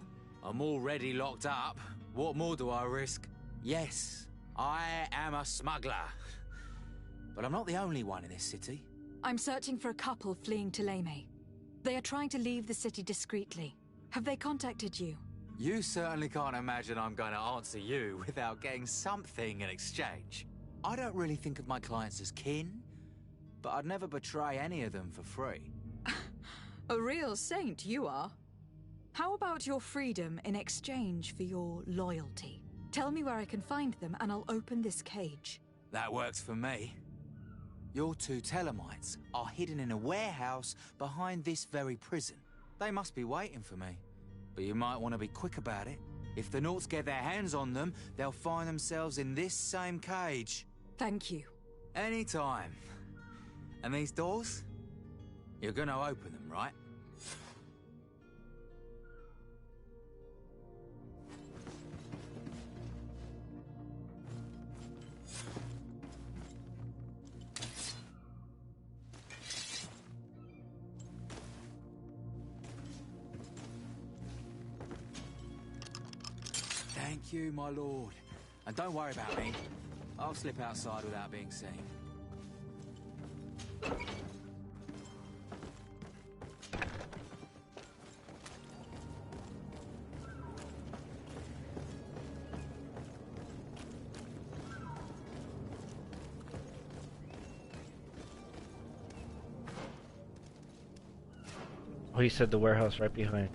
I'm already locked up. What more do I risk? Yes, I am a smuggler. But I'm not the only one in this city. I'm searching for a couple fleeing Tuleme. They are trying to leave the city discreetly. Have they contacted you? You certainly can't imagine I'm going to answer you without getting something in exchange. I don't really think of my clients as kin, but I'd never betray any of them for free. A real saint you are. How about your freedom in exchange for your loyalty? Tell me where I can find them and I'll open this cage. That works for me. Your two Telemites are hidden in a warehouse behind this very prison. They must be waiting for me. But you might want to be quick about it. If the Naughts get their hands on them, they'll find themselves in this same cage. Thank you. Anytime. And these doors? You're gonna open them, right? Thank you, my lord. And don't worry about me. I'll slip outside without being seen. Oh, he said the warehouse right behind.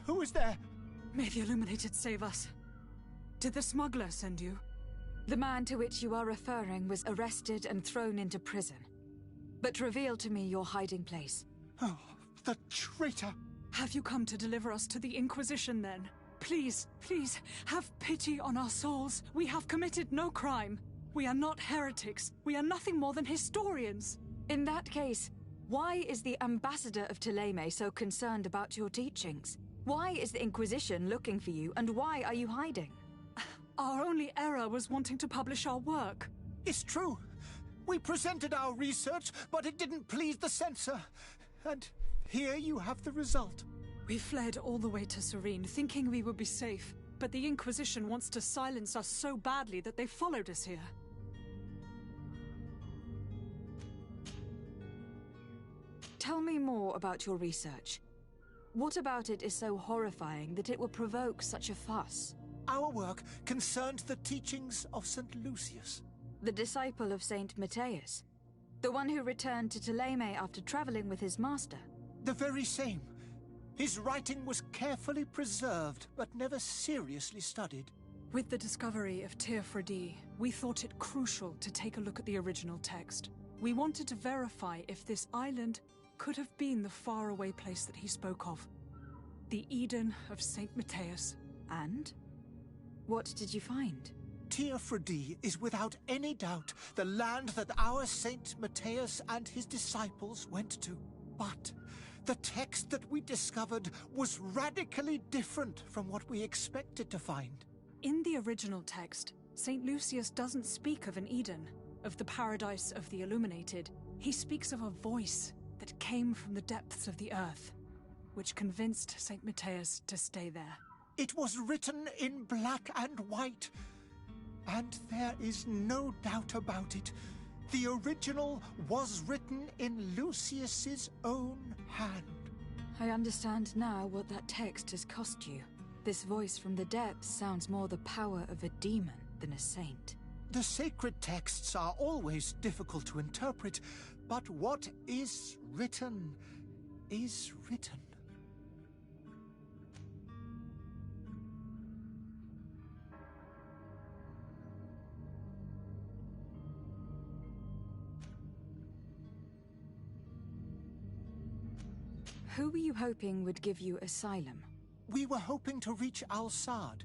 Who is there? May the Illuminated save us. Did the smuggler send you? The man to which you are referring was arrested and thrown into prison. But reveal to me your hiding place. Oh, the traitor! Have you come to deliver us to the Inquisition, then? Please, please, have pity on our souls. We have committed no crime. We are not heretics. We are nothing more than historians. In that case, why is the ambassador of Tuleme so concerned about your teachings? Why is the Inquisition looking for you, and why are you hiding? Our only error was wanting to publish our work. It's true. We presented our research, but it didn't please the censor. And here you have the result. We fled all the way to Serene, thinking we would be safe. But the Inquisition wants to silence us so badly that they followed us here. Tell me more about your research. What about it is so horrifying that it will provoke such a fuss? Our work concerned the teachings of St. Lucius. The disciple of St. Matthias? The one who returned to Tuleme after traveling with his master? The very same. His writing was carefully preserved, but never seriously studied. With the discovery of Teofredi, we thought it crucial to take a look at the original text. We wanted to verify if this island could have been the faraway place that he spoke of. The Eden of St. Matthias. And? What did you find? Teofredi is without any doubt the land that our St. Matthias and his disciples went to. But the text that we discovered was radically different from what we expected to find. In the original text, St. Lucius doesn't speak of an Eden, of the paradise of the Illuminated. He speaks of a voice that came from the depths of the earth, which convinced St. Matthias to stay there. It was written in black and white, and there is no doubt about it. The original was written in Lucius's own hand. I understand now what that text has cost you. This voice from the depths sounds more the power of a demon. than a saint. The sacred texts are always difficult to interpret, but what is written is written. Who were you hoping would give you asylum? We were hoping to reach Al-Sad.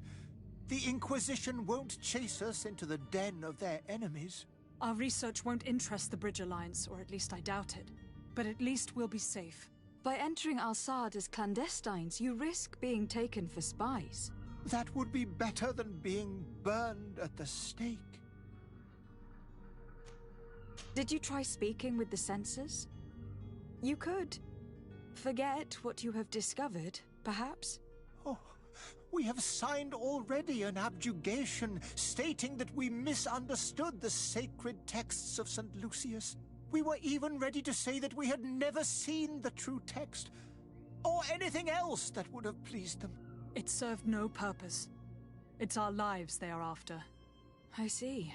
The Inquisition won't chase us into the den of their enemies. Our research won't interest the Bridge Alliance, or at least I doubt it. But at least we'll be safe. By entering Al-Sad as clandestines, you risk being taken for spies. That would be better than being burned at the stake. Did you try speaking with the censors? You could. Forget what you have discovered, perhaps? Oh, we have signed already an abjugation stating that we misunderstood the sacred texts of St. Lucius. We were even ready to say that we had never seen the true text, or anything else that would have pleased them. It served no purpose. It's our lives they are after. I see.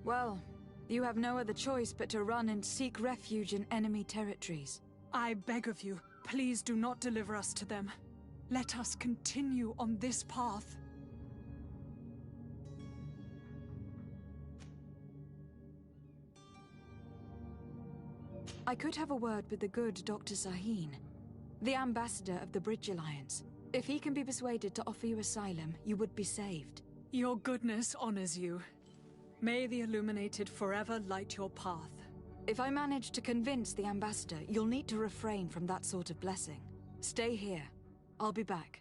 Well, you have no other choice but to run and seek refuge in enemy territories. I beg of you, please do not deliver us to them. Let us continue on this path. I could have a word with the good Dr. Sangin, the ambassador of the Bridge Alliance. If he can be persuaded to offer you asylum, you would be saved. Your goodness honors you. May the Illuminated forever light your path. If I manage to convince the ambassador, you'll need to refrain from that sort of blessing. Stay here. I'll be back.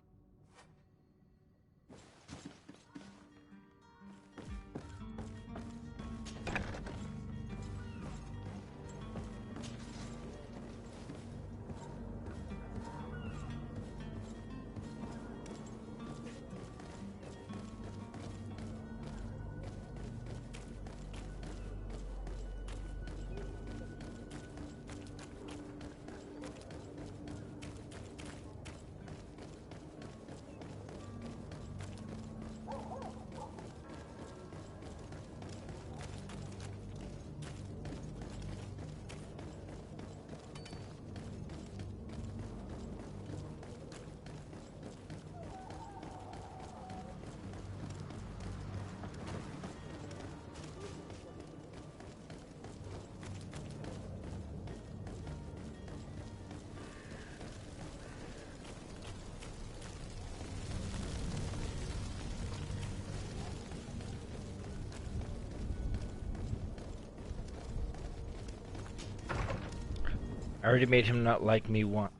I already made him not like me once.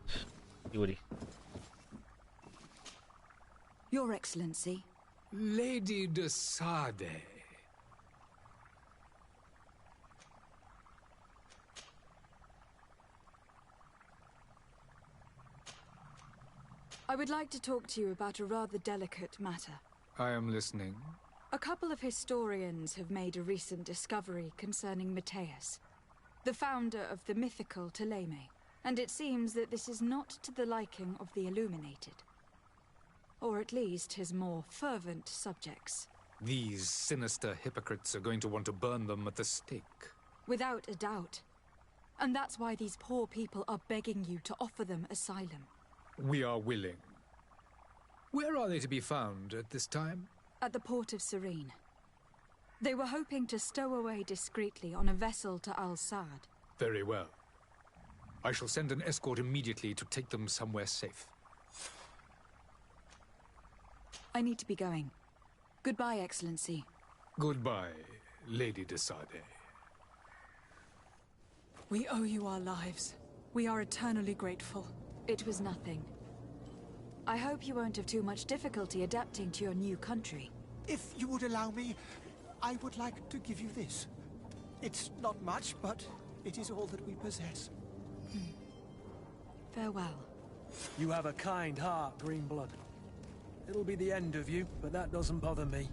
See what he... Your Excellency. Lady de Sade. I would like to talk to you about a rather delicate matter. I am listening. A couple of historians have made a recent discovery concerning Matthias, the founder of the mythical Ptolemy, and it seems that this is not to the liking of the Illuminated. Or at least his more fervent subjects. These sinister hypocrites are going to want to burn them at the stake. Without a doubt. And that's why these poor people are begging you to offer them asylum. We are willing. Where are they to be found at this time? At the port of Serene. They were hoping to stow away discreetly on a vessel to Al-Sad. Very well. I shall send an escort immediately to take them somewhere safe. I need to be going. Goodbye, Excellency. Goodbye, Lady de Sade. We owe you our lives. We are eternally grateful. It was nothing. I hope you won't have too much difficulty adapting to your new country. If you would allow me, I would like to give you this. It's not much, but it is all that we possess. Farewell. You have a kind heart, Greenblood. It'll be the end of you, but that doesn't bother me.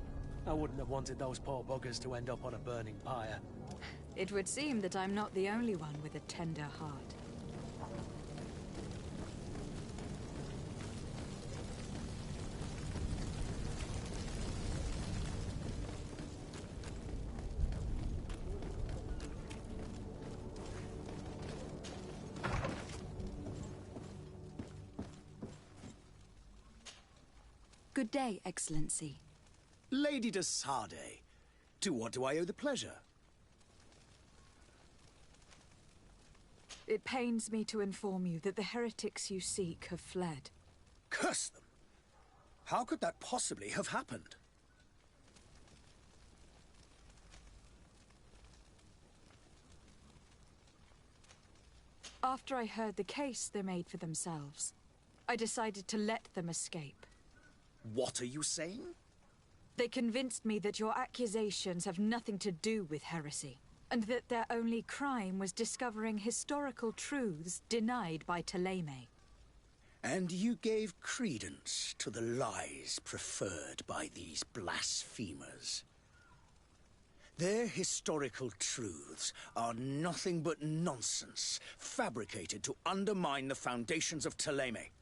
I wouldn't have wanted those poor buggers to end up on a burning pyre. It would seem that I'm not the only one with a tender heart. Good day, Excellency. Lady de Sardet, to what do I owe the pleasure? It pains me to inform you that the heretics you seek have fled. Curse them! How could that possibly have happened? After I heard the case they made for themselves, I decided to let them escape. What are you saying? They convinced me that your accusations have nothing to do with heresy, and that their only crime was discovering historical truths denied by Ptolemy. And you gave credence to the lies preferred by these blasphemers. Their historical truths are nothing but nonsense, fabricated to undermine the foundations of Ptolemy.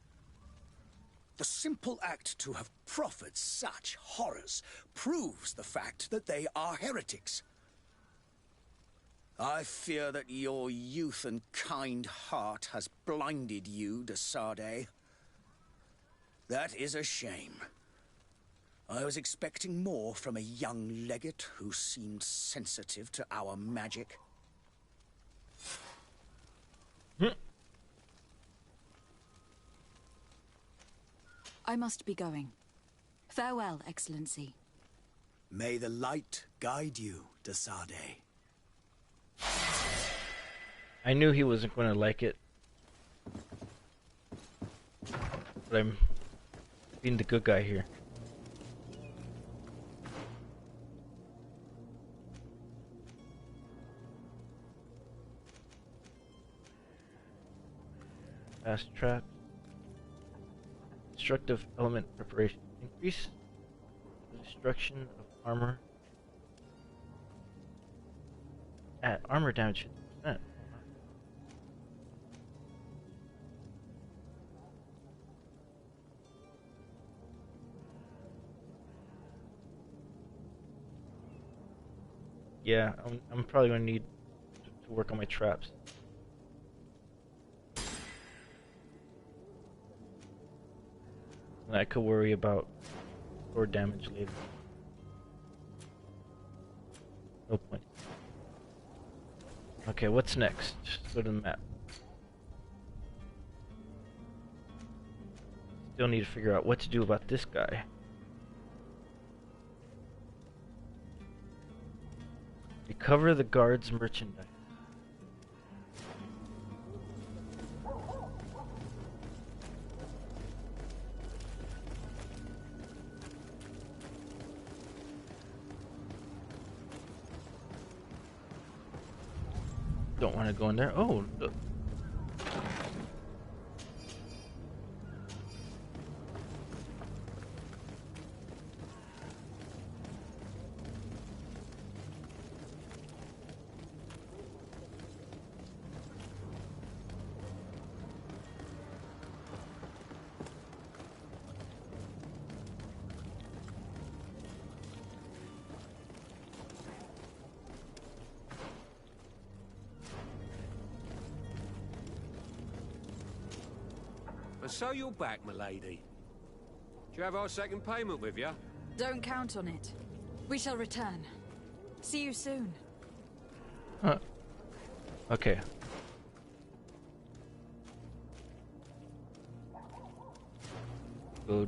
The simple act to have proffered such horrors proves the fact that they are heretics. I fear that your youth and kind heart has blinded you, de Sardet. That is a shame. I was expecting more from a young legate who seemed sensitive to our magic. I must be going. Farewell, Excellency. May the light guide you, de Sardet. I knew he wasn't going to like it. But I'm being the good guy here. Fast trap. Destructive element preparation. Increase the destruction of armor. At armor damage 50%. Yeah, I'm probably going to need to work on my traps. And I could worry about sword damage later. No point. Okay, what's next? Just go to the map. Still need to figure out what to do about this guy. Recover the guard's merchandise. Don't want to go in there. Oh, look. So you're back, milady. Do you have our second payment with you? Don't count on it. We shall return. See you soon. Huh. Okay. Go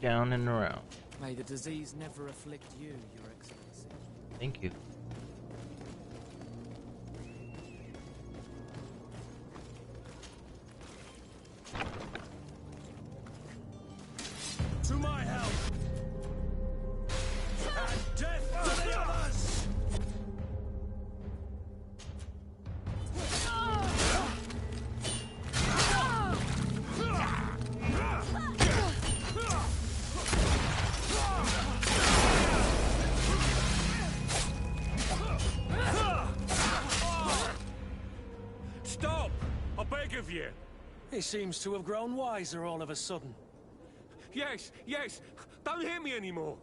down and around. May the disease never afflict you, Your Excellency. Thank you. To my help! And death to the others! Stop! I beg of you! He seems to have grown wiser all of a sudden. Yes, yes! Don't hit me anymore!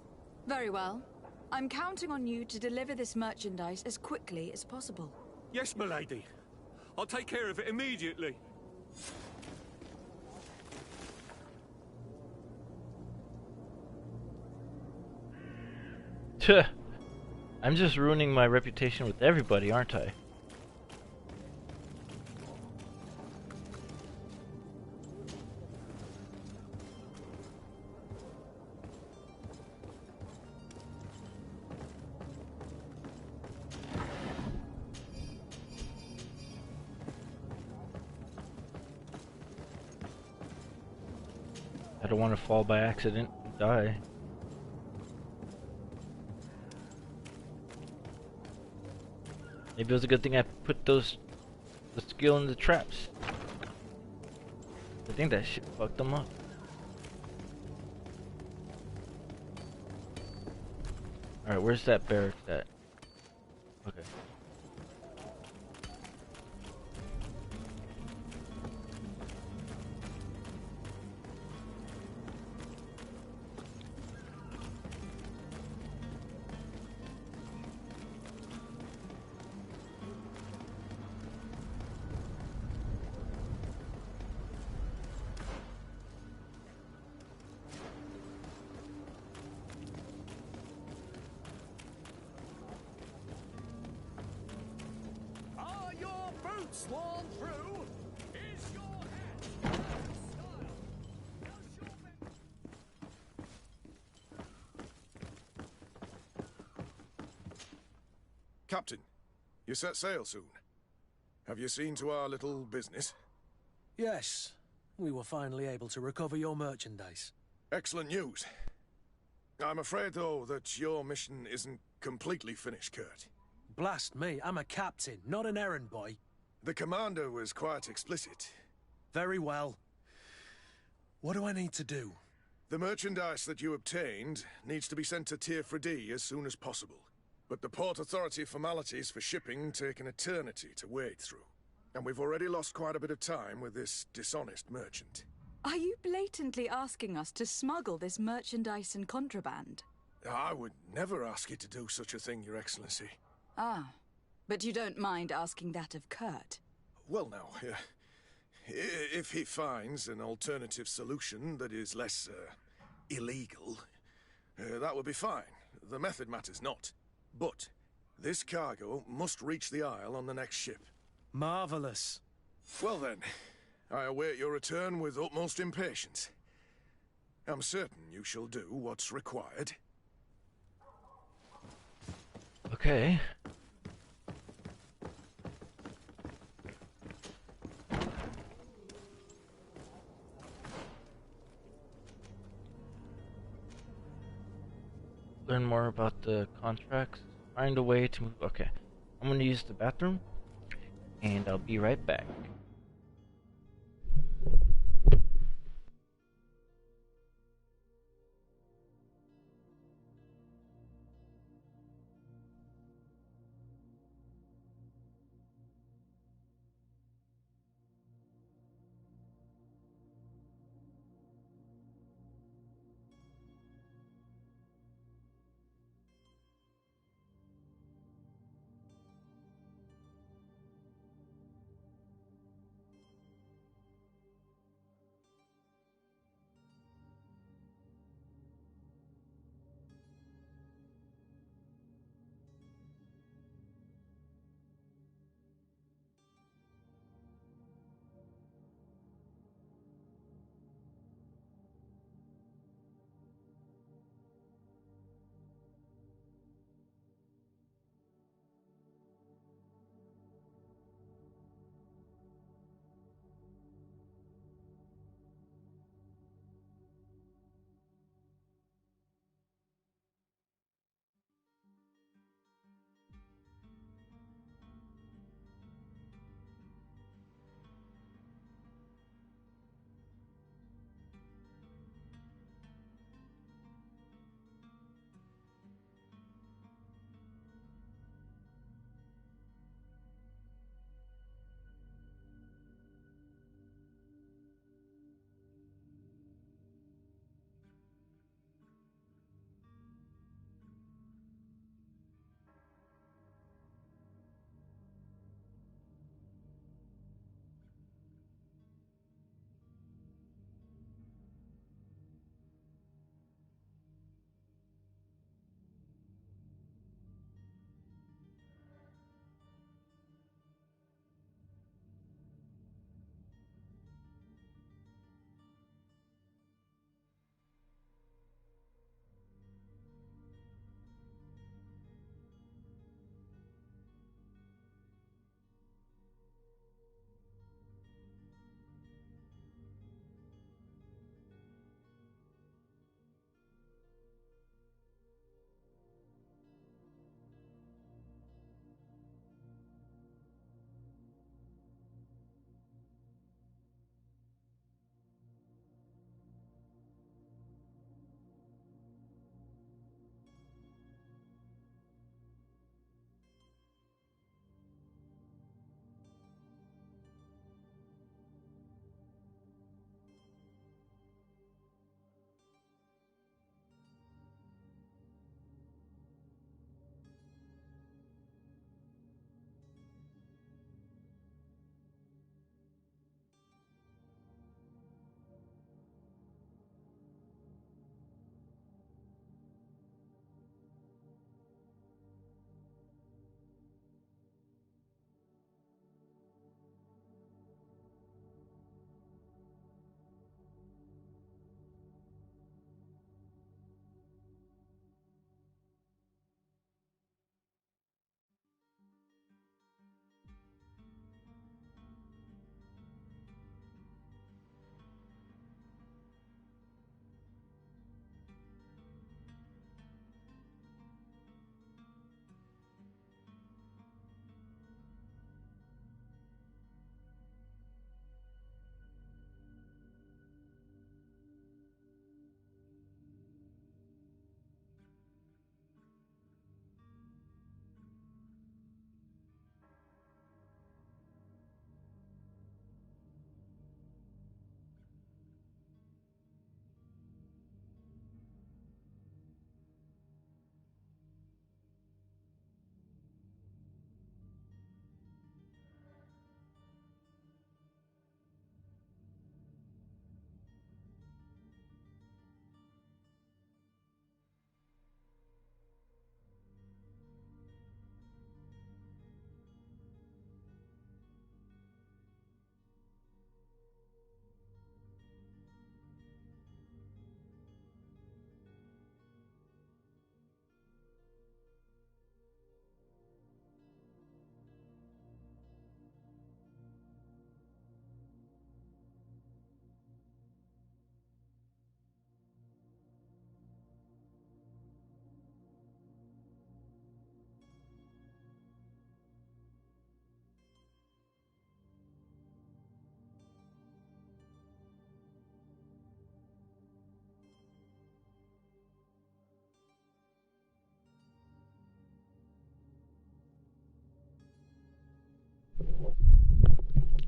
Very well. I'm counting on you to deliver this merchandise as quickly as possible. Yes, milady. I'll take care of it immediately. I'm just ruining my reputation with everybody, aren't I? I don't want to fall by accident and die. Maybe it was a good thing I put the skill in the traps. I think that shit fucked them up. Alright, where's that barracks at? Okay. Sworn through is your head. Captain, you set sail soon. Have you seen to our little business? Yes, we were finally able to recover your merchandise. Excellent news. I'm afraid, though, that your mission isn't completely finished, Kurt. Blast me, I'm a captain, not an errand boy. The commander was quite explicit. Very well. What do I need to do? The merchandise that you obtained needs to be sent to Tier 4D as soon as possible. But the Port Authority formalities for shipping take an eternity to wade through. And we've already lost quite a bit of time with this dishonest merchant. Are you blatantly asking us to smuggle this merchandise and contraband? I would never ask you to do such a thing, Your Excellency. Ah, but you don't mind asking that of Kurt? Well, now, if he finds an alternative solution that is less, illegal, that would be fine. The method matters not. But this cargo must reach the Isle on the next ship. Marvelous. Well then, I await your return with utmost impatience. I'm certain you shall do what's required. Okay. Learn more about the contracts. Find a way to move. Okay. I'm gonna use the bathroom, and I'll be right back.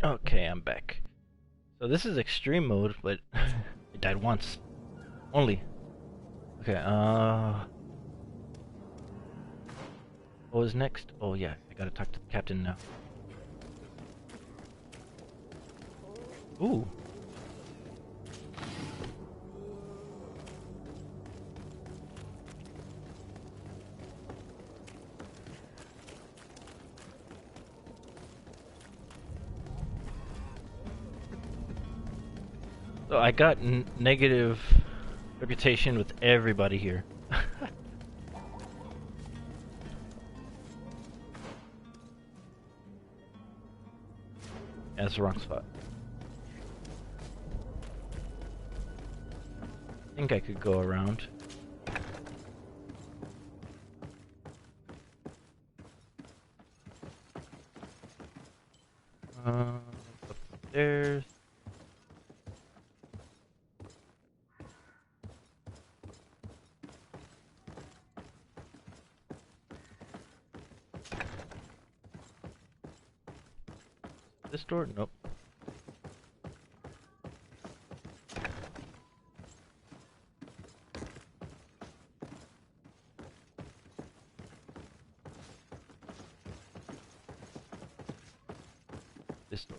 Okay, I'm back. So this is extreme mode, but I died once. Only. Okay, what was next? Oh yeah, I gotta talk to the captain now. Ooh. So I got negative reputation with everybody here. That's the wrong spot. I think I could go around. Upstairs. This door? Nope. This door.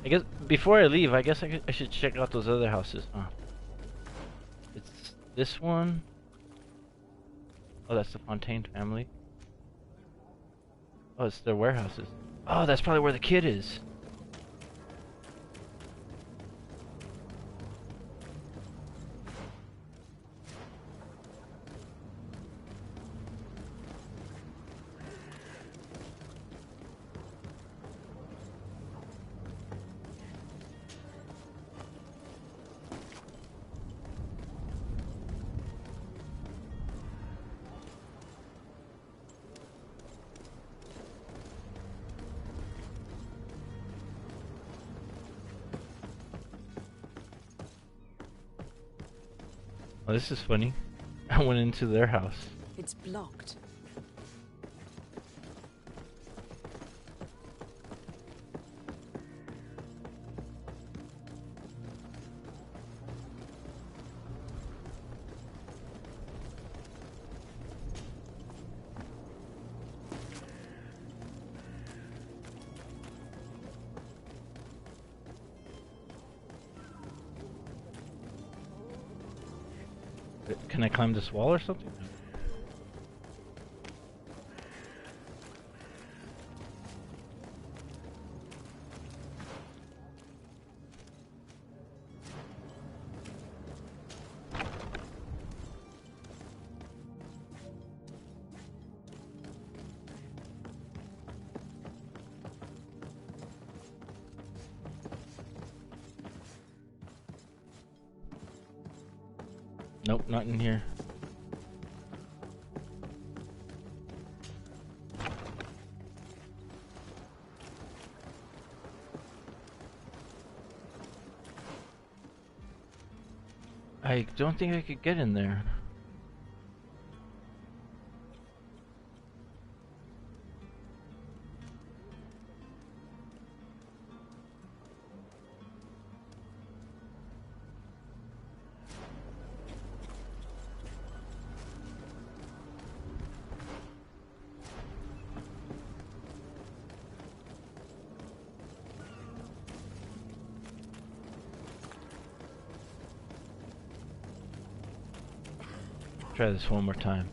I guess before I leave, I guess I should check out those other houses. It's this one. Oh, that's the Fontaine family. Oh, it's their warehouses. Oh, that's probably where the kid is. Oh, this is funny. I went into their house. It's blocked. Can I climb this wall or something? Nope, not in here. I don't think I could get in there. Try this one more time.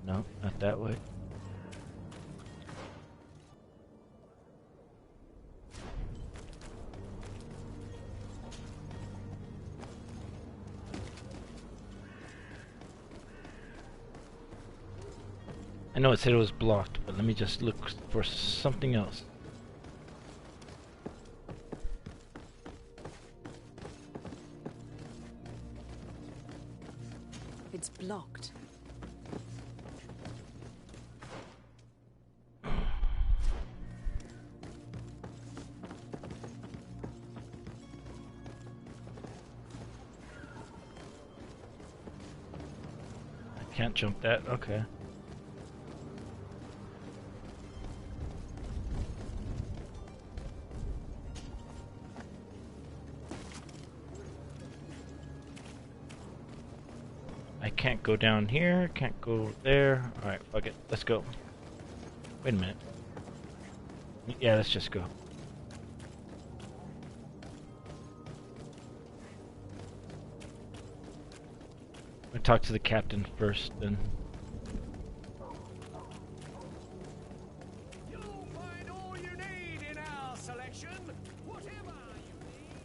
No, not that way. I know it said it was blocked, but let me just look for something else. locked. I can't jump that, okay. I can't go down here, can't go there. Alright, fuck it, let's go. Wait a minute. Yeah, let's just go. I'll talk to the captain first, then. You'll find all you need in our selection, whatever you need.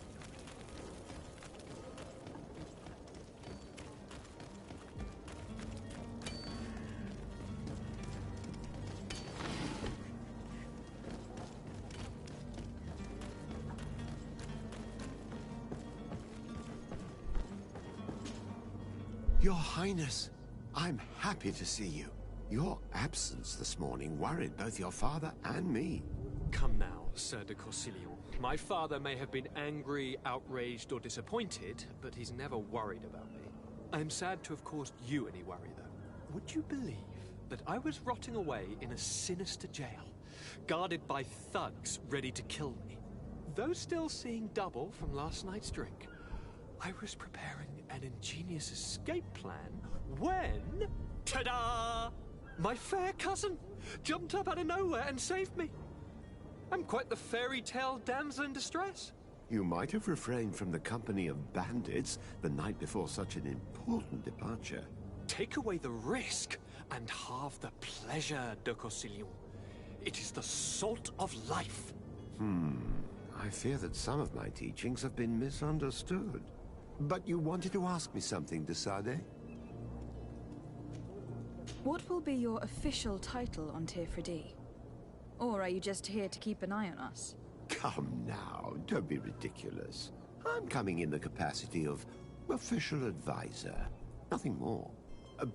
Your Highness, I'm happy to see you. Your absence this morning worried both your father and me. Come now, Sir de Corsilion. My father may have been angry, outraged, or disappointed, but he's never worried about me. I'm sad to have caused you any worry, though. Would you believe that I was rotting away in a sinister jail, guarded by thugs ready to kill me? Though still seeing double from last night's drink, I was preparing an ingenious escape plan when... ta-da! My fair cousin jumped up out of nowhere and saved me. I'm quite the fairy tale damsel in distress. You might have refrained from the company of bandits the night before such an important departure. Take away the risk and halve the pleasure, de Corsilion. It is the salt of life. I fear that some of my teachings have been misunderstood. But you wanted to ask me something, de Sade? What will be your official title on Tifredi? Or are you just here to keep an eye on us? Come now, don't be ridiculous. I'm coming in the capacity of official advisor, nothing more.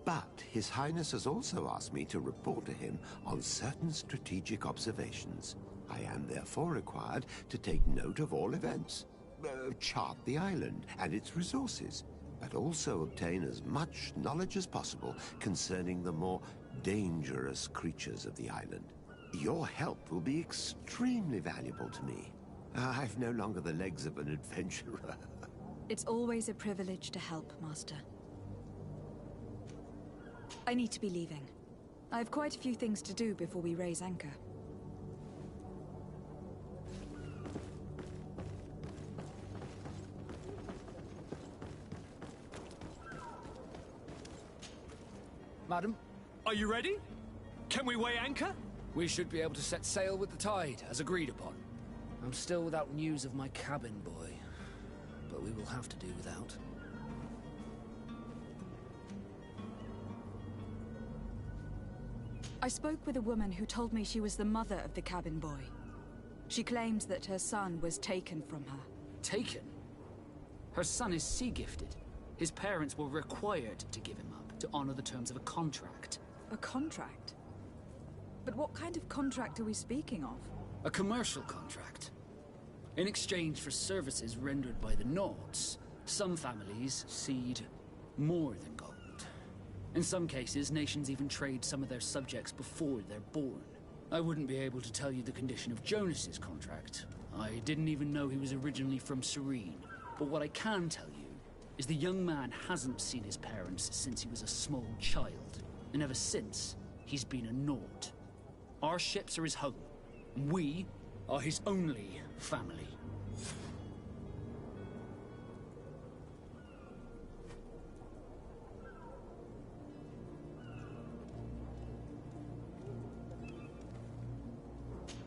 But His Highness has also asked me to report to him on certain strategic observations. I am therefore required to take note of all events, chart the island and its resources, but also obtain as much knowledge as possible concerning the more dangerous creatures of the island. Your help will be extremely valuable to me. I've no longer the legs of an adventurer. It's always a privilege to help, Master. I need to be leaving. I have quite a few things to do before we raise anchor. Madam? Are you ready? Can we weigh anchor? We should be able to set sail with the tide, as agreed upon. I'm still without news of my cabin boy, but we will have to do without. I spoke with a woman who told me she was the mother of the cabin boy. She claimed that her son was taken from her. Taken? Her son is sea-gifted. His parents were required to give him up to honor the terms of a contract. A contract? But what kind of contract are we speaking of? A commercial contract. In exchange for services rendered by the Nords, some families cede more than gold. In some cases, nations even trade some of their subjects before they're born. I wouldn't be able to tell you the condition of Jonas's contract. I didn't even know he was originally from Serene. But what I can tell you is the young man hasn't seen his parents since he was a small child. And ever since, he's been a Nord. Our ships are his home. We are his only family.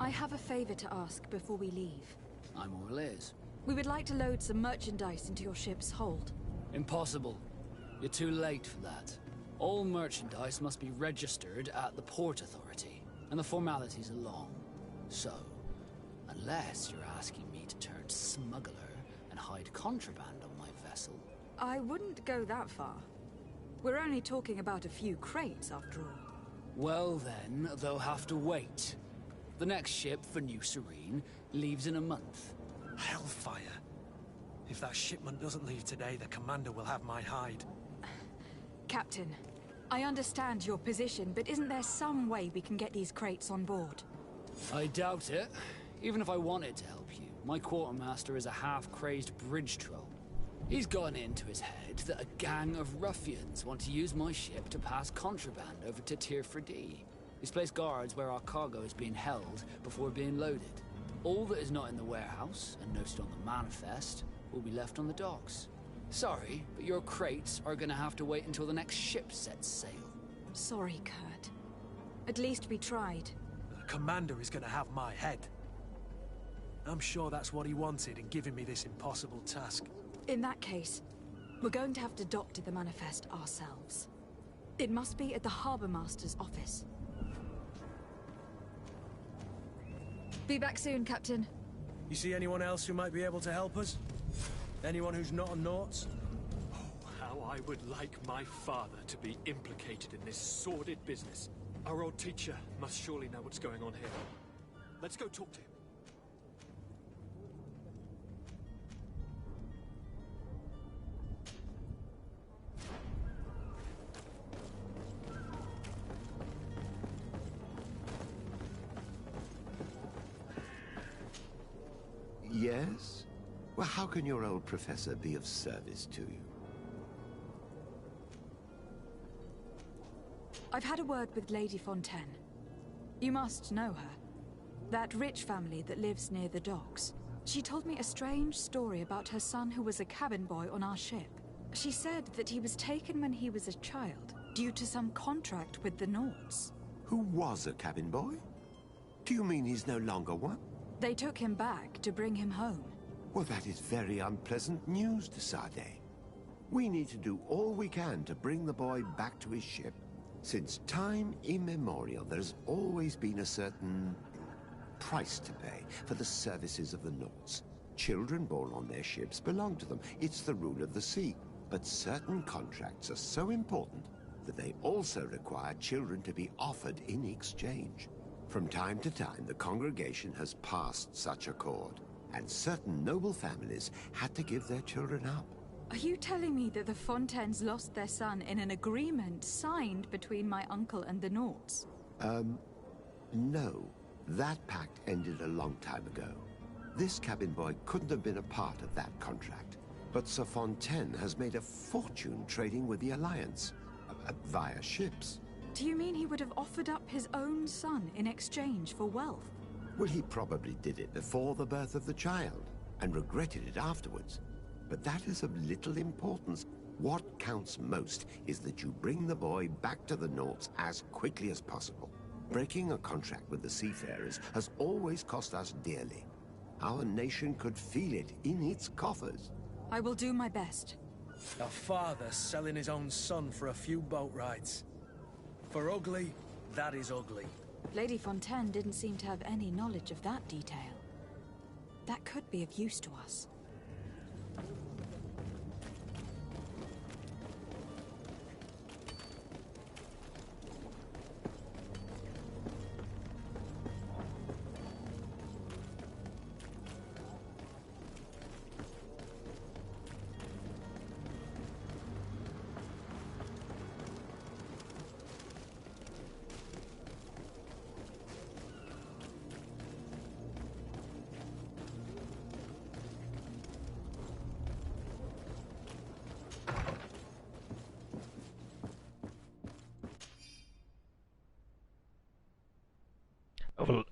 I have a favor to ask before we leave. I'm all ears. We would like to load some merchandise into your ship's hold. Impossible. You're too late for that. All merchandise must be registered at the Port Authority, and the formalities are long. So, unless you're asking me to turn smuggler and hide contraband on my vessel... I wouldn't go that far. We're only talking about a few crates, after all. Well then, they'll have to wait. The next ship for New Serene leaves in a month. Hellfire. If that shipment doesn't leave today, the commander will have my hide. Captain, I understand your position, but isn't there some way we can get these crates on board? I doubt it. Even if I wanted to help you, my quartermaster is a half-crazed bridge troll. He's gotten into his head that a gang of ruffians want to use my ship to pass contraband over to Tier 4D. He's placed guards where our cargo is being held before being loaded. All that is not in the warehouse, and noted on the manifest, will be left on the docks. Sorry, but your crates are gonna have to wait until the next ship sets sail. Sorry, Kurt. At least we tried. The commander is gonna have my head. I'm sure that's what he wanted in giving me this impossible task. In that case, we're going to have to doctor the manifest ourselves. It must be at the Harbour Master's office. Be back soon, Captain. You see anyone else who might be able to help us? Anyone who's not on Naughts? Oh, how I would like my father to be implicated in this sordid business. Our old teacher must surely know what's going on here. Let's go talk to him. Yes? Well, how can your old professor be of service to you? I've had a word with Lady Fontaine. You must know her. That rich family that lives near the docks. She told me a strange story about her son who was a cabin boy on our ship. She said that he was taken when he was a child, due to some contract with the Naughts. Who was a cabin boy? Do you mean he's no longer one? They took him back to bring him home. Well, that is very unpleasant news, de Sade. We need to do all we can to bring the boy back to his ship. Since time immemorial, there's always been a certain price to pay for the services of the Naughts. Children born on their ships belong to them. It's the rule of the sea. But certain contracts are so important that they also require children to be offered in exchange. From time to time, the congregation has passed such accord, and certain noble families had to give their children up. Are you telling me that the Fontaines lost their son in an agreement signed between my uncle and the Naughts? No. That pact ended a long time ago. This cabin boy couldn't have been a part of that contract. But Sir Fontaine has made a fortune trading with the Alliance, via ships. Do you mean he would have offered up his own son in exchange for wealth? Well, he probably did it before the birth of the child, and regretted it afterwards. But that is of little importance. What counts most is that you bring the boy back to the Naughts as quickly as possible. Breaking a contract with the seafarers has always cost us dearly. Our nation could feel it in its coffers. I will do my best. A father selling his own son for a few boat rides. For ugly, that is ugly. Lady Fontaine didn't seem to have any knowledge of that detail. That could be of use to us.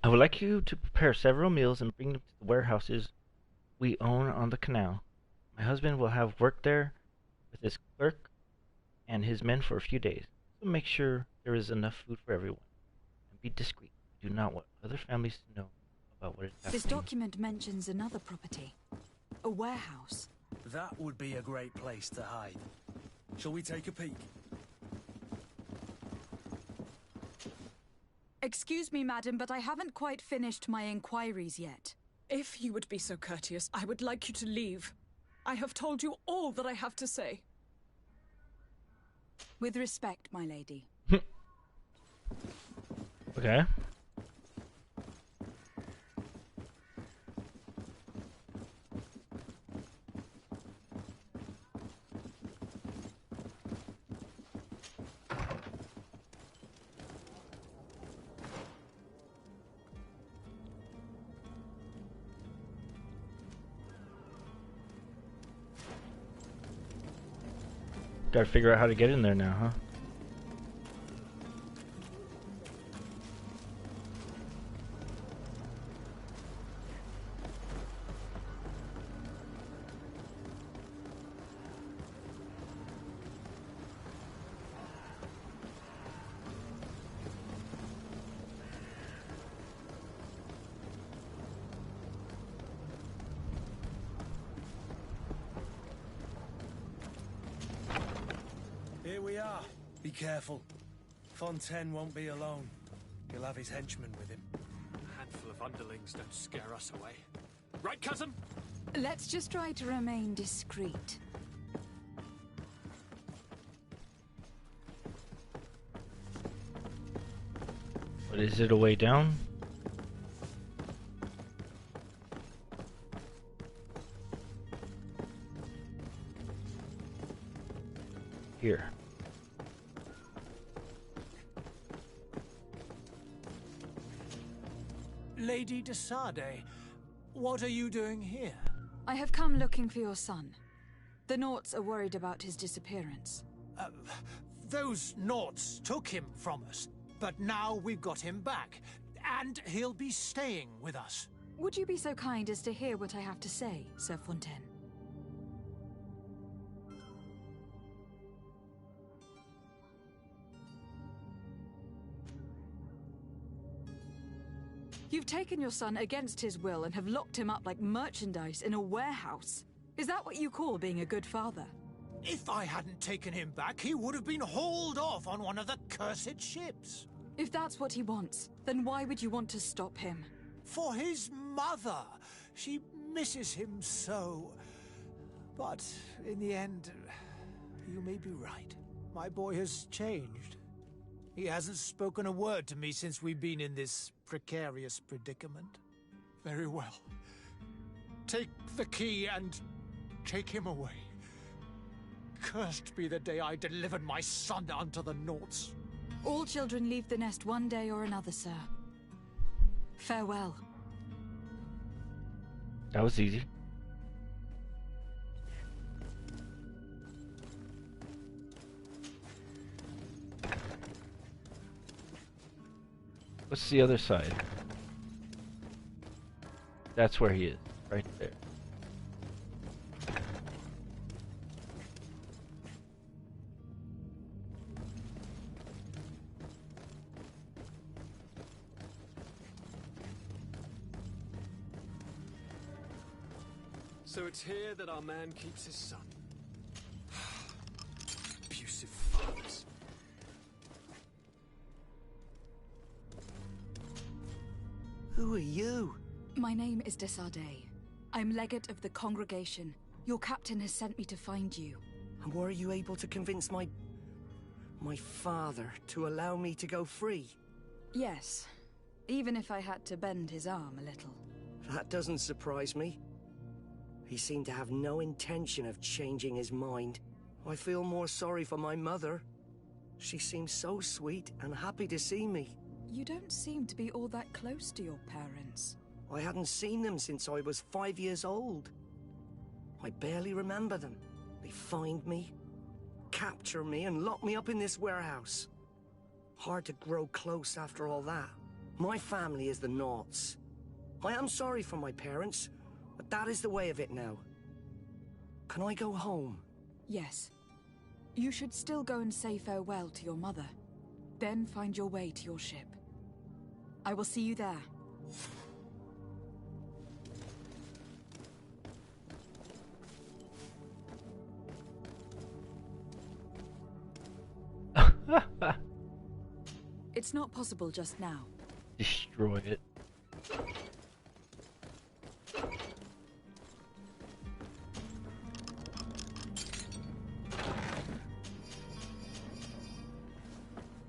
I would like you to prepare several meals and bring them to the warehouses we own on the canal. My husband will have work there with his clerk and his men for a few days, so make sure there is enough food for everyone. And be discreet. We do not want other families to know about what is happening. This document mentions another property. A warehouse. That would be a great place to hide. Shall we take a peek? Excuse me, madam, but I haven't quite finished my inquiries yet. If you would be so courteous, I would like you to leave. I have told you all that I have to say. With respect, my lady. Okay. Gotta figure out how to get in there now, huh? Here we are. Be careful. Fontaine won't be alone. He'll have his henchmen with him. A handful of underlings don't scare us away. Right, cousin? Let's just try to remain discreet. But is it a way down? Here. Lady de Sade, what are you doing here? I have come looking for your son. The Naughts are worried about his disappearance. Those Naughts took him from us, but now we've got him back, and he'll be staying with us. Would you be so kind as to hear what I have to say, Sir Fontaine? You've taken your son against his will and have locked him up like merchandise in a warehouse. Is that what you call being a good father? If I hadn't taken him back, he would have been hauled off on one of the cursed ships. If that's what he wants, then why would you want to stop him? For his mother. She misses him so. But in the end, you may be right. My boy has changed. He hasn't spoken a word to me since we've been in this precarious predicament. Very well. Take the key and take him away. Cursed be the day I delivered my son unto the Naughts. All children leave the nest one day or another, sir. Farewell. That was easy. What's the other side? That's where he is, right there. So it's here that our man keeps his son. Abusive fathers. Who are you? My name is de Sade. I'm legate of the congregation. Your captain has sent me to find you. And were you able to convince my father to allow me to go free? Yes, even if I had to bend his arm a little. That doesn't surprise me. He seemed to have no intention of changing his mind. I feel more sorry for my mother. She seems so sweet and happy to see me. You don't seem to be all that close to your parents. I hadn't seen them since I was 5 years old. I barely remember them. They find me, capture me, and lock me up in this warehouse. Hard to grow close after all that. My family is the Naughts. I am sorry for my parents, but that is the way of it now. Can I go home? Yes. You should still go and say farewell to your mother. Then find your way to your ship. I will see you there. It's not possible just now. Destroy it.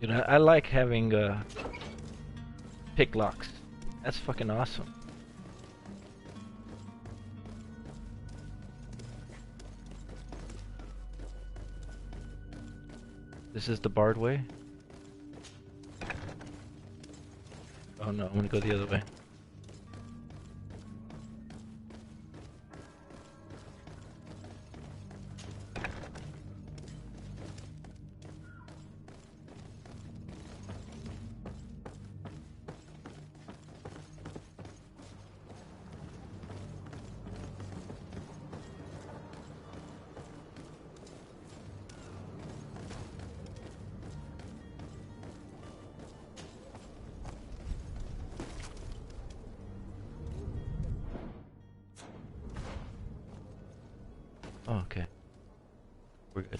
Dude, I like having pick locks. That's fucking awesome. This is the barred way? Oh no, I'm gonna go the other way. Oh, okay. We're good.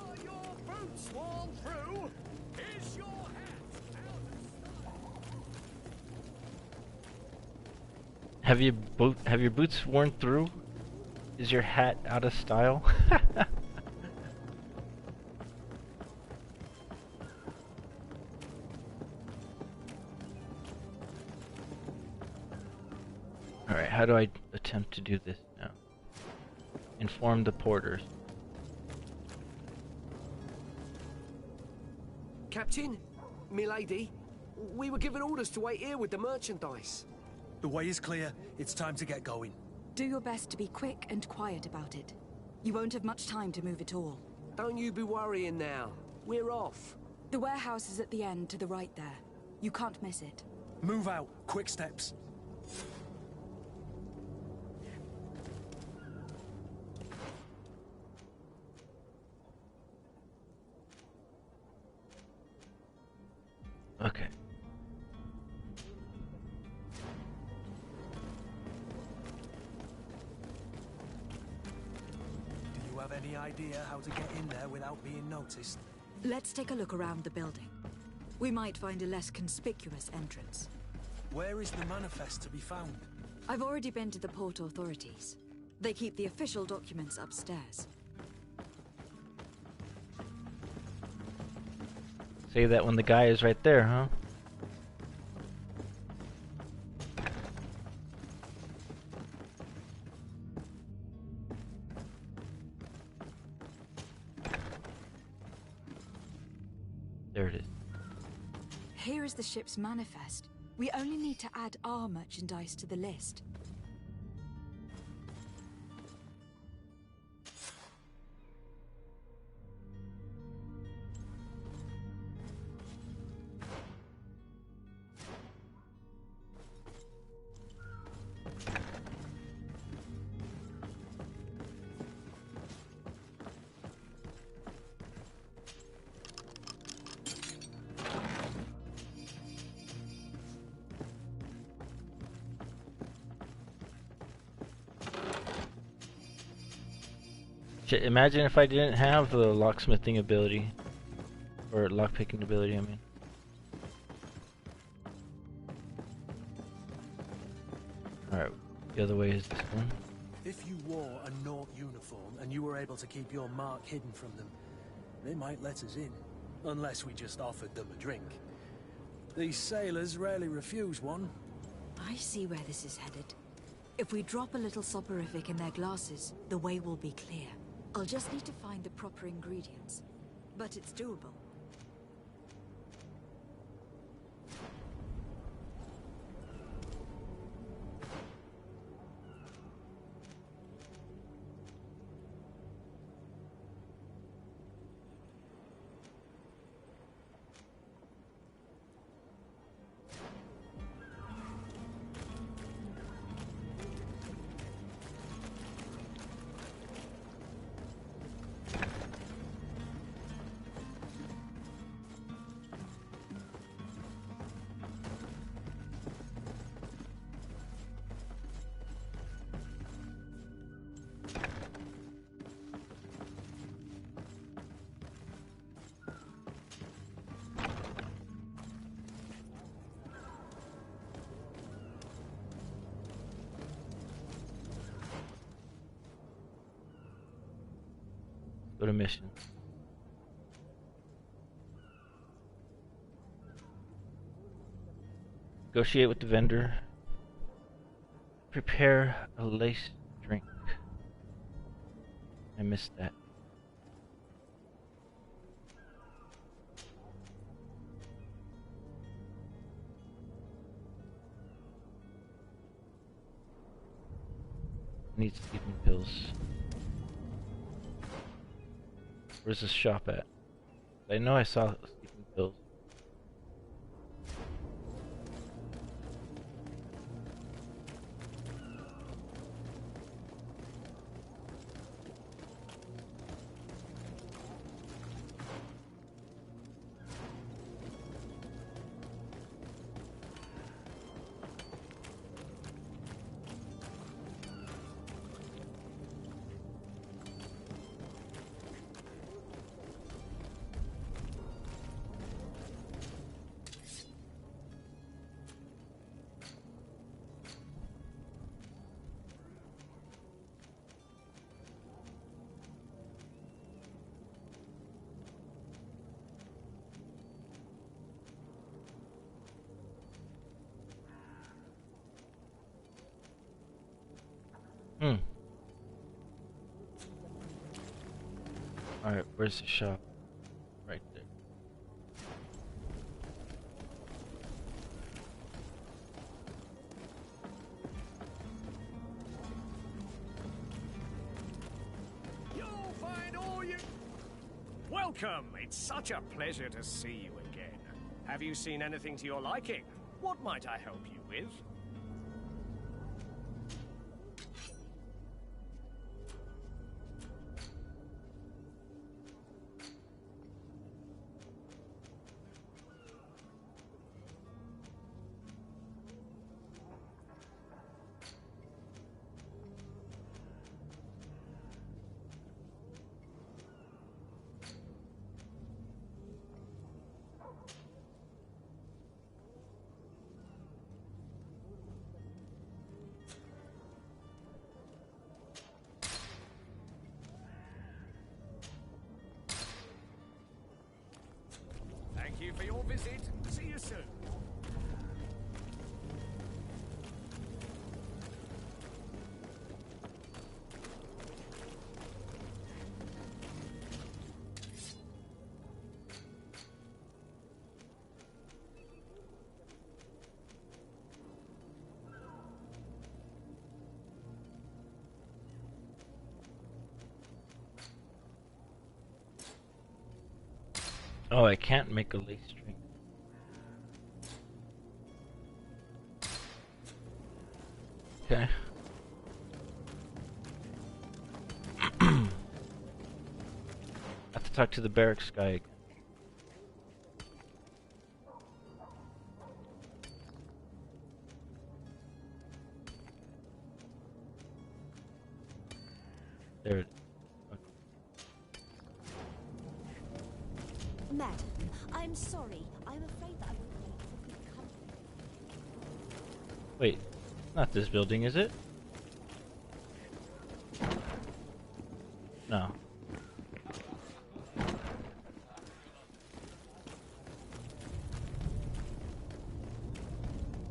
Are your boots worn through? Is your hat out of style? Have your boots worn through? Is your hat out of style? Alright, how do I attempt to do this now? Inform the porters. Captain, milady, we were given orders to wait here with the merchandise. The way is clear. It's time to get going. Do your best to be quick and quiet about it. You won't have much time to move it all. Don't you be worrying now. We're off. The warehouse is at the end to the right there. You can't miss it. Move out. Quick steps. Okay. Do you have any idea how to get in there without being noticed? Let's take a look around the building. We might find a less conspicuous entrance. Where is the manifest to be found? I've already been to the port authorities. They keep the official documents upstairs. Say that when the guy is right there, huh? There it is. Here is the ship's manifest. We only need to add our merchandise to the list. Shit, imagine if I didn't have the locksmithing ability. Or lockpicking ability, I mean. Alright, the other way is this one. If you wore a Naught uniform and you were able to keep your mark hidden from them, they might let us in. Unless we just offered them a drink. These sailors rarely refuse one. I see where this is headed. If we drop a little soporific in their glasses, the way will be clear. I'll just need to find the proper ingredients. But it's doable. Go to mission. Negotiate with the vendor. Prepare a lace drink. I missed that. Need sleeping pills. Where's this shop at? I know I saw sleeping pills. Alright, where's the shop? Right there. You'll find all you... Welcome! It's such a pleasure to see you again. Have you seen anything to your liking? What might I help you with? Thank you for your visit. See you soon. Oh, I can't make a lace string. Okay. Have to talk to the barracks guy again. There it is. Madam, I'm sorry. I'm afraid that I won't make for good company. Wait, not this building, is it? No.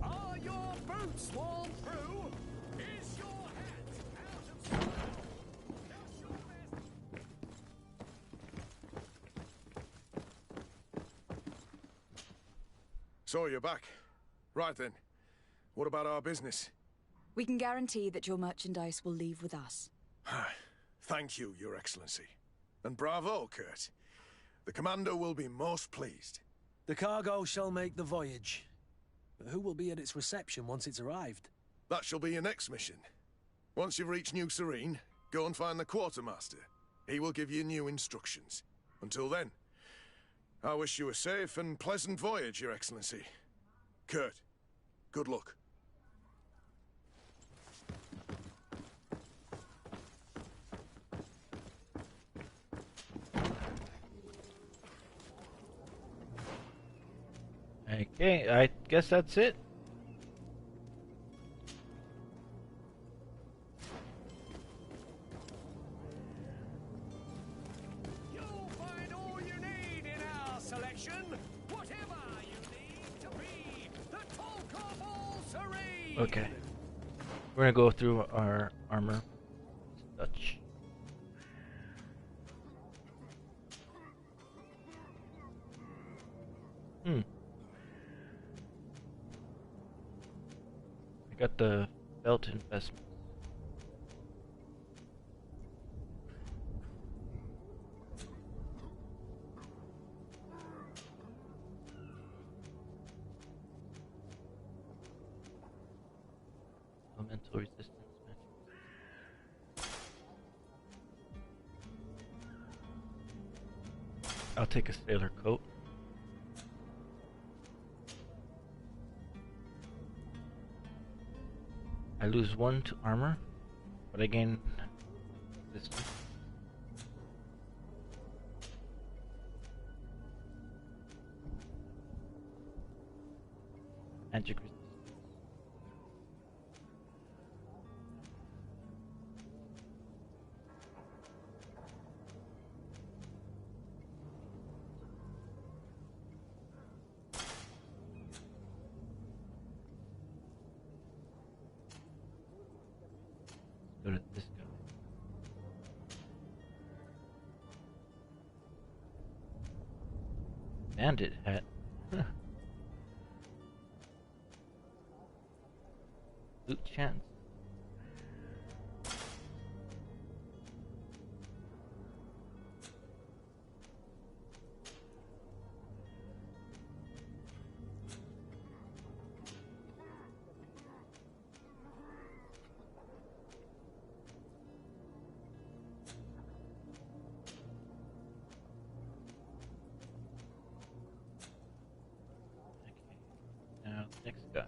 Are your boots worn through? Is your hat out of style? Does your best... So you're back. Right then. What about our business? We can guarantee that your merchandise will leave with us. Thank you, Your Excellency. And bravo, Kurt. The Commander will be most pleased. The cargo shall make the voyage. But who will be at its reception once it's arrived? That shall be your next mission. Once you've reached New Serene, go and find the Quartermaster. He will give you new instructions. Until then, I wish you a safe and pleasant voyage, Your Excellency. Kurt, good luck. Okay, I guess that's it. Okay. We're gonna go through our armor. Dutch. I got the belt investment. Elemental resistance. I'll take a sailor coat. I lose 1 to armor, but I gain this one. Magic resistance. Go to this guy. Bandit hat. Loot chance. Now, next guy.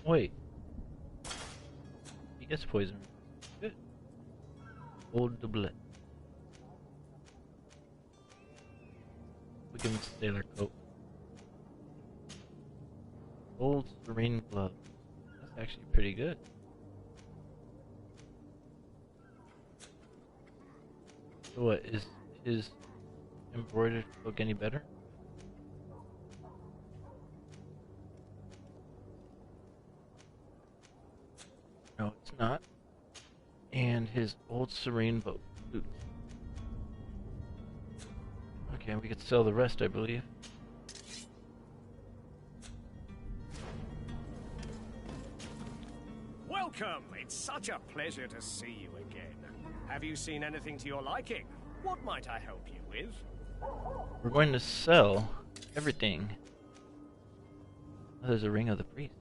Wait. He gets poison. Good. Old doublet. We give him sailor coat. Old serene glove. That's actually pretty good. So what, is his embroidered cloak any better? No, it's not. And his old serene boat. Okay, we could sell the rest, I believe. Welcome! It's such a pleasure to see you again. Have you seen anything to your liking? What might I help you with? We're going to sell everything. Oh, there's a ring of the priest.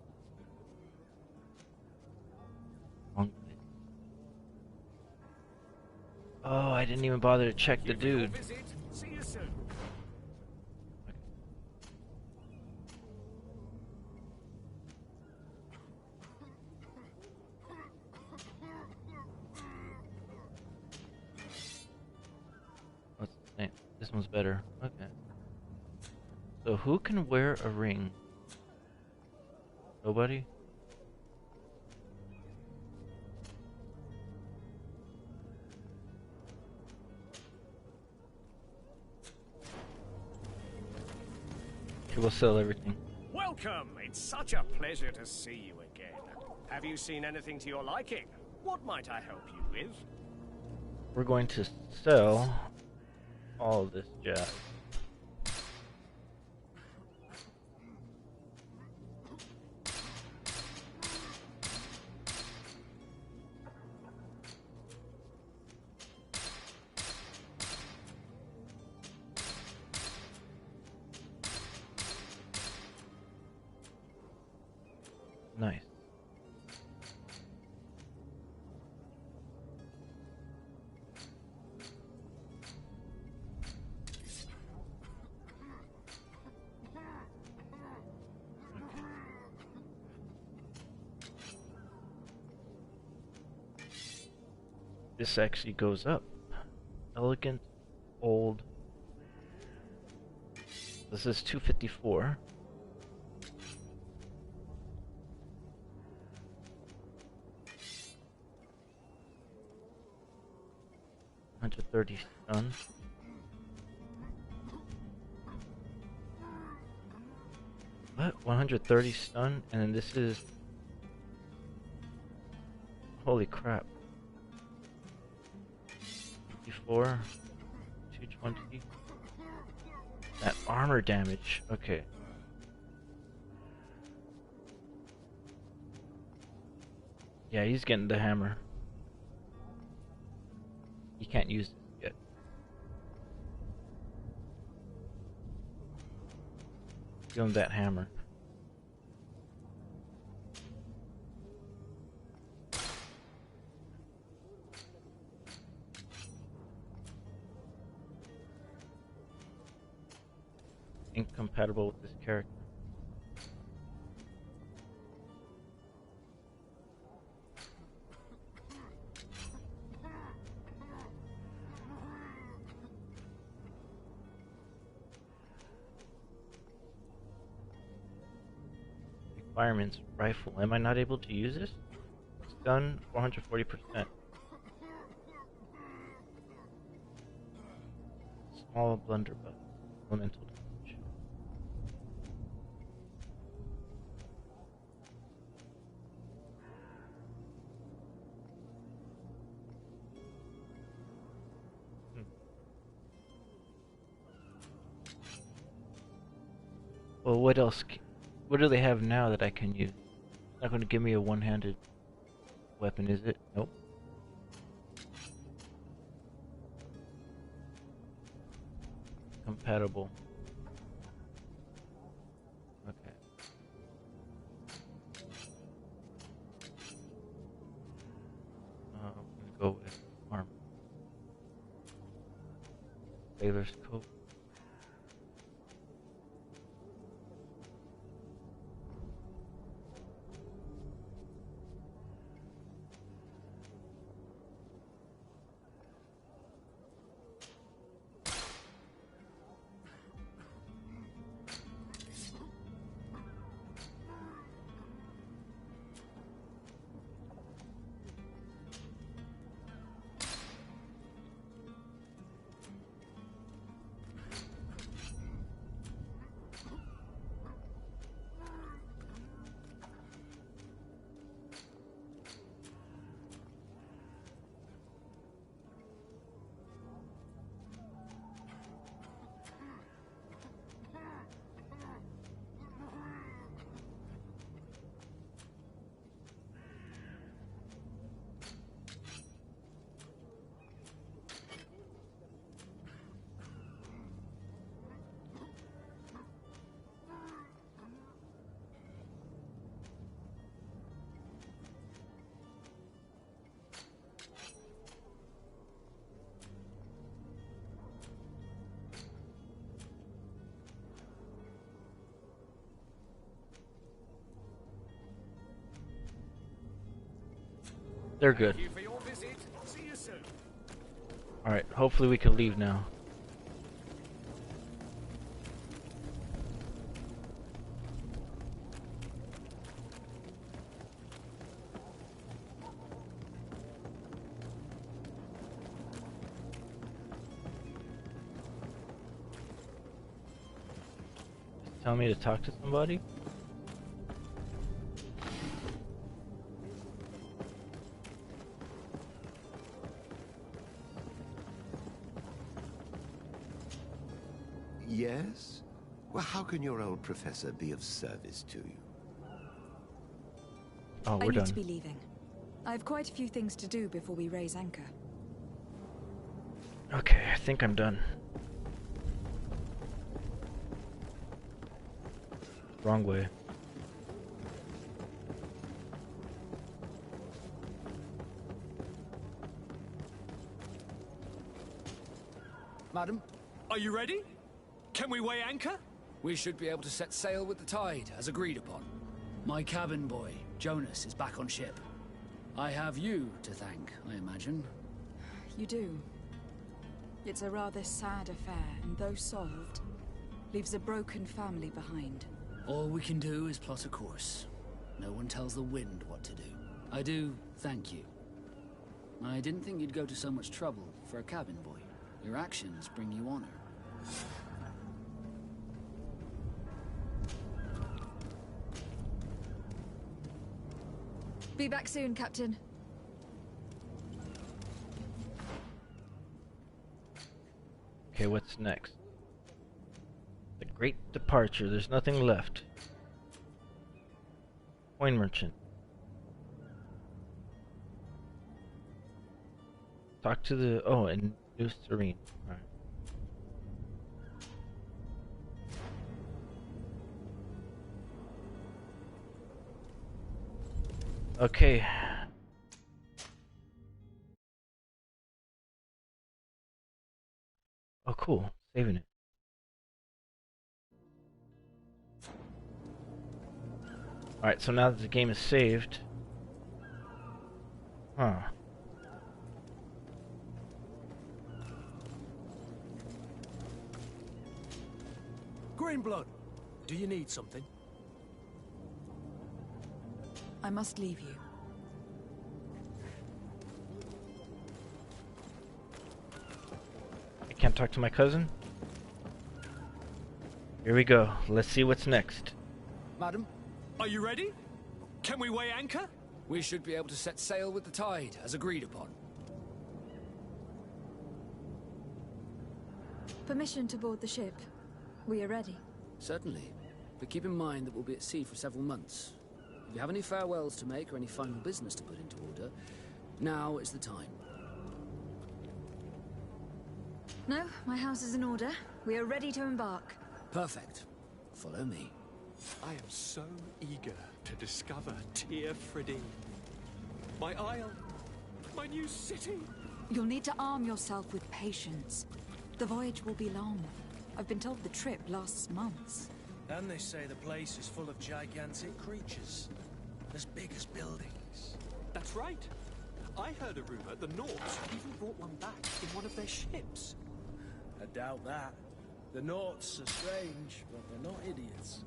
Oh, I didn't even bother to check the dude. See you soon. What's the name? This one's better. Okay. So who can wear a ring? Nobody? We'll sell everything. Welcome! It's such a pleasure to see you again. Have you seen anything to your liking? What might I help you with? We're going to sell all of this jazz. Nice. This actually goes up. Elegant old. This is 254. 130 stun. What? 130 stun? And then this is... Holy crap. 54. 220. That armor damage. Okay. Yeah, he's getting the hammer. He can't use it yet. Give him that hammer. Incompatible with this character. Requirements rifle. Am I not able to use this? Stun 440%. Small blunderbuss. Elemental damage. Well, what else? What do they have now that I can use? It's not going to give me a one-handed weapon, is it? Nope. Compatible. Okay. I'm going to go with armor. Sailor's coat. They're good. Alright, hopefully we can leave now. Tell me to talk to somebody? Yes? Well, how can your old professor be of service to you? Oh, I we're need done. to be leaving. I have quite a few things to do before we raise anchor. Okay, I think I'm done. Wrong way. Madam? Are you ready? Can we weigh anchor? We should be able to set sail with the tide, as agreed upon. My cabin boy, Jonas, is back on ship. I have you to thank, I imagine. You do. It's a rather sad affair, and though solved, leaves a broken family behind. All we can do is plot a course. No one tells the wind what to do. I do thank you. I didn't think you'd go to so much trouble for a cabin boy. Your actions bring you honor. Be back soon, Captain. Okay, what's next? The Great Departure. There's nothing left. Coin Merchant. Talk to the... Oh, and New Serene. Alright. Okay. Oh, cool. Saving it. Alright, so now that the game is saved... Huh. Greenblood, do you need something? I must leave you. I can't talk to my cousin? Here we go. Let's see what's next. Madam, Are you ready? Can we weigh anchor? we should be able to set sail with the tide, as agreed upon. Permission to board the ship. We are ready. Certainly. But keep in mind that we'll be at sea for several months. If you have any farewells to make or any final business to put into order, now is the time. No, my house is in order. We are ready to embark. Perfect. Follow me. I am so eager to discover Tir Fridin. My isle, my new city. You'll need to arm yourself with patience. The voyage will be long. I've been told the trip lasts months. And they say the place is full of gigantic creatures. As big as buildings. That's right. I heard a rumor the Norts even brought one back in one of their ships. I doubt that. The Norts are strange, but they're not idiots.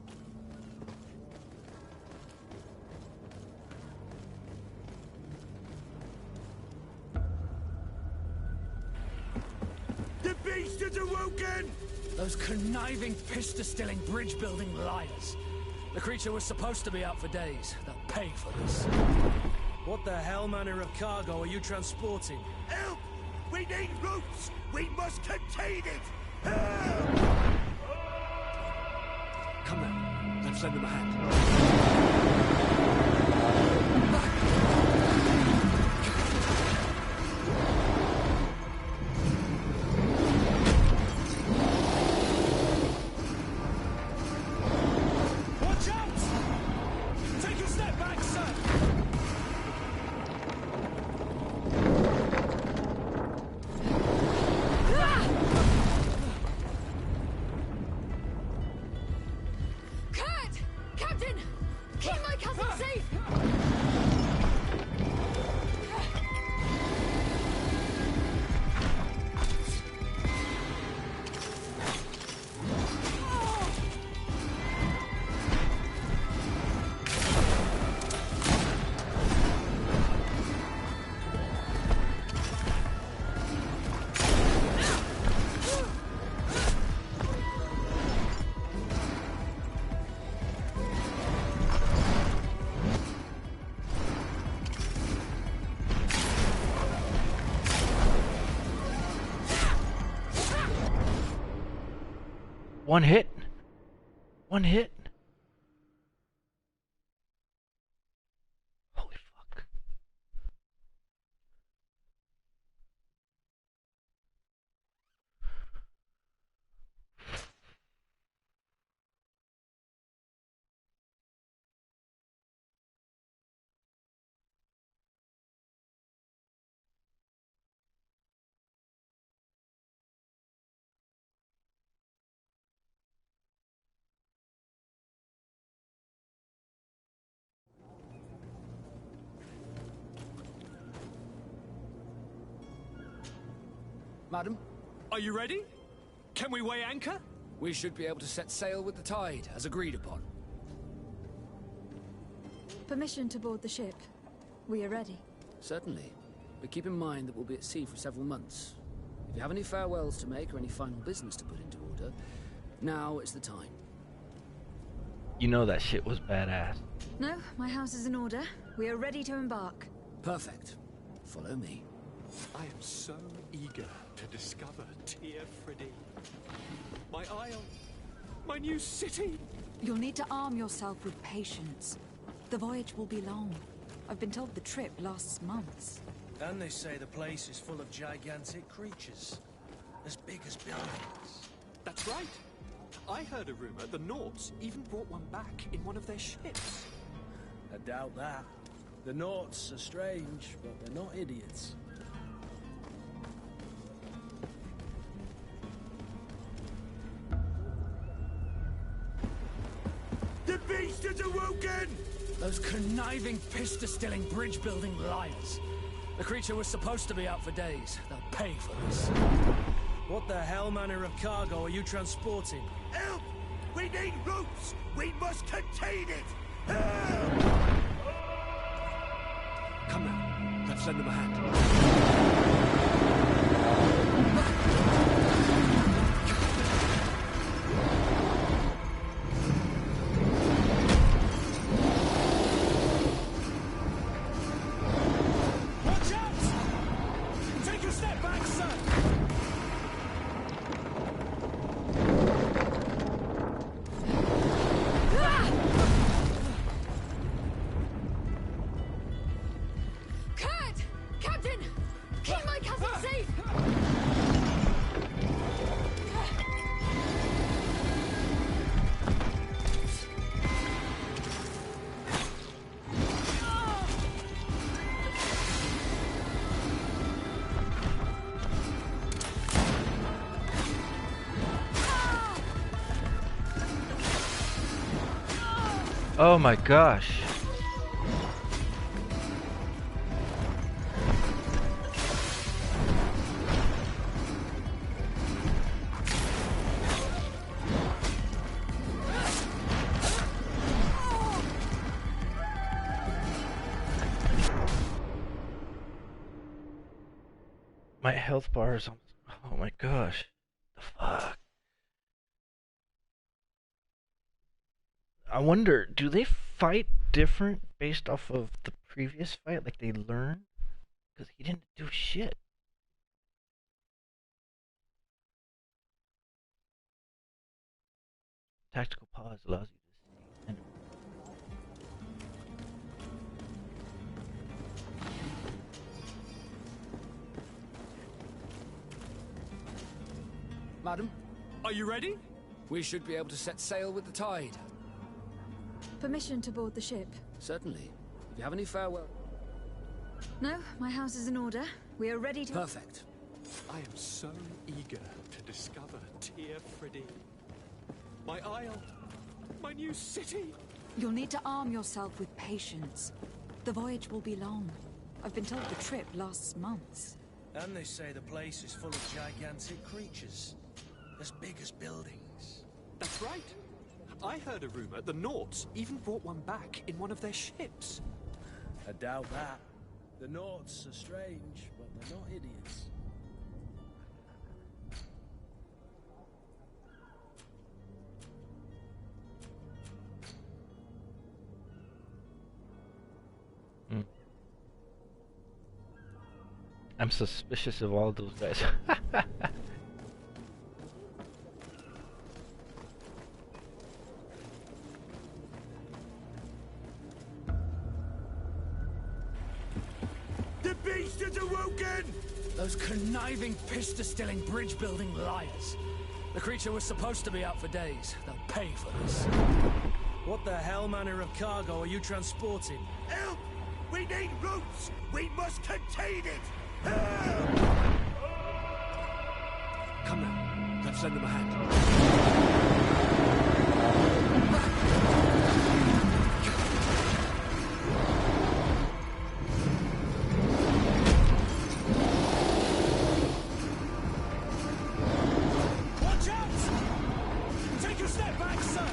The beast is awoken! Those conniving, piss-distilling, bridge-building liars. The creature was supposed to be out for days. They'll pay for this. What the hell manner of cargo are you transporting? Help! We need routes! We must contain it! Help! Come now, let's lend them a hand. Watch out! Take a step back, sir! Kurt! Captain! Keep my cousin safe! One hit? One hit? Holy fuck. Madam, Are you ready? Can we weigh anchor? we should be able to set sail with the tide, as agreed upon. Permission to board the ship. We are ready. Certainly. but keep in mind that we'll be at sea for several months. If you have any farewells to make or any final business to put into order, now is the time. You know that shit was badass. No, my house is in order. We are ready to embark. Perfect. Follow me. I am so eager to discover Tear Freddy. My isle, my new city. You'll need to arm yourself with patience. The voyage will be long. I've been told the trip lasts months. And they say the place is full of gigantic creatures, as big as buildings. That's right. I heard a rumor the Nauts even brought one back in one of their ships. I doubt that. The Nauts are strange, but they're not idiots. The beast is awoken! Those conniving, pista-stilling, bridge-building liars. The creature was supposed to be out for days. They'll pay for this. What the hell manner of cargo are you transporting? Help! We need ropes! We must contain it! Help! Come now, let's lend them a hand. Watch out! Take a step back, sir! Kurt! Captain! Keep my cousin safe! Oh my gosh. My health bar is almost, oh my gosh. The fuck? I wonder, do they fight different based off of the previous fight? Like they learn? Because he didn't do shit. Tactical pause allows you to see. And Madam, are you ready? We should be able to set sail with the tide. Permission to board the ship? Certainly. If you have any farewell... No, my house is in order. We are ready to... Perfect. I am so eager to discover Tear Freddy. My isle, my new city. You'll need to arm yourself with patience. The voyage will be long. I've been told the trip lasts months. And they say the place is full of gigantic creatures, as big as buildings. That's right. I heard a rumor the Nauts even brought one back in one of their ships. I doubt that. The Nauts are strange, but they're not idiots. I'm suspicious of all those guys. The beast is awoken! Those conniving, pista-stilling, bridge-building liars. The creature was supposed to be out for days. They'll pay for this. What the hell manner of cargo are you transporting? Help! We need ropes! We must contain it! Help! Come now, let's lend them a hand. Watch out! Take a step back, sir!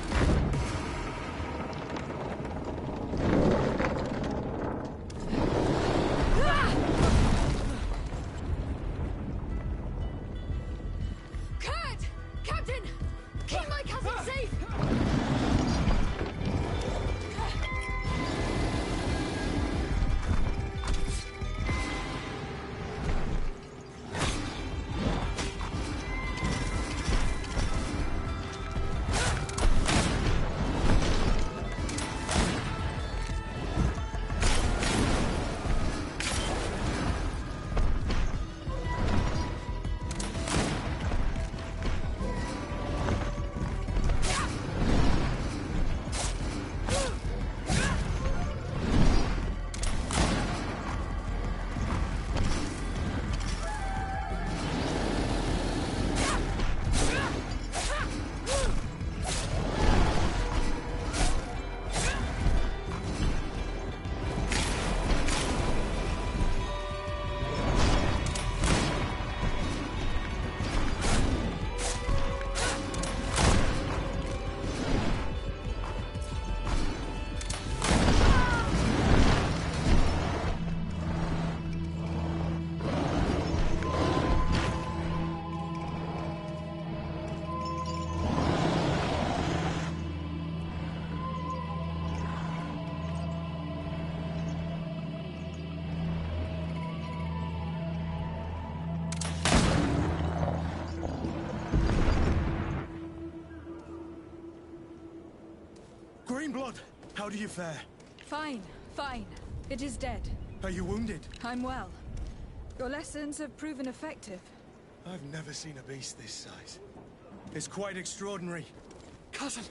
blood. How do you fare? Fine, fine. It is dead. Are you wounded? I'm well. Your lessons have proven effective. I've never seen a beast this size. It's quite extraordinary. Cousin,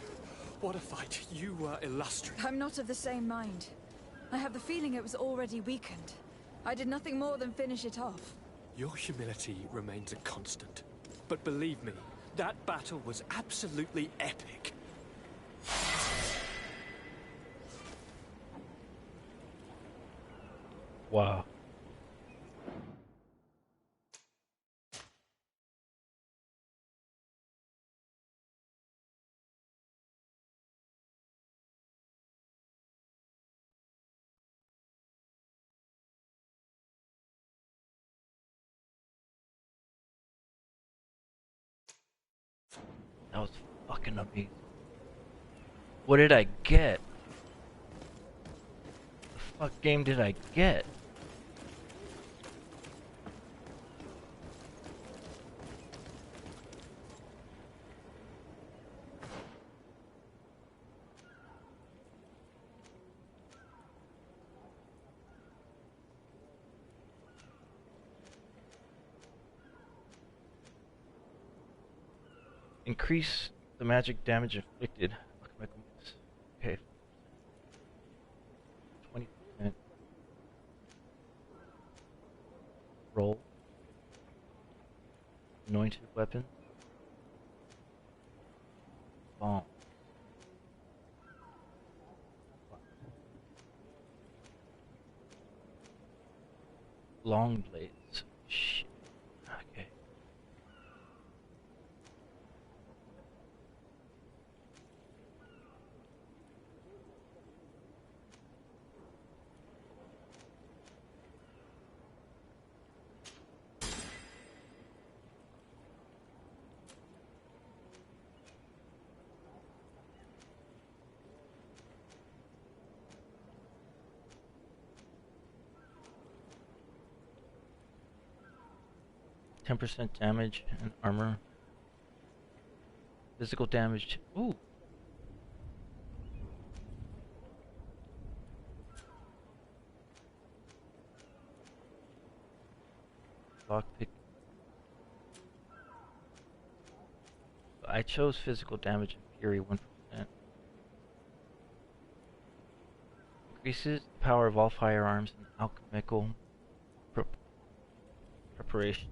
what a fight. You were illustrious. I'm not of the same mind. I have the feeling it was already weakened. I did nothing more than finish it off. Your humility remains a constant. But believe me, that battle was absolutely epic. Wow. That was fucking amazing. What did I get? The fuck game did I get? Increase the magic damage inflicted. Okay. 20%. Roll. Anointed weapon. Bomb. Long blades. Shit. Okay. %10 damage and armor. Physical damage. Ooh. Lockpick. I chose physical damage and fury 1%. Increases the power of all firearms and alchemical preparations.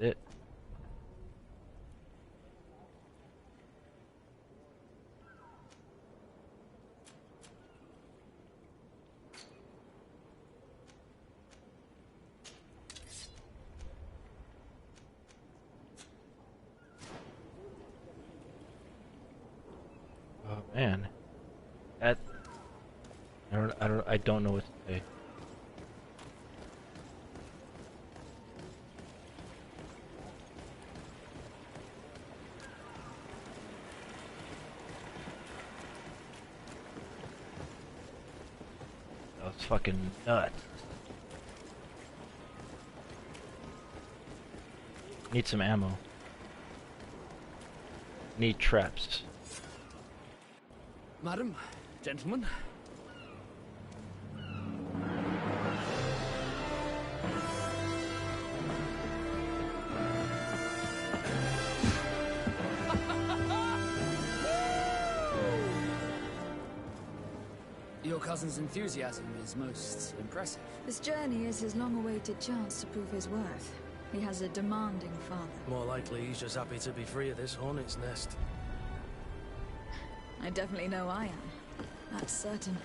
It. Oh man, that I don't know what to say. That's fucking nuts. Need some ammo. Need traps. Madam, gentlemen. Your cousin's enthusiasm is most impressive. This journey is his long-awaited chance to prove his worth. He has a demanding father. More likely he's just happy to be free of this hornet's nest. I definitely know I am. That's certain.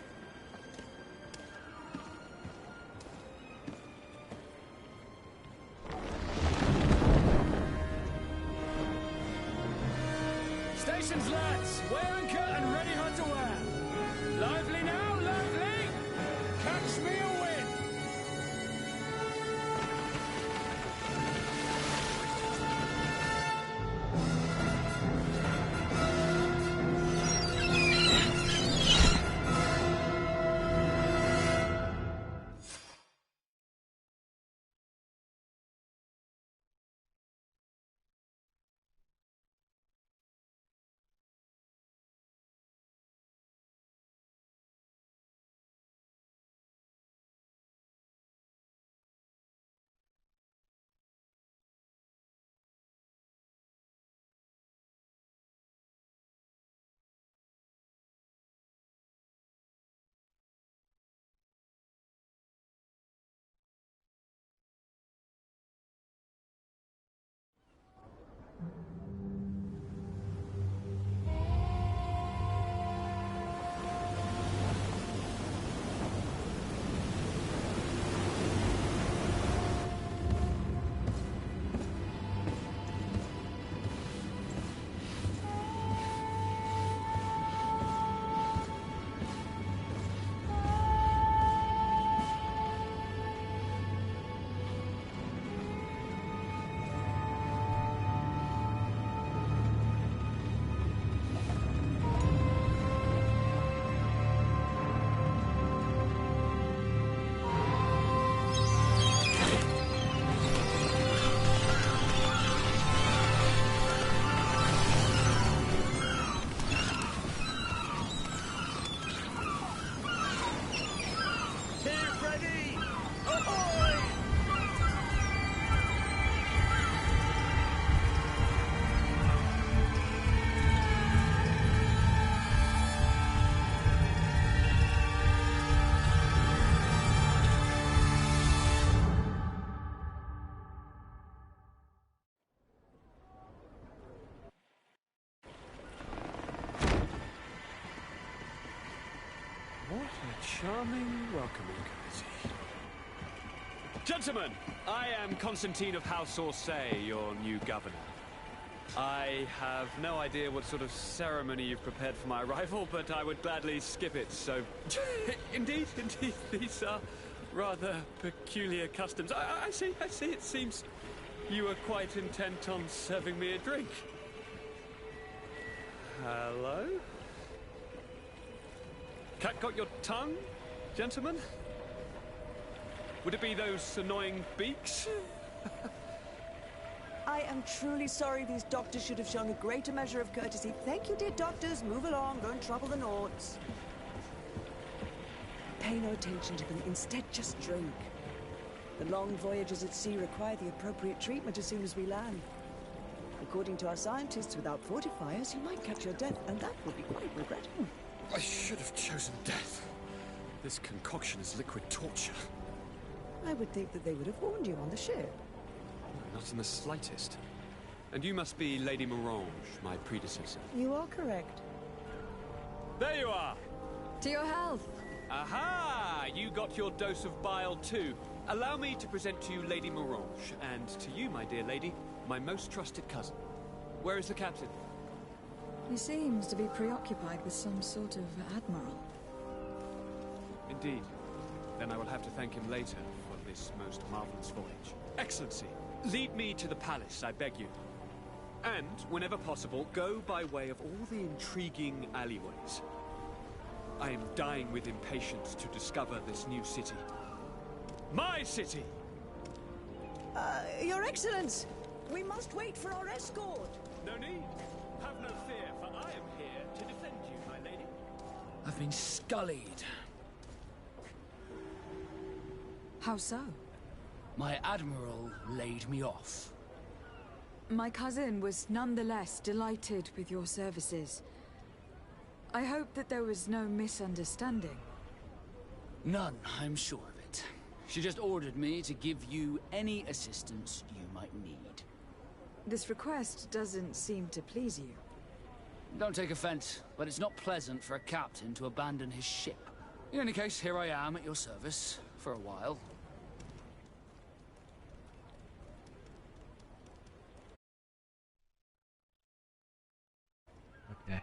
Stations, lads! Weigh anchor and ready her to wear. Lively now, lively! Catch me a wind! charming, welcoming courtesy. Gentlemen, I am Constantine of House Orsay, your new governor. I have no idea what sort of ceremony you've prepared for my arrival, but I would gladly skip it, so... Indeed, these are rather peculiar customs. I see, it seems you are quite intent on serving me a drink. Hello? Cat got your tongue, gentlemen? Would it be those annoying beaks? I am truly sorry these doctors should have shown a greater measure of courtesy. Thank you, dear doctors. Move along, don't trouble the Nords. Pay no attention to them. Instead, just drink. The long voyages at sea require the appropriate treatment as soon as we land. According to our scientists, without fortifiers, you might catch your death, and that would be quite regrettable. I should have chosen death. This concoction is liquid torture. I would think that they would have warned you on the ship. Not in the slightest. And you must be Lady Morange, my predecessor. You are correct. There you are! To your health. Aha! You got your dose of bile too. Allow me to present to you Lady Morange, and to you, my dear lady, my most trusted cousin. Where is the captain? He seems to be preoccupied with some sort of admiral. Indeed. Then I will have to thank him later for this most marvelous voyage. Excellency, lead me to the palace, I beg you. And, whenever possible, go by way of all the intriguing alleyways. I am dying with impatience to discover this new city. My city! Your Excellence! We must wait for our escort! No need. Have no fear, for I am here to defend you, my lady. I've been scullied. How so? My admiral laid me off. My cousin was nonetheless delighted with your services. I hope that there was no misunderstanding. None, I'm sure of it. She just ordered me to give you any assistance you might need. This request doesn't seem to please you. Don't take offense, but it's not pleasant for a captain to abandon his ship. In any case, here I am at your service, for a while. Okay.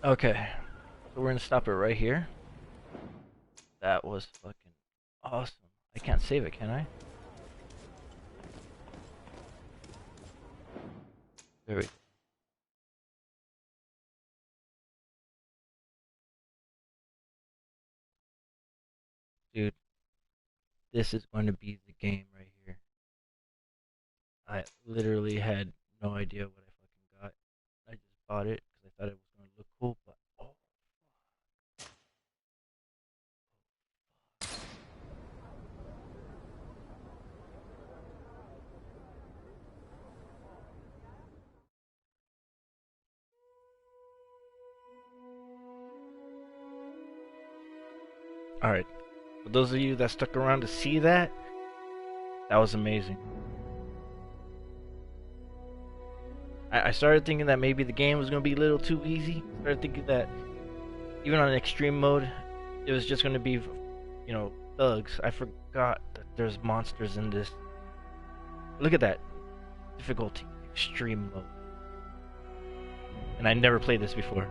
Okay, so we're gonna stop it right here. That was fucking awesome. I can't save it, can I? There we go. Dude, this is going to be the game right here. I literally had no idea what I fucking got. I just bought it because I thought it was going to look cool, but oh. Alright, for those of you that stuck around to see that, that was amazing. I started thinking that maybe the game was going to be a little too easy. I started thinking that even on extreme mode, it was just going to be, you know, thugs. I forgot that there's monsters in this. Look at that. Difficulty, extreme mode. And I never played this before.